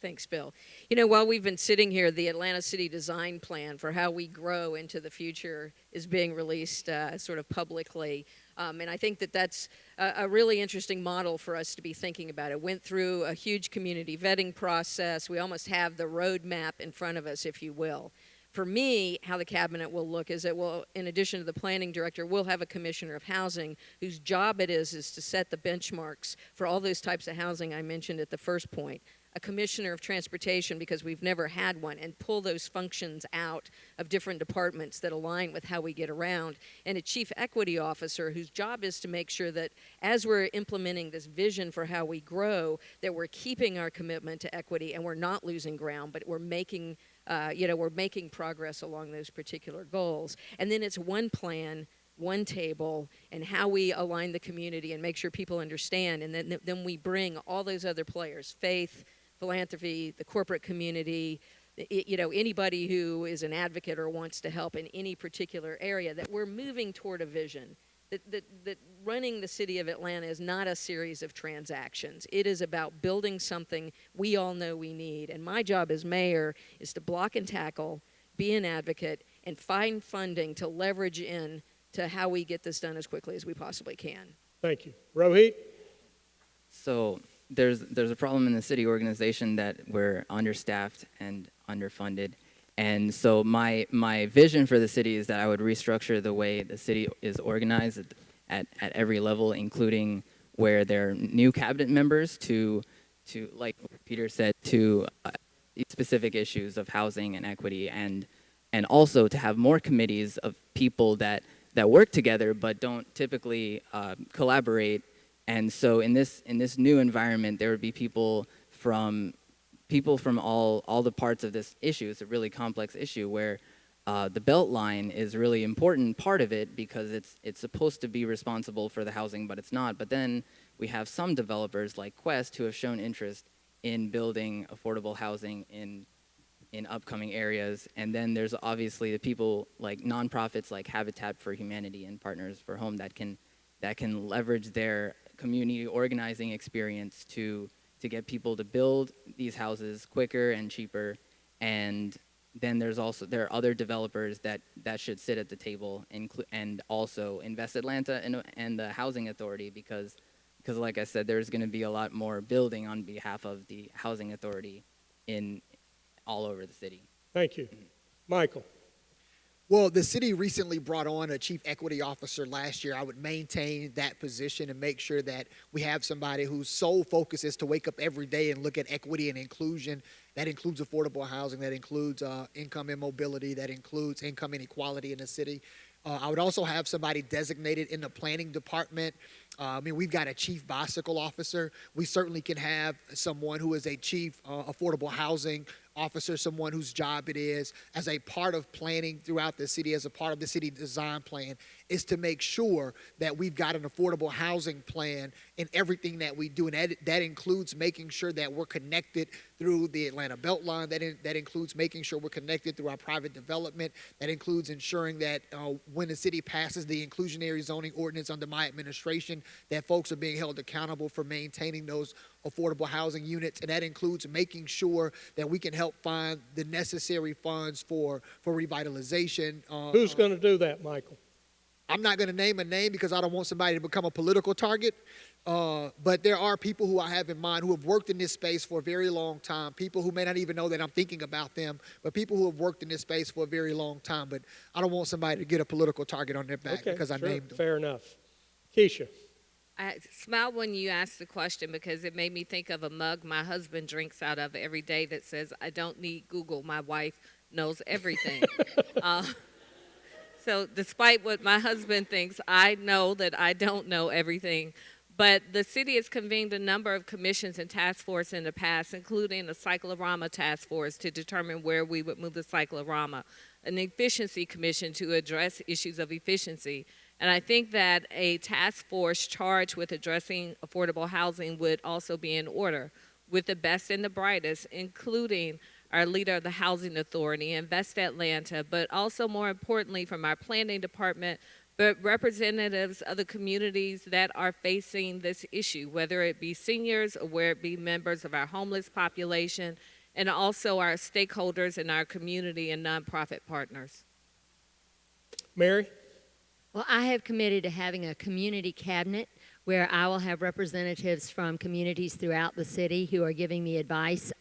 M: Thanks, Bill. You know, while we've been sitting here, the Atlanta City Design Plan for how we grow into the future is being released sort of publicly. And I think that that's a really interesting model for us to be thinking about. It went through a huge community vetting process. We almost have the roadmap in front of us, if you will. For me, how the cabinet will look is that we'll, in addition to the planning director, we'll have a commissioner of housing whose job it is to set the benchmarks for all those types of housing I mentioned at the first point. A commissioner of transportation, because we've never had one, and pull those functions out of different departments that align with how we get around. And a chief equity officer whose job is to make sure that as we're implementing this vision for how we grow, that we're keeping our commitment to equity and we're not losing ground, but we're making we're making progress along those particular goals. And then it's one plan, one table, and how we align the community and make sure people understand. And then we bring all those other players, faith, philanthropy, the corporate community, anybody who is an advocate or wants to help in any particular area, that we're moving toward a vision. That running the city of Atlanta is not a series of transactions. It is about building something we all know we need. And my job as mayor is to block and tackle, be an advocate, and find funding to leverage in to how we get this done as quickly as we possibly can.
C: Thank you. Rohit?
E: So there's a problem in the city organization that we're understaffed and underfunded. And so my vision for the city is that I would restructure the way the city is organized at every level, including where there are new cabinet members to like Peter said, to specific issues of housing and equity, and also to have more committees of people that work together but don't typically collaborate. And so in this new environment, there would be people from all the parts of this issue. It's a really complex issue where the belt line is a really important part of it because it's supposed to be responsible for the housing, but it's not. But then we have some developers like Quest who have shown interest in building affordable housing in upcoming areas. And then there's obviously the people like nonprofits like Habitat for Humanity and Partners for Home that can leverage their community organizing experience to get people to build these houses quicker and cheaper. And then there are other developers that should sit at the table and also Invest Atlanta and the Housing Authority because like I said, there's going to be a lot more building on behalf of the Housing Authority all over the city.
C: Thank you. Michael.
L: Well, the city recently brought on a chief equity officer last year. I would maintain that position and make sure that we have somebody whose sole focus is to wake up every day and look at equity and inclusion. That includes affordable housing, that includes income immobility, that includes income inequality in the city. I would also have somebody designated in the planning department. We've got a chief bicycle officer. We certainly can have someone who is a chief affordable housing officer, someone whose job it is as a part of planning throughout the city, as a part of the city design plan, is to make sure that we've got an affordable housing plan in everything that we do. And that includes making sure that we're connected through the Atlanta Beltline. That includes making sure we're connected through our private development. That includes ensuring that when the city passes the inclusionary zoning ordinance under my administration, that folks are being held accountable for maintaining those affordable housing units. And that includes making sure that we can help find the necessary funds for revitalization.
C: Who's going to do that, Michael?
L: I'm not going to name a name because I don't want somebody to become a political target. But there are people who I have in mind who have worked in this space for a very long time, people who may not even know that I'm thinking about them, but people who have worked in this space for a very long time. But I don't want somebody to get a political target on their back because I named them.
C: Fair enough. Keisha.
F: I smiled when you asked the question because it made me think of a mug my husband drinks out of every day that says, "I don't need Google. My wife knows everything." So despite what my husband thinks, I know that I don't know everything. But the city has convened a number of commissions and task force in the past, including a cyclorama task force to determine where we would move the cyclorama, an efficiency commission to address issues of efficiency. And I think that a task force charged with addressing affordable housing would also be in order, with the best and the brightest, including our leader of the Housing Authority, Invest Atlanta, but also more importantly from our planning department, but representatives of the communities that are facing this issue, whether it be seniors or whether it be members of our homeless population, and also our stakeholders in our community and nonprofit partners.
C: Mary?
K: Well, I have committed to having a community cabinet where I will have representatives from communities throughout the city who are giving me advice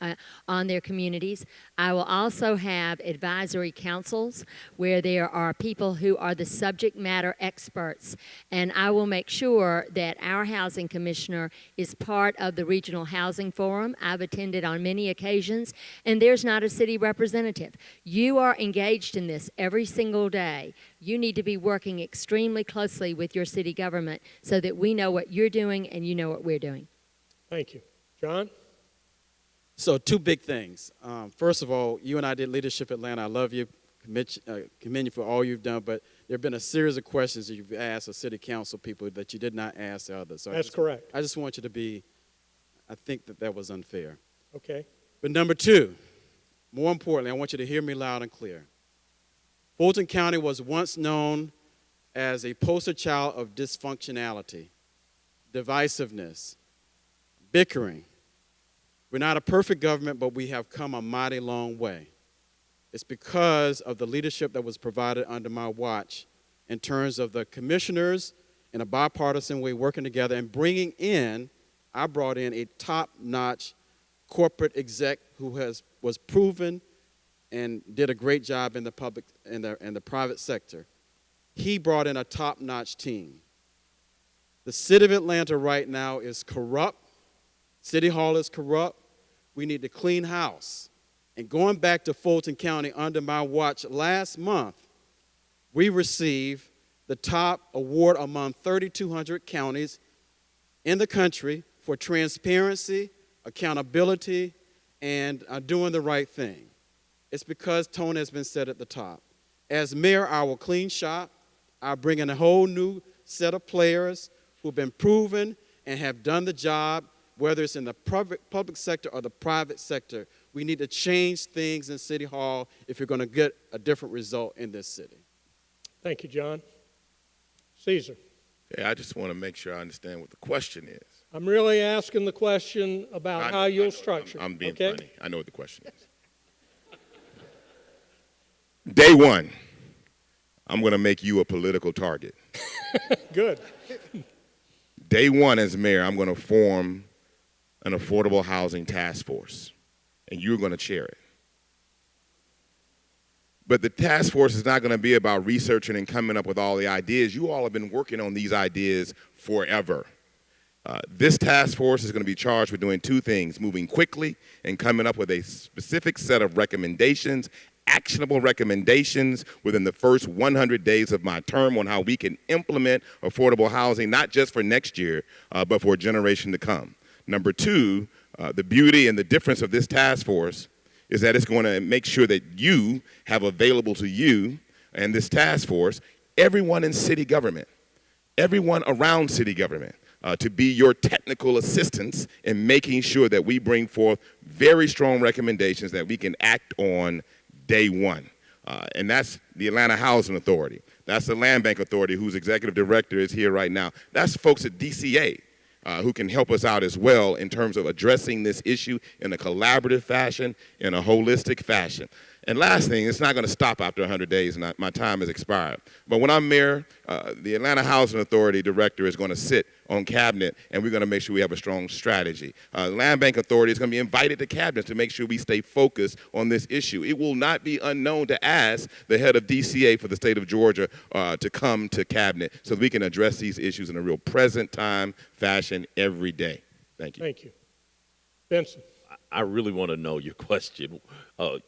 K: on their communities. I will also have advisory councils where there are people who are the subject matter experts. And I will make sure that our housing commissioner is part of the Regional Housing Forum. I've attended on many occasions, and there's not a city representative. You are engaged in this every single day. You need to be working extremely closely with your city government so that we know what you're doing and you know what we're doing.
C: Thank you. John?
G: So 2 big things. First of all, you and I did Leadership Atlanta. I love you, commend you for all you've done, but there have been a series of questions that you've asked the city council people that you did not ask the others. So
C: That's correct.
G: I just want you to be, I think that was unfair.
C: Okay.
G: But number 2, more importantly, I want you to hear me loud and clear. Fulton County was once known as a poster child of dysfunctionality, divisiveness, bickering. We're not a perfect government, but we have come a mighty long way. It's because of the leadership that was provided under my watch in terms of the commissioners in a bipartisan way working together and bringing in, I brought in a top-notch corporate exec who was proven and did a great job in the public in the private sector. He brought in a top-notch team. The city of Atlanta right now is corrupt. City Hall is corrupt. We need to clean house. And going back to Fulton County under my watch last month, we received the top award among 3,200 counties in the country for transparency, accountability, and doing the right thing. It's because tone has been set at the top. As mayor, I will clean shop. I'll bring in a whole new set of players who've been proven and have done the job, whether it's in the public sector or the private sector. We need to change things in City Hall if you're going to get a different result in this city.
C: Thank you, John. Caesar.
J: Yeah, I just want to make sure I understand what the question is.
C: I'm really asking the question about how you'll structure.
J: I'm being
C: okay?
J: funny. I know what the question is. Day one, I'm going to make you a political target.
C: Good.
J: Day one as mayor, I'm going to form an affordable housing task force, and you're going to chair it. But the task force is not going to be about researching and coming up with all the ideas. You all have been working on these ideas forever. This task force is going to be charged with doing two things: moving quickly and coming up with a specific set of recommendations, actionable recommendations within the first 100 days of my term on how we can implement affordable housing, not just for next year, but for a generation to come. Number two, the beauty and the difference of this task force is that it's going to make sure that you have available to you and this task force everyone in city government, everyone around city government, to be your technical assistance in making sure that we bring forth very strong recommendations that we can act on day one. And that's the Atlanta Housing Authority. That's the Land Bank Authority, whose executive director is here right now. That's folks at DCA who can help us out as well in terms of addressing this issue in a collaborative fashion, in a holistic fashion. And last thing, it's not going to stop after 100 days, and my time has expired. But when I'm mayor, the Atlanta Housing Authority director is going to sit on cabinet, and we're going to make sure we have a strong strategy. Land Bank Authority is going to be invited to cabinet to make sure we stay focused on this issue. It will not be unknown to ask the head of DCA for the state of Georgia to come to cabinet so that we can address these issues in a real present time fashion every day. Thank you.
C: Thank you. Benson.
H: I really want to know your question.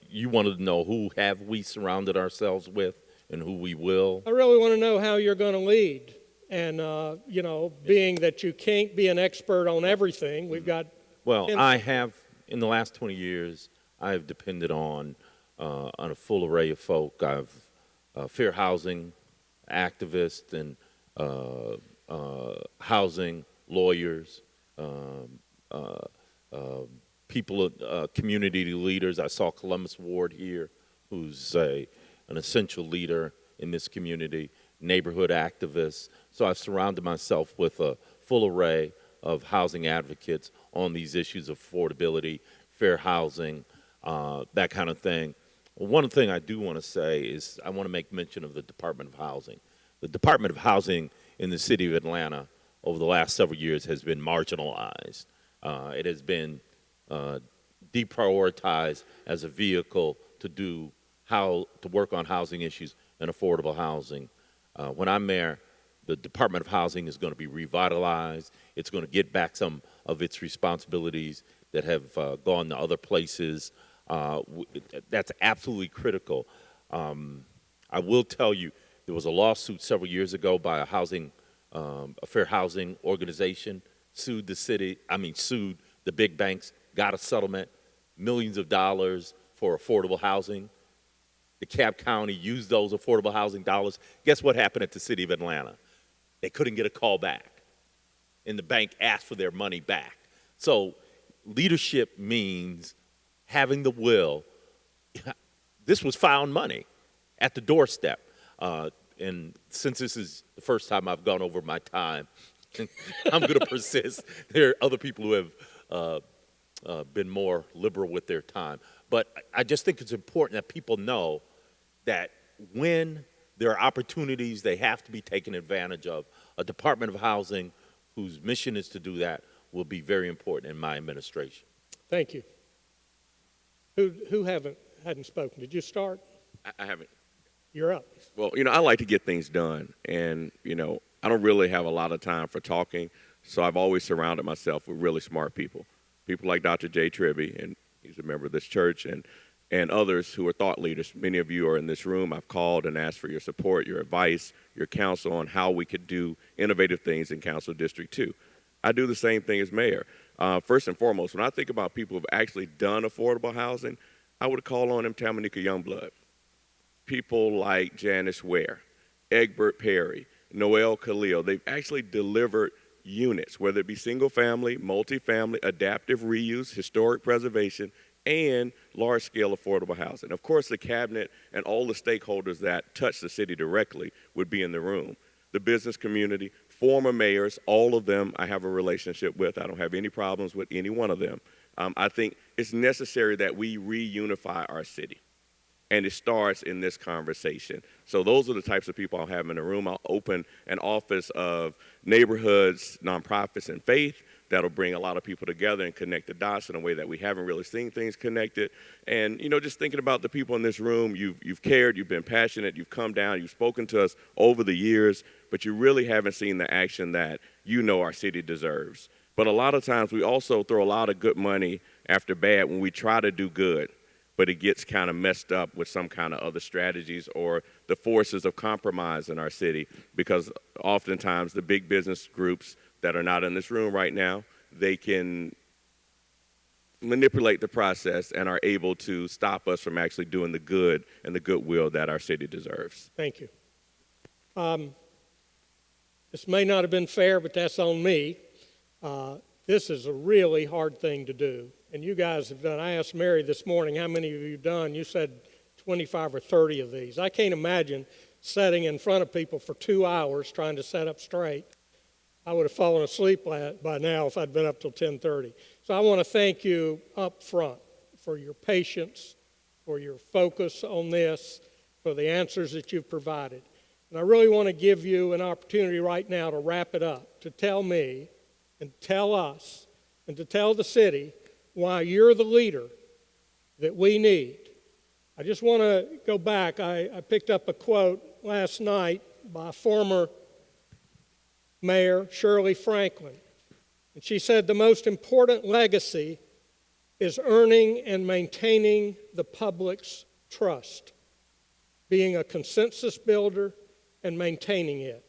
H: You wanted to know who have we surrounded ourselves with and who we will?
C: I really want to know how you're going to lead. And, you know, being that you can't be an expert on everything, we've got...
H: Well, I have, in the last 20 years, I have depended on a full array of folk. I've fair housing activists and housing lawyers, people, community leaders. I saw Columbus Ward here, who's an essential leader in this community, neighborhood activists. So I've surrounded myself with a full array of housing advocates on these issues of affordability, fair housing, that kind of thing. One thing I do want to say is I want to make mention of the Department of Housing. The Department of Housing in the city of Atlanta over the last several years has been marginalized. It has been deprioritized as a vehicle to work on housing issues and affordable housing. When I'm mayor, the Department of Housing is going to be revitalized. It's going to get back some of its responsibilities that have gone to other places. That's absolutely critical. I will tell you, there was a lawsuit several years ago by a fair housing organization, sued the big banks, got a settlement, millions of dollars for affordable housing. DeKalb County used those affordable housing dollars. Guess what happened at the city of Atlanta? They couldn't get a call back, and the bank asked for their money back. So leadership means having the will. This was found money at the doorstep. And since this is the first time I've gone over my time, I'm going to persist. There are other people who have been more liberal with their time. But I just think it's important that people know that when there are opportunities, they have to be taken advantage of. A Department of Housing whose mission is to do that will be very important in my administration.
C: Thank you. hadn't spoken. Did you start?
I: I haven't.
C: You're up.
I: Well, I like to get things done, and I don't really have a lot of time for talking, so I've always surrounded myself with really smart people like Dr. Jay Tribby, and he's a member of this church, and others who are thought leaders. Many of you are in this room. I've called and asked for your support, your advice, your counsel on how we could do innovative things in Council District 2. I do the same thing as mayor. First and foremost, when I think about people who have actually done affordable housing, I would call on them Tamanika Youngblood. People like Janice Ware, Egbert Perry, Noel Khalil. They've actually delivered units, whether it be single family, multifamily, adaptive reuse, historic preservation, and large-scale affordable housing. Of course, the cabinet and all the stakeholders that touch the city directly would be in the room. The business community, former mayors, all of them I have a relationship with. I don't have any problems with any one of them. I think it's necessary that we reunify our city. And it starts in this conversation. So those are the types of people I'll have in the room. I'll open an office of neighborhoods, nonprofits, and faith that'll bring a lot of people together and connect the dots in a way that we haven't really seen things connected. And, just thinking about the people in this room, you've cared, you've been passionate, you've come down, you've spoken to us over the years, but you really haven't seen the action that our city deserves. But a lot of times we also throw a lot of good money after bad when we try to do good, but it gets kind of messed up with some kind of other strategies or the forces of compromise in our city, because oftentimes the big business groups that are not in this room right now, they can manipulate the process and are able to stop us from actually doing the good and the goodwill that our city deserves.
C: Thank you. This may not have been fair, but that's on me. This is a really hard thing to do. And you guys have done, I asked Mary this morning, how many of you have done? You said 25 or 30 of these. I can't imagine sitting in front of people for 2 hours trying to set up straight. I would have fallen asleep by now if I'd been up till 10:30. So I want to thank you up front for your patience, for your focus on this, for the answers that you've provided. And I really want to give you an opportunity right now to wrap it up, to tell me and tell us and to tell the city why you're the leader that we need. I just want to go back. I picked up a quote last night by former Mayor Shirley Franklin. And she said, "The most important legacy is earning and maintaining the public's trust, being a consensus builder and maintaining it."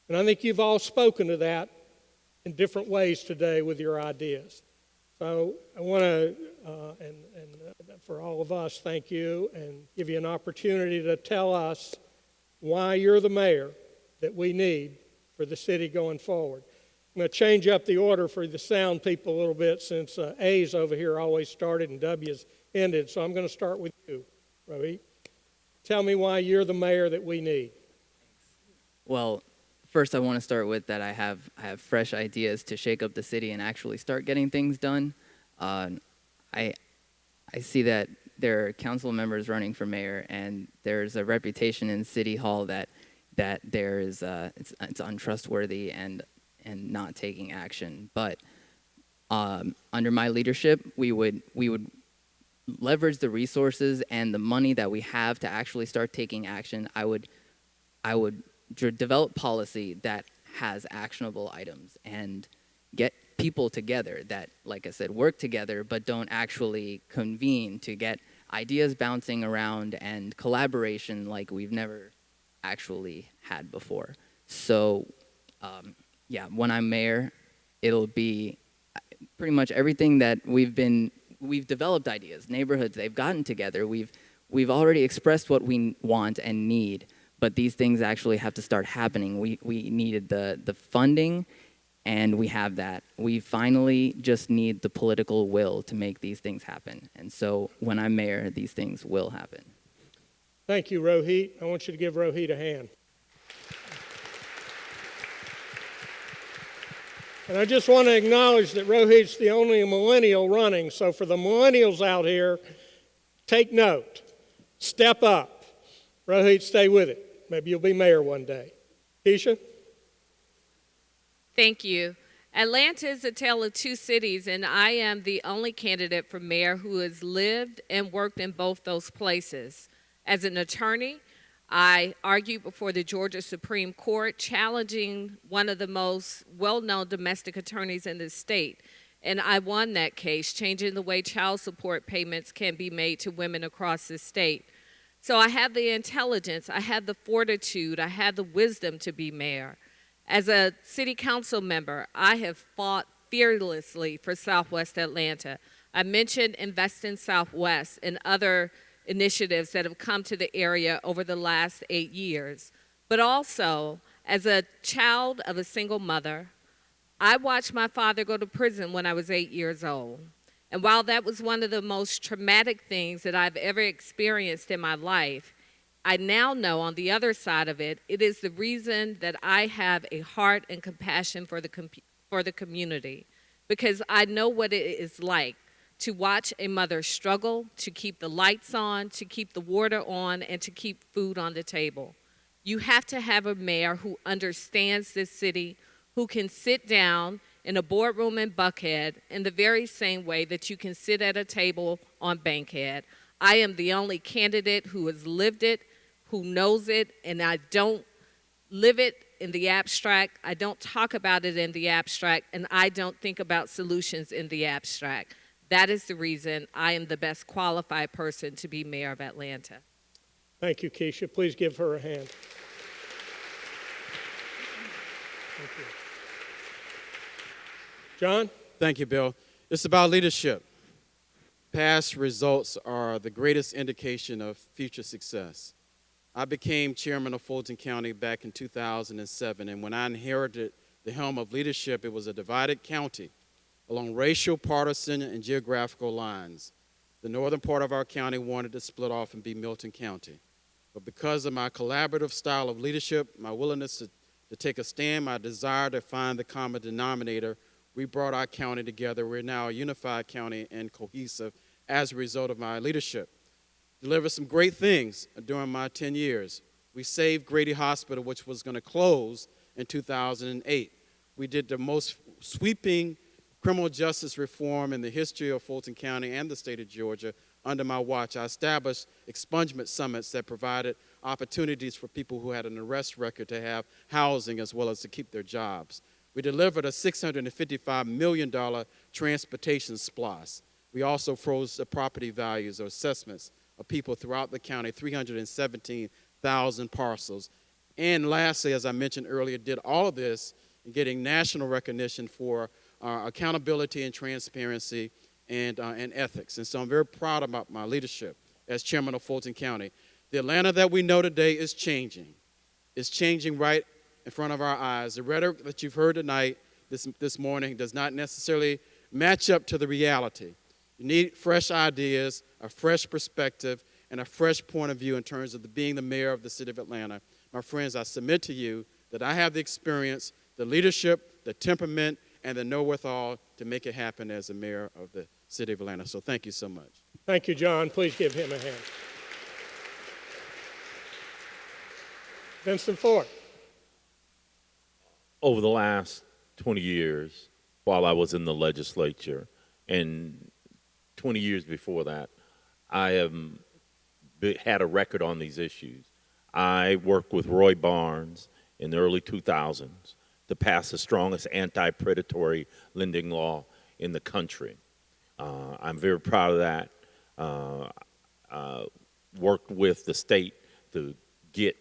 C: And I think you've all spoken to that in different ways today with your ideas. So I want to, for all of us, thank you and give you an opportunity to tell us why you're the mayor that we need for the city going forward. I'm going to change up the order for the sound people a little bit, since A's over here always started and W's ended. So I'm going to start with you, Rohit. Tell me why you're the mayor that we need.
E: Well, first I want to start with that I have fresh ideas to shake up the city and actually start getting things done. I see that there are council members running for mayor, and there's a reputation in City Hall that there is it's untrustworthy and not taking action. But under my leadership, we would leverage the resources and the money that we have to actually start taking action. I would develop policy that has actionable items and get people together that, like I said, work together but don't actually convene to get ideas bouncing around and collaboration like we've never actually had before. So when I'm mayor, it'll be pretty much everything that we've developed ideas. Neighborhoods, they've gotten together. We've already expressed what we want and need, but these things actually have to start happening. We needed the funding, and we have that. We finally just need the political will to make these things happen. And so when I'm mayor, these things will happen.
C: Thank you, Rohit. I want you to give Rohit a hand. And I just want to acknowledge that Rohit's the only millennial running. So for the millennials out here, take note. Step up. Rohit, stay with it. Maybe you'll be mayor one day. Keisha?
F: Thank you. Atlanta is a tale of two cities, and I am the only candidate for mayor who has lived and worked in both those places. As an attorney, I argued before the Georgia Supreme Court, challenging one of the most well-known domestic attorneys in the state. And I won that case, changing the way child support payments can be made to women across the state. So I have the intelligence, I have the fortitude, I have the wisdom to be mayor. As a city council member, I have fought fearlessly for Southwest Atlanta. I mentioned Invest in Southwest and other initiatives that have come to the area over the last 8 years. But also, as a child of a single mother, I watched my father go to prison when I was 8 years old. And while that was one of the most traumatic things that I've ever experienced in my life, I now know on the other side of it, it is the reason that I have a heart and compassion for the community, because I know what it is like to watch a mother struggle to keep the lights on, to keep the water on, and to keep food on the table. You have to have a mayor who understands this city, who can sit down in a boardroom in Buckhead in the very same way that you can sit at a table on Bankhead. I am the only candidate who has lived it, who knows it, and I don't live it in the abstract. I don't talk about it in the abstract, and I don't think about solutions in the abstract. That is the reason I am the best qualified person to be mayor of Atlanta.
C: Thank you, Keisha. Please give her a hand. Thank you. John?
G: Thank you, Bill. It's about leadership. Past results are the greatest indication of future success. I became chairman of Fulton County back in 2007, and when I inherited the helm of leadership, it was a divided county along racial, partisan, and geographical lines. The northern part of our county wanted to split off and be Milton County. But because of my collaborative style of leadership, my willingness to take a stand, my desire to find the common denominator, we brought our county together. We're now a unified county and cohesive as a result of my leadership. Delivered some great things during my 10 years. We saved Grady Hospital, which was going to close in 2008. We did the most sweeping criminal justice reform in the history of Fulton County and the state of Georgia under my watch. I established expungement summits that provided opportunities for people who had an arrest record to have housing as well as to keep their jobs. We delivered a $655 million transportation SPLOST. We also froze the property values or assessments of people throughout the county, 317,000 parcels. And lastly, as I mentioned earlier, did all of this in getting national recognition for accountability and transparency and ethics. And so I'm very proud about my leadership as chairman of Fulton County. The Atlanta that we know today is changing. It's changing right in front of our eyes. The rhetoric that you've heard tonight, this morning, does not necessarily match up to the reality. You need fresh ideas, a fresh perspective, and a fresh point of view in terms of being the mayor of the city of Atlanta. My friends, I submit to you that I have the experience, the leadership, the temperament, and the know-withal to make it happen as the mayor of the city of Atlanta. So thank you so much.
C: Thank you, John. Please give him a hand. Vincent Ford.
H: Over the last 20 years, while I was in the legislature, and 20 years before that, I have had a record on these issues. I worked with Roy Barnes in the early 2000s to pass the strongest anti-predatory lending law in the country. I'm very proud of that. Worked with the state to get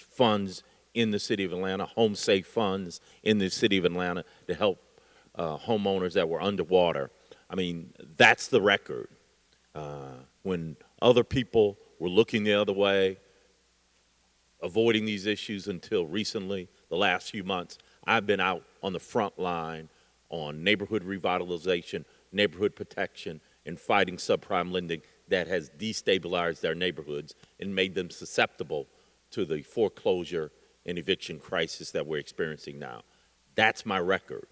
H: funds in the city of Atlanta, home safe funds in the city of Atlanta to help homeowners that were underwater. I mean, that's the record. When other people were looking the other way, avoiding these issues until recently, the last few months, I've been out on the front line on neighborhood revitalization, neighborhood protection, and fighting subprime lending that has destabilized their neighborhoods and made them susceptible to the foreclosure and eviction crisis that we're experiencing now. That's my record.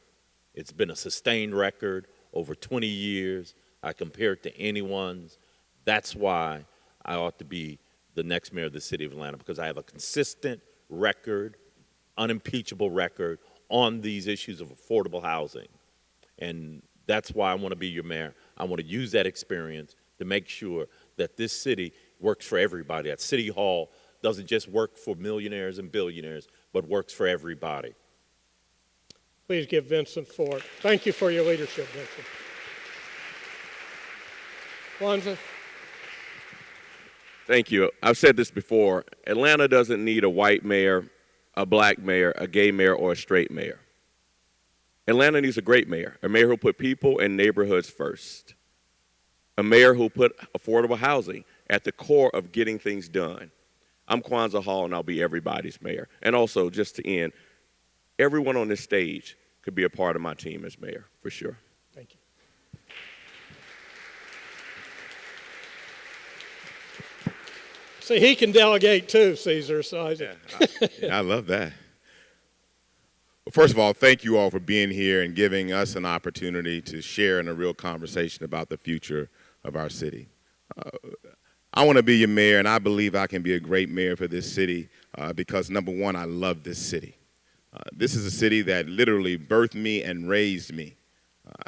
H: It's been a sustained record over 20 years. I compare it to anyone's. That's why I ought to be the next mayor of the city of Atlanta, because I have a consistent record, unimpeachable record on these issues of affordable housing. And that's why I want to be your mayor. I want to use that experience to make sure that this city works for everybody. That City Hall doesn't just work for millionaires and billionaires, but works for everybody.
C: Please give Vincent Ford. Thank you for your leadership, Vincent. Kwanzaa.
I: Thank you. I've said this before. Atlanta doesn't need a white mayor, a black mayor, a gay mayor, or a straight mayor. Atlanta needs a great mayor, a mayor who'll put people and neighborhoods first, a mayor who'll put affordable housing at the core of getting things done. I'm Kwanzaa Hall, and I'll be everybody's mayor. And also, just to end, everyone on this stage could be a part of my team as mayor, for sure.
C: Thank you. See, he can delegate too, Caesar. So
J: I love that. Well, first of all, thank you all for being here and giving us an opportunity to share in a real conversation about the future of our city. I want to be your mayor, and I believe I can be a great mayor for this city because, number one, I love this city. This is a city that literally birthed me and raised me.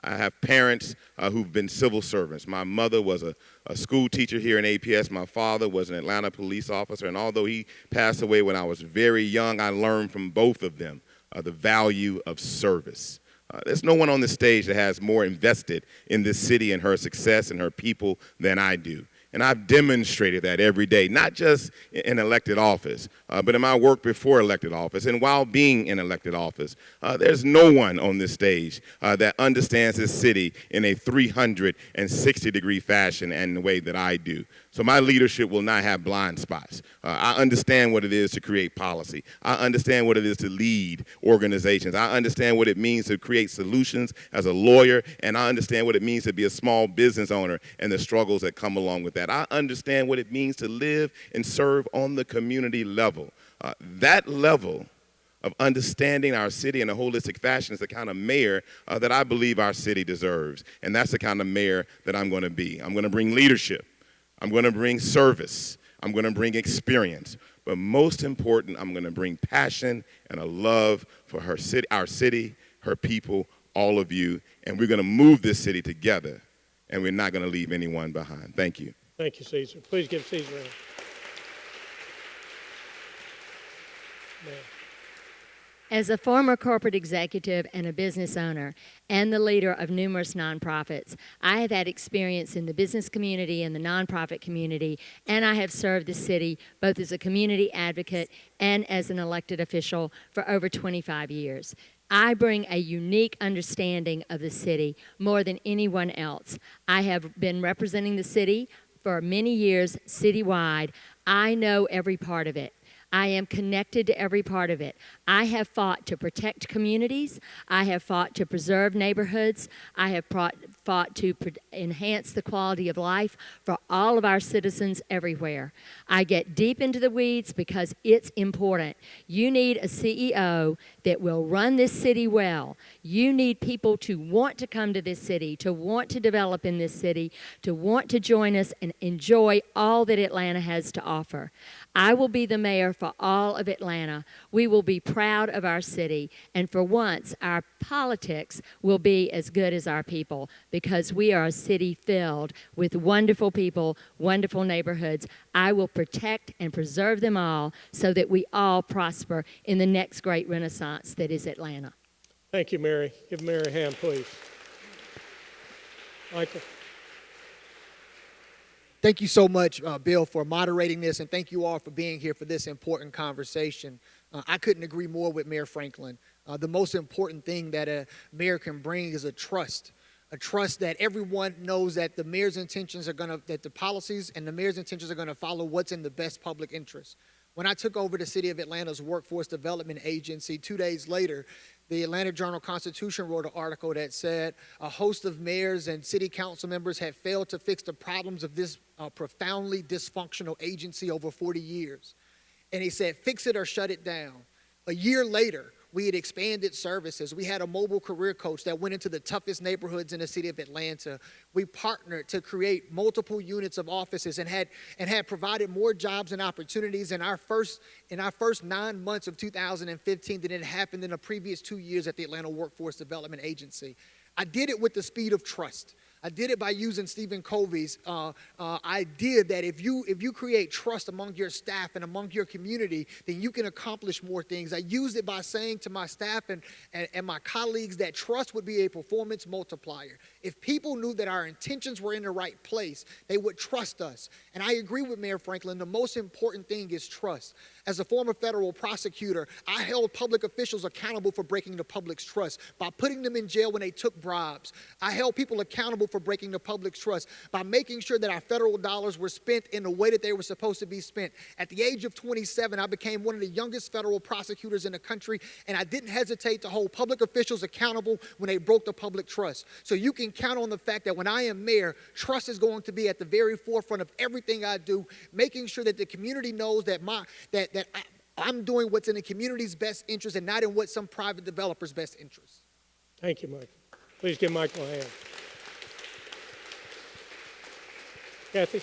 J: I have parents who've been civil servants. My mother was a school teacher here in APS. My father was an Atlanta police officer, and although he passed away when I was very young, I learned from both of them the value of service. There's no one on the stage that has more invested in this city and her success and her people than I do. And I've demonstrated that every day, not just in elected office, but in my work before elected office. And while being in elected office, there's no one on this stage that understands this city in a 360-degree fashion and the way that I do. So my leadership will not have blind spots. I understand what it is to create policy. I understand what it is to lead organizations. I understand what it means to create solutions as a lawyer, and I understand what it means to be a small business owner and the struggles that come along with that. I understand what it means to live and serve on the community level. That level of understanding our city in a holistic fashion is the kind of mayor that I believe our city deserves, and that's the kind of mayor that I'm going to be. I'm going to bring leadership. I'm going to bring service. I'm going to bring experience. But most important, I'm going to bring passion and a love for her city, our city, her people, all of you. And we're going to move this city together, and we're not going to leave anyone behind. Thank you.
C: Thank you, Caesar. Please give Caesar a hand.
K: As a former corporate executive and a business owner and the leader of numerous nonprofits, I have had experience in the business community and the nonprofit community, and I have served the city both as a community advocate and as an elected official for over 25 years. I bring a unique understanding of the city more than anyone else. I have been representing the city for many years citywide. I know every part of it. I am connected to every part of it. I have fought to protect communities. I have fought to preserve neighborhoods. I have fought to enhance the quality of life for all of our citizens everywhere. I get deep into the weeds because it's important. You need a CEO that will run this city well. You need people to want to come to this city, to want to develop in this city, to want to join us and enjoy all that Atlanta has to offer. I will be the mayor for all of Atlanta. We will be proud of our city, and for once, our politics will be as good as our people because we are a city filled with wonderful people, wonderful neighborhoods. I will protect and preserve them all so that we all prosper in the next great renaissance that is Atlanta.
C: Thank you, Mary. Give Mary a hand, please. Michael.
L: Thank you so much, Bill, for moderating this, and thank you all for being here for this important conversation. I couldn't agree more with Mayor Franklin. The most important thing that a mayor can bring is a trust that everyone knows that the mayor's intentions are that the policies and the mayor's intentions are going to follow what's in the best public interest. When I took over the City of Atlanta's Workforce Development Agency, 2 days later, the Atlanta Journal-Constitution wrote an article that said a host of mayors and city council members had failed to fix the problems of this profoundly dysfunctional agency over 40 years. And he said, fix it or shut it down. A year later, We had expanded services. We had a mobile career coach that went into the toughest neighborhoods in the city of Atlanta. We partnered to create multiple units of offices and had provided more jobs and opportunities in our first 9 months of 2015 than it happened in the previous 2 years at the Atlanta Workforce Development Agency. I did it with the speed of trust. I did it by using Stephen Covey's idea that if you create trust among your staff and among your community, then you can accomplish more things. I used it by saying to my staff and my colleagues that trust would be a performance multiplier. If people knew that our intentions were in the right place, they would trust us. And I agree with Mayor Franklin, the most important thing is trust. As a former federal prosecutor, I held public officials accountable for breaking the public's trust by putting them in jail when they took bribes. I held people accountable for breaking the public's trust by making sure that our federal dollars were spent in the way that they were supposed to be spent. At the age of 27, I became one of the youngest federal prosecutors in the country, and I didn't hesitate to hold public officials accountable when they broke the public trust. So you can count on the fact that when I am mayor, trust is going to be at the very forefront of everything I do, making sure that the community knows that I'm doing what's in the community's best interest and not in what some private developer's best interest.
C: Thank you, Michael. Please give Michael a hand. Kathy?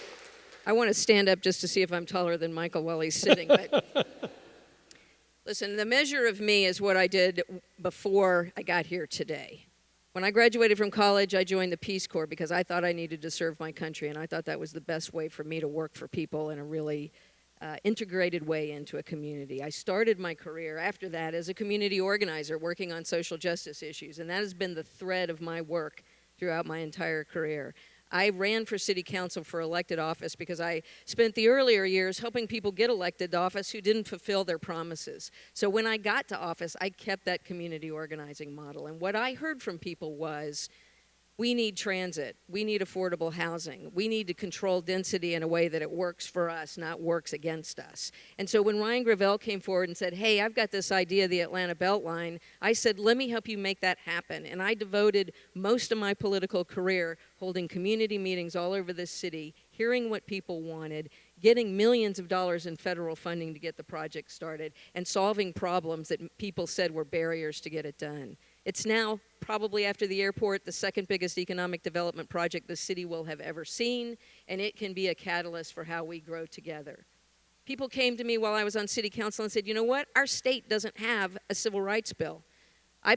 M: I want to stand up just to see if I'm taller than Michael while he's sitting. But listen, the measure of me is what I did before I got here today. When I graduated from college, I joined the Peace Corps because I thought I needed to serve my country, and I thought that was the best way for me to work for people in a really integrated way into a community. I started my career after that as a community organizer working on social justice issues, and that has been the thread of my work throughout my entire career. I ran for city council for elected office because I spent the earlier years helping people get elected to office who didn't fulfill their promises. So when I got to office, I kept that community organizing model. And what I heard from people was, we need transit, we need affordable housing, we need to control density in a way that it works for us, not works against us. And so when Ryan Gravel came forward and said, hey, I've got this idea, the Atlanta Beltline, I said, let me help you make that happen. And I devoted most of my political career holding community meetings all over this city, hearing what people wanted, getting millions of dollars in federal funding to get the project started, and solving problems that people said were barriers to get it done. It's now, probably after the airport, the second biggest economic development project the city will have ever seen, and it can be a catalyst for how we grow together. People came to me while I was on city council and said, you know what, our state doesn't have a civil rights bill. I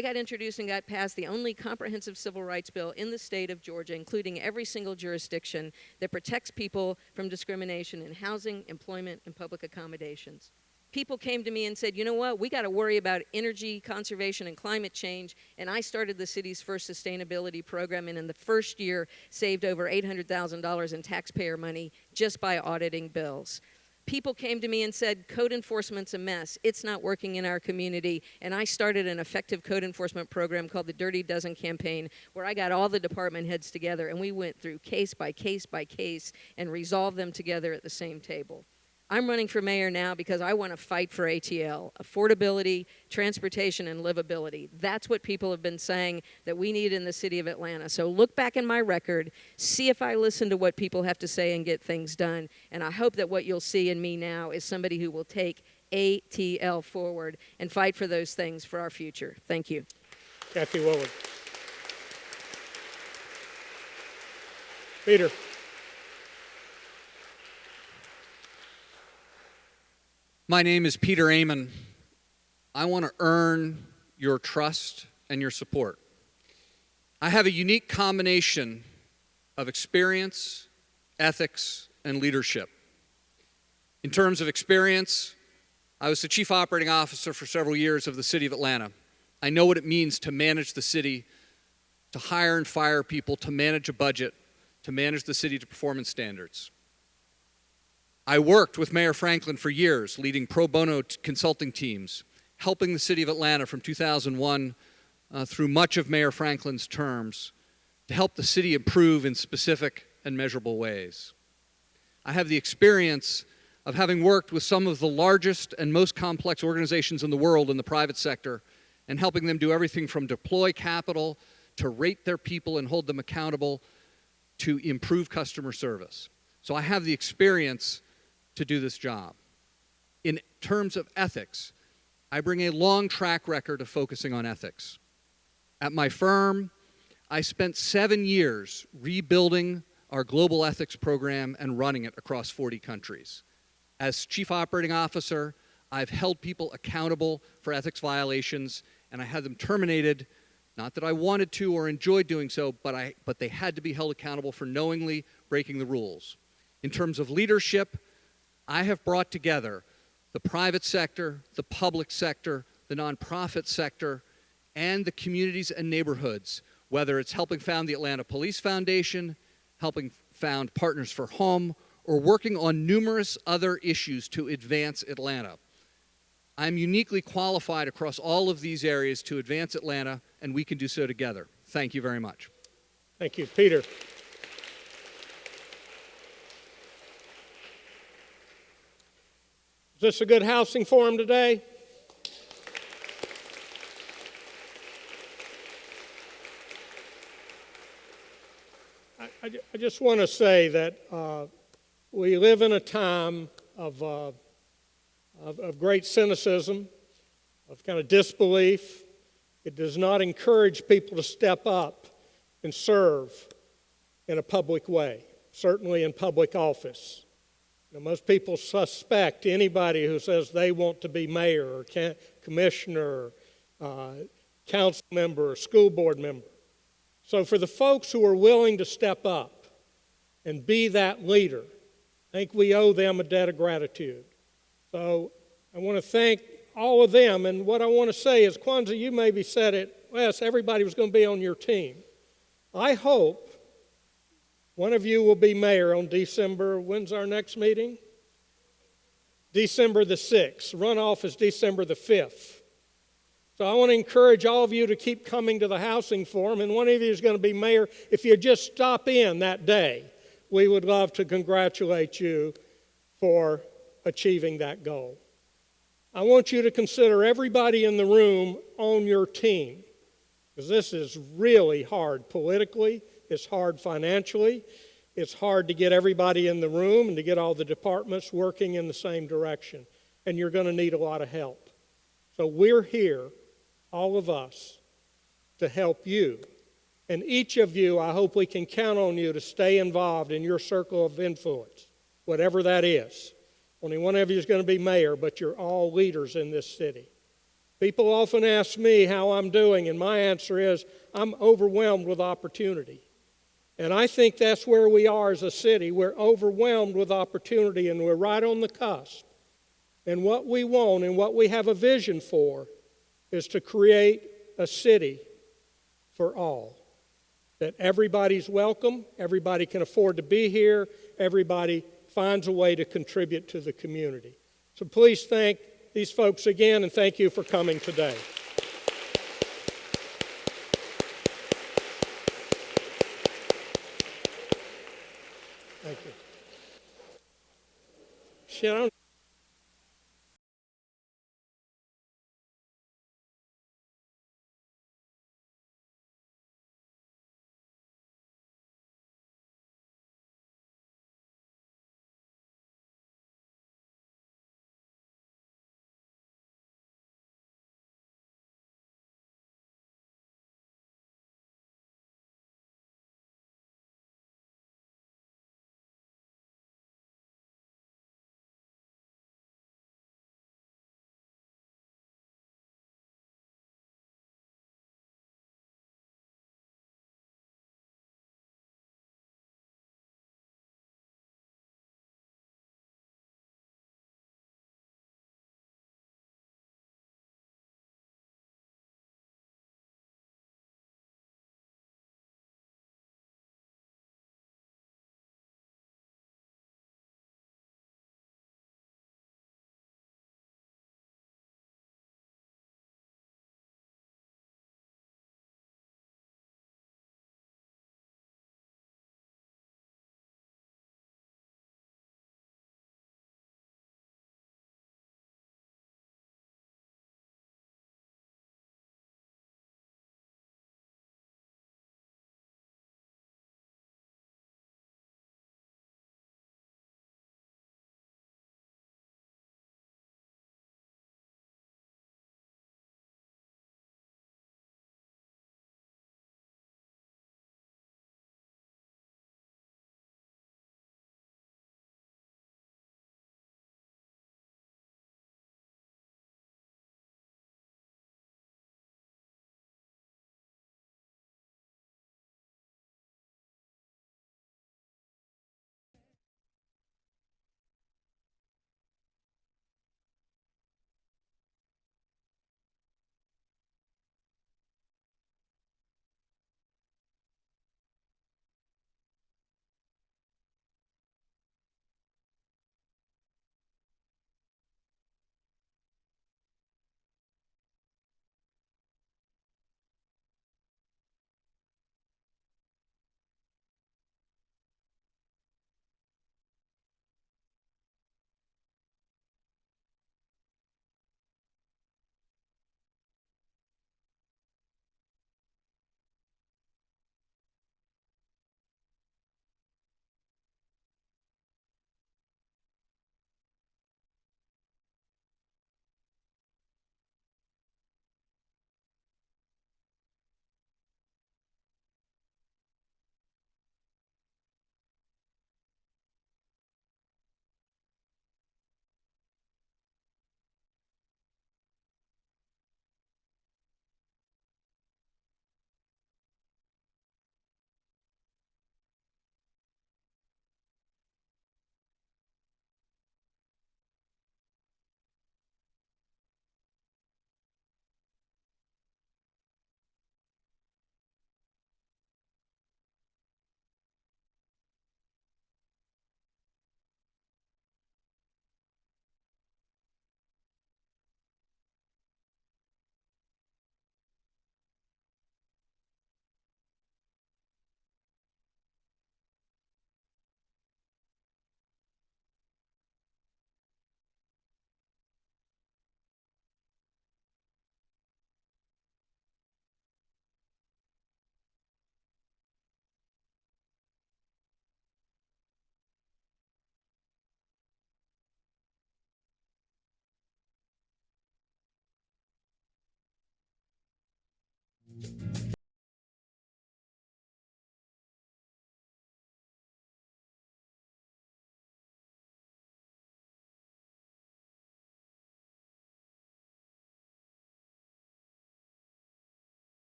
M: got introduced and got passed the only comprehensive civil rights bill in the state of Georgia, including every single jurisdiction that protects people from discrimination in housing, employment, and public accommodations. People came to me and said, you know what, we got to worry about energy conservation and climate change, and I started the city's first sustainability program, and in the first year saved over $800,000 in taxpayer money just by auditing bills. People came to me and said, code enforcement's a mess. It's not working in our community. And I started an effective code enforcement program called the Dirty Dozen Campaign, where I got all the department heads together and we went through case by case by case and resolved them together at the same table. I'm running for mayor now because I want to fight for ATL, affordability, transportation, and livability. That's what people have been saying that we need in the city of Atlanta. So look back in my record, see if I listen to what people have to say and get things done. And I hope that what you'll see in me now is somebody who will take ATL forward and fight for those things for our future. Thank you.
C: Kathy Willard. Peter.
D: My name is Peter Amon. I want to earn your trust and your support. I have a unique combination of experience, ethics, and leadership. In terms of experience, I was the chief operating officer for several years of the city of Atlanta. I know what it means to manage the city, to hire and fire people, to manage a budget, to manage the city to performance standards. I worked with Mayor Franklin for years, leading pro bono consulting teams, helping the city of Atlanta from 2001 through much of Mayor Franklin's terms to help the city improve in specific and measurable ways. I have the experience of having worked with some of the largest and most complex organizations in the world in the private sector and helping them do everything from deploy capital to rate their people and hold them accountable to improve customer service. So I have the experience to do this job. In terms of ethics, I bring a long track record of focusing on ethics. At my firm, I spent 7 years rebuilding our global ethics program and running it across 40 countries. As Chief Operating Officer, I've held people accountable for ethics violations, and I had them terminated, not that I wanted to or enjoyed doing so, but they had to be held accountable for knowingly breaking the rules. In terms of leadership, I have brought together the private sector, the public sector, the nonprofit sector, and the communities and neighborhoods, whether it's helping found the Atlanta Police Foundation, helping found Partners for Home, or working on numerous other issues to advance Atlanta. I'm uniquely qualified across all of these areas to advance Atlanta, and we can do so together. Thank you very much.
C: Thank you. Peter. Is this a good housing forum today? I just want to say that we live in a time of great cynicism, of kind of disbelief. It does not encourage people to step up and serve in a public way, certainly in public office. You know, most people suspect anybody who says they want to be mayor or commissioner, council member, or school board member. So for the folks who are willing to step up and be that leader, I think we owe them a debt of gratitude. So I want to thank all of them. And what I want to say is, Kwanzaa, you maybe said it, Wes, everybody was going to be on your team. I hope one of you will be mayor on December, when's our next meeting? December the 6th. Runoff is December the 5th. So I want to encourage all of you to keep coming to the housing forum, and one of you is going to be mayor. If you just stop in that day, we would love to congratulate you for achieving that goal. I want you to consider everybody in the room on your team, because this is really hard politically, it's hard financially, it's hard to get everybody in the room and to get all the departments working in the same direction, and you're going to need a lot of help. So we're here, all of us, to help you. And each of you, I hope we can count on you to stay involved in your circle of influence, whatever that is. Only one of you is going to be mayor, but you're all leaders in this city. People often ask me how I'm doing, and my answer is, I'm overwhelmed with opportunity. And I think that's where we are as a city. We're overwhelmed with opportunity, and we're right on the cusp. And what we want and what we have a vision for is to create a city for all. That everybody's welcome, everybody can afford to be here, everybody finds a way to contribute to the community. So please thank these folks again, and thank you for coming today. Thank you. Shit, I don't